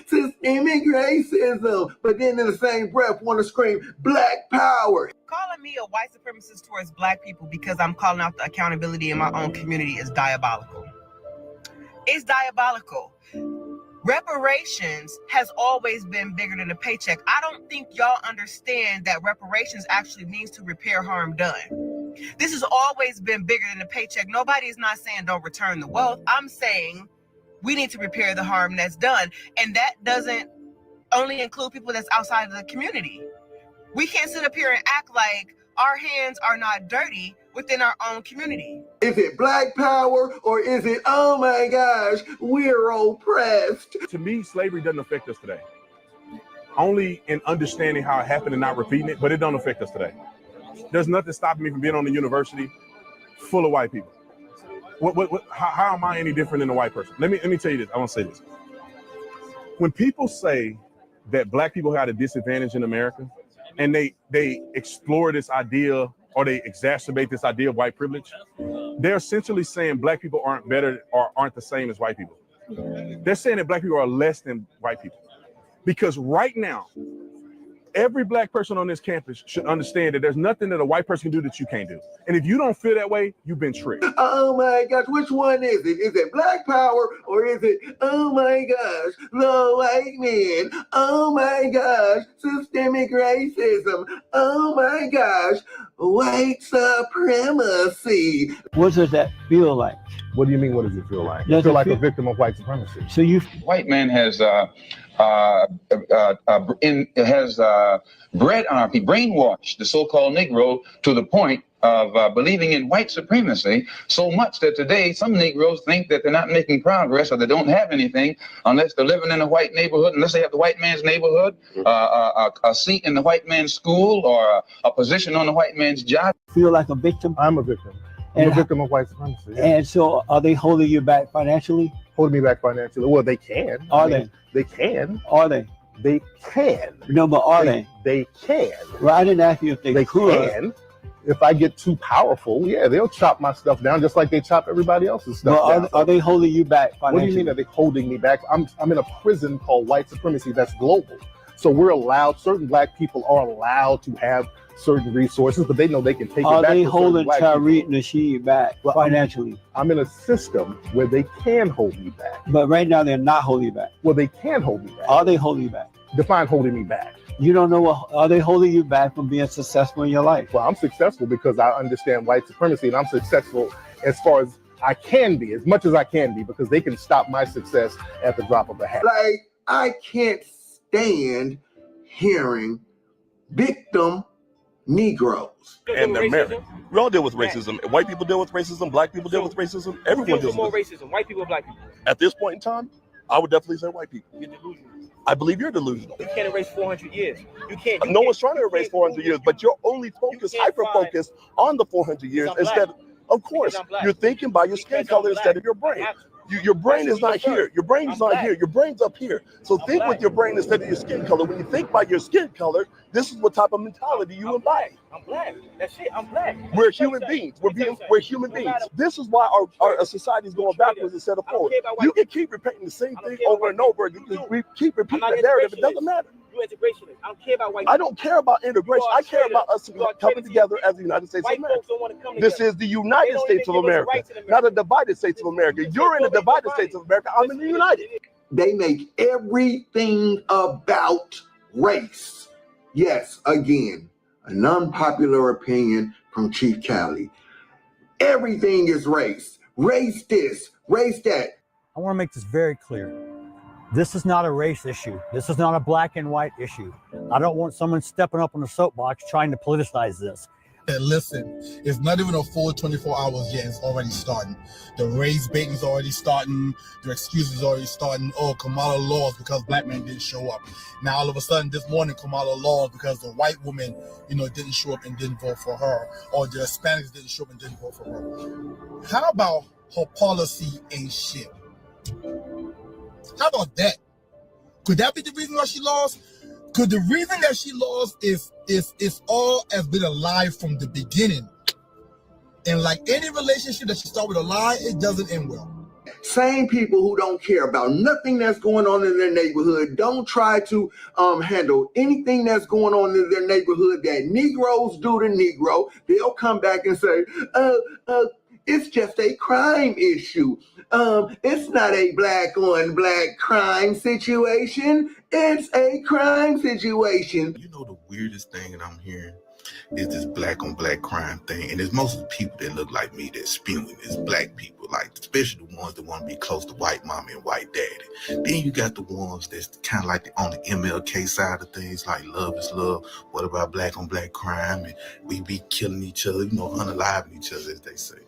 systemic racism, but then in the same breath want to scream black power? Calling me a white supremacist towards black people because I'm calling out the accountability in my own community is diabolical. It's diabolical. Reparations has always been bigger than a paycheck. I don't think y'all understand that reparations actually means to repair harm done. This has always been bigger than a paycheck. Nobody is not saying don't return the wealth. I'm saying we need to repair the harm that's done. And that doesn't only include people that's outside of the community. We can't sit up here and act like our hands are not dirty within our own community. Is it black power or is it, oh my gosh, we're oppressed? To me, slavery doesn't affect us today. Only in understanding how it happened and not repeating it, but it don't affect us today. There's nothing stopping me from being on the university full of white people. How am I any different than a white person? Let me tell you this. I want to say this. When people say that black people had a disadvantage in America, and they explore this idea or they exacerbate this idea of white privilege, they're essentially saying black people aren't better or aren't the same as white people. They're saying that black people are less than white people. Because right now, every black person on this campus should understand that there's nothing that a white person can do that you can't do. And if you don't feel that way, you've been tricked. Oh my gosh, which one is it? Is it black power or is it, oh my gosh, the white man? Oh my gosh, systemic racism. Oh my gosh, white supremacy. What does that feel like? What do you mean, what does it feel like? Does I feel it like feel- a victim of white supremacy. So you White man has bred on our people, brainwashed the so-called Negro to the point of believing in white supremacy so much that today some Negroes think that they're not making progress or they don't have anything unless they're living in a white neighborhood, unless they have the white man's neighborhood, a seat in the white man's school, or a position on the white man's job. feel like a victim? I'm a victim. I'm a victim of white supremacy. Yeah. And so are they holding you back financially? Holding me back financially? Well, they can. Are they? They can. Are they? They can. No, but are they? They can. Well, I didn't ask you if they could. Can. If I get too powerful, yeah, they'll chop my stuff down just like they chop everybody else's stuff down. Are they holding you back financially? What do you mean are they holding me back? I'm in a prison called white supremacy that's global. So we're allowed, certain black people are allowed to have certain resources, but they know they can take it back. Are they to holding black Tariq Nasheed back financially? I'm in a system where they can hold me back. But right now they're not holding you back. Well, they can hold me back. Are they holding you back? Define holding me back. You don't know what, are they holding you back from being successful in your life? Well, I'm successful because I understand white supremacy, and I'm successful as far as I can be, as much as I can be, because they can stop my success at the drop of a hat. Like, I can't stand hearing victim Negroes. And America. We all deal with racism. White people deal with racism. Black people deal with racism. Everyone deals with racism. White people or black people? At this point in time, I would definitely say white people. You're delusional. I believe you're delusional. You can't erase 400 years. You can't. No one's trying to erase 400 years, but you're only focused, hyper-focused on the 400 years instead. Of course, you're thinking by your skin color instead of your brain. Your brain is not here. Your brain is not here. Your brain's up here. So think with your brain instead of your skin color. When you think by your skin color, this is what type of mentality you embody. I'm black. That's it. I'm black. We're human beings. We're human beings. This is why our society is going backwards instead of forward. You can keep repeating the same thing over and over because we keep repeating the narrative. It doesn't matter. You're integrationist. I don't care about white. I don't care about integration. I care about us coming together as the United States of America. This is the United States of America, not a divided States of America. You're in the divided States of America. I'm in the United. They make everything about race. Yes, again, an unpopular opinion from Chief Cali. Everything is race. Race this, race that. I want to make this very clear. This is not a race issue. This is not a black and white issue. I don't want someone stepping up on the soapbox trying to politicize this. And listen, it's not even a full 24 hours yet. It's already starting. The race baiting is already starting. The excuses already starting. Oh, Kamala lost because black men didn't show up. Now, all of a sudden, this morning, Kamala lost because the white woman, didn't show up and didn't vote for her. Or the Hispanics didn't show up and didn't vote for her. How about her policy ain't shit? How about that? Could that be the reason why she lost? Could the reason that she lost is all has been a lie from the beginning? And like any relationship that you start with a lie, it doesn't end well. Same people who don't care about nothing that's going on in their neighborhood, don't try to handle anything that's going on in their neighborhood that Negroes do to Negro. They'll come back and say, it's just a crime issue. It's not a black on black crime situation. It's a crime situation. You know, the weirdest thing that I'm hearing is this black on black crime thing. And it's most of the people that look like me that spewing this, black people, like especially the ones that want to be close to white mama and white daddy. Then you got the ones that's kind of like on the MLK side of things, like love is love. What about black on black crime? And we be killing each other, unaliving each other, as they say.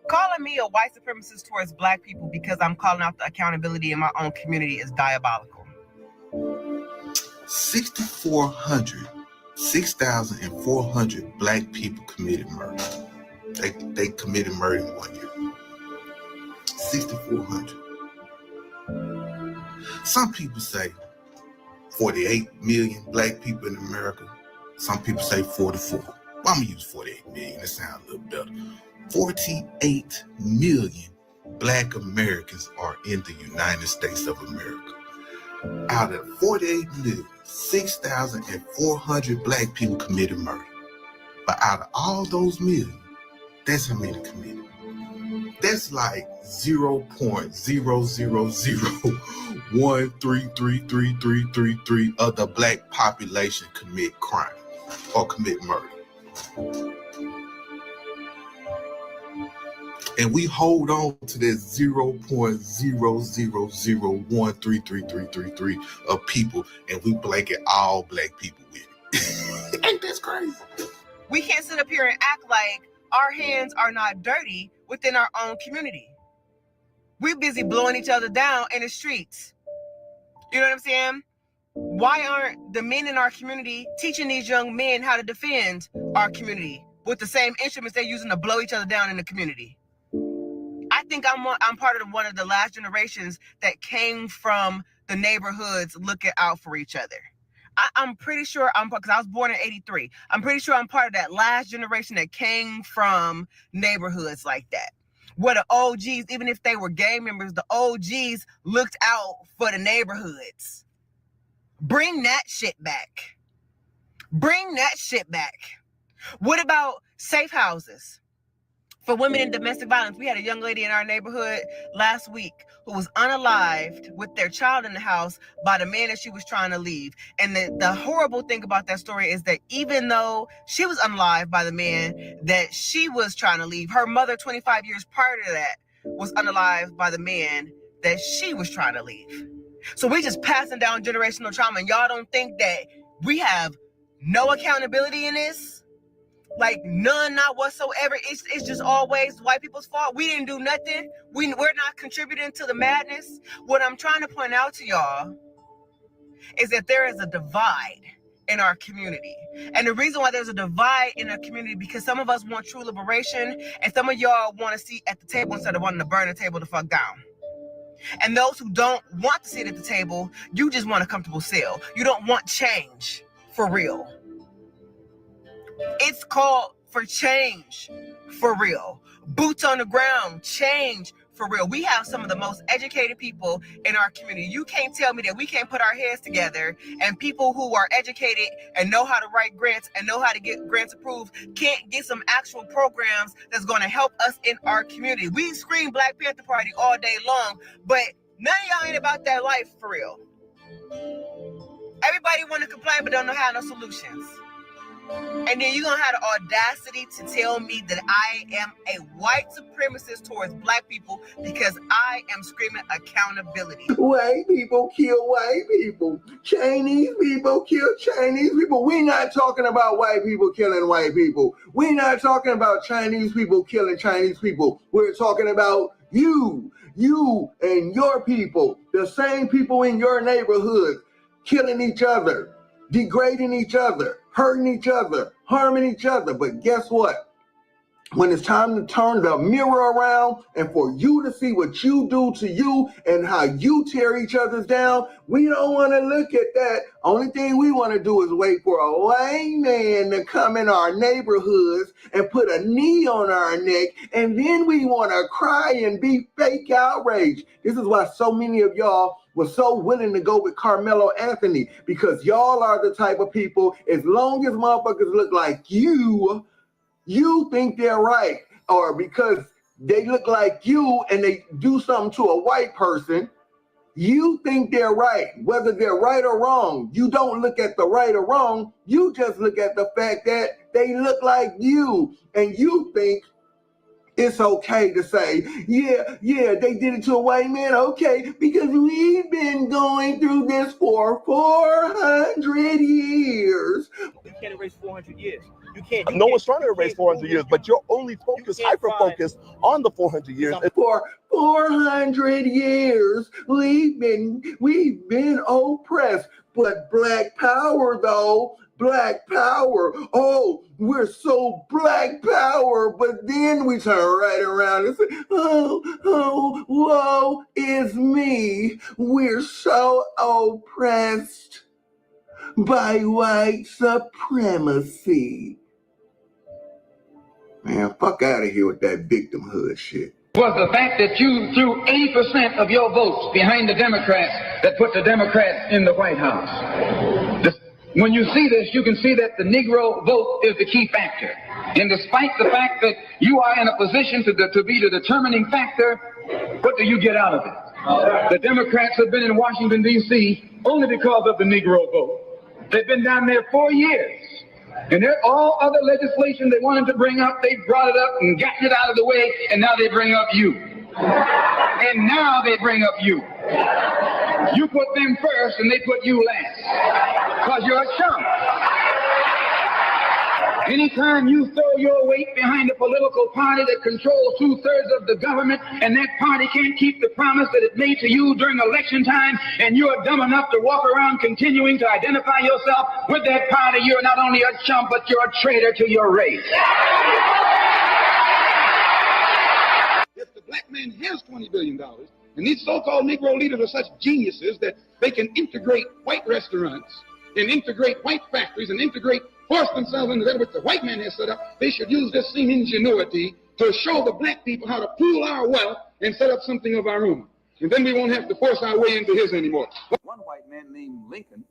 Calling me a white supremacist towards black people because I'm calling out the accountability in my own community is diabolical. 6,400 black people committed murder. They committed murder in 1 year. 6,400. Some people say 48 million black people in America. Some people say 44. Well, I'm gonna use 48 million. That sounds a little better. 48 million black Americans are in the United States of America. Out of 48 million, 6,400 black people committed murder. But out of all those million, that's how many committed. That's like 0.000133333 of the black population commit crime or commit murder. And we hold on to that 0.000133333 of people, and we blanket all black people with it. Ain't that crazy? We can't sit up here and act like our hands are not dirty within our own community. We're busy blowing each other down in the streets. You know what I'm saying? Why aren't the men in our community teaching these young men how to defend our community with the same instruments they're using to blow each other down in the community? I think I'm part of one of the last generations that came from the neighborhoods looking out for each other. I'm pretty sure because I was born in '83. I'm pretty sure I'm part of that last generation that came from neighborhoods like that. Where the OGs, even if they were gang members, the OGs looked out for the neighborhoods. Bring that shit back. Bring that shit back. What about safe houses? For women in domestic violence, we had a young lady in our neighborhood last week who was unalived with their child in the house by the man that she was trying to leave. And the horrible thing about that story is that even though she was unalived by the man that she was trying to leave, her mother 25 years prior to that was unalived by the man that she was trying to leave. So we just passing down generational trauma, and y'all don't think that we have no accountability in this? Like none, not whatsoever. It's just always white people's fault. We didn't do nothing. We're not contributing to the madness. What I'm trying to point out to y'all is that there is a divide in our community. And the reason why there's a divide in our community, because some of us want true liberation, and some of y'all want to sit at the table instead of wanting to burn the table the fuck down. And those who don't want to sit at the table, you just want a comfortable cell. You don't want change for real. It's called for change for real. Boots on the ground, change for real. We have some of the most educated people in our community. You can't tell me that we can't put our heads together, and people who are educated and know how to write grants and know how to get grants approved can't get some actual programs that's going to help us in our community. We scream Black Panther Party all day long, but none of y'all ain't about that life for real. Everybody want to complain but don't know how, no solutions. And then you're going to have the audacity to tell me that I am a white supremacist towards Black people because I am screaming accountability. White people kill white people. Chinese people kill Chinese people. We're not talking about white people killing white people. We're not talking about Chinese people killing Chinese people. We're talking about you and your people, the same people in your neighborhood, killing each other, degrading each other, hurting each other, harming each other. But guess what? When it's time to turn the mirror around and for you to see what you do to you and how you tear each other's down, we don't want to look at that. Only thing we want to do is wait for a white man to come in our neighborhoods and put a knee on our neck, and then we want to cry and be fake outraged. This is why so many of y'all were so willing to go with Carmelo Anthony, because y'all are the type of people, as long as motherfuckers look like you think they're right, or because they look like you and they do something to a white person, you think they're right. Whether they're right or wrong, you don't look at the right or wrong, you just look at the fact that they look like you, and you think it's okay to say, yeah, they did it to a white man, okay, because we've been going through this for 400 years. You can't erase 400 years. You can't. No one's trying to erase 400 years, but you're only focused, hyper-focused on the 400 years. For 400 years, we've been oppressed. But Black Power, though, Black Power. Oh, we're so Black Power, but then we turn right around and say, oh, woe is me. We're so oppressed by white supremacy. Man, fuck out of here with that victimhood shit. Was the fact that you threw 80% of your votes behind the Democrats that put the Democrats in the White House. When you see this, you can see that the Negro vote is the key factor. And despite the fact that you are in a position to be the determining factor, what do you get out of it? The Democrats have been in Washington, D.C. only because of the Negro vote. They've been down there 4 years. And all other legislation they wanted to bring up, they brought it up and gotten it out of the way, and now they bring up you. And now they bring up you. You put them first and they put you last. Because you're a chump. Anytime you throw your weight behind a political party that controls 2/3 of the government, and that party can't keep the promise that it made to you during election time, and you're dumb enough to walk around continuing to identify yourself with that party, you're not only a chump, but you're a traitor to your race. If the black man has $20 billion, and these so-called Negro leaders are such geniuses that they can integrate white restaurants and integrate white factories and force themselves into that which the white man has set up, they should use this same ingenuity to show the black people how to pool our wealth and set up something of our own. And then we won't have to force our way into his anymore. One white man named Lincoln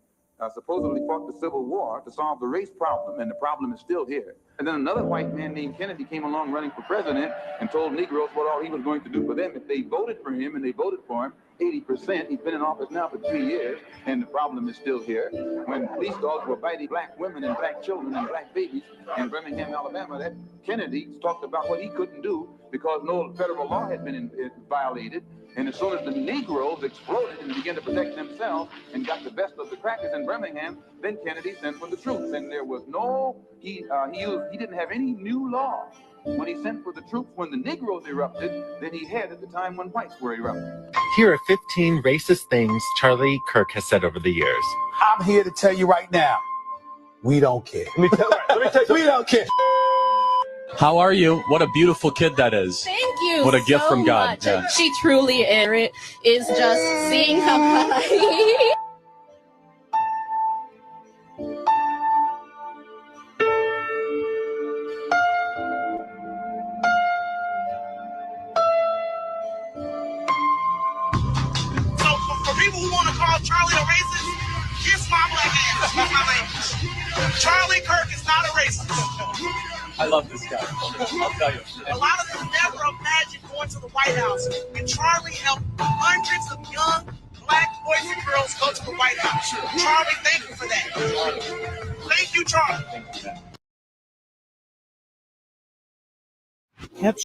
supposedly fought the Civil War to solve the race problem, and the problem is still here. And then another white man named Kennedy came along running for president and told Negroes what all he was going to do for them if they voted for him and they voted for him. 80%. He's been in office now for 3 years, and the problem is still here. When police dogs were biting black women and black children and black babies in Birmingham, Alabama, that Kennedy talked about what he couldn't do because no federal law had been violated. And as soon as the Negroes exploded and began to protect themselves and got the best of the crackers in Birmingham, then Kennedy sent for the troops. And there was he didn't have any new law. When he sent for the troops, when the Negroes erupted, than he had at the time when whites were erupting. Here are 15 racist things Charlie Kirk has said over the years. I'm here to tell you right now, we don't care. Let me tell you, we don't care. How are you? What a beautiful kid that is. Thank you. What a gift so from God. Much. Yeah. She truly is just seeing how For people who want to call Charlie a racist, kiss my black ass. Excuse my language. Charlie Kirk is not a racist. I love this guy. I'll tell you. A lot of them never imagined going to the White House, and Charlie helped hundreds of young black boys and girls go to the White House. Charlie, thank you for that. Thank you, Charlie.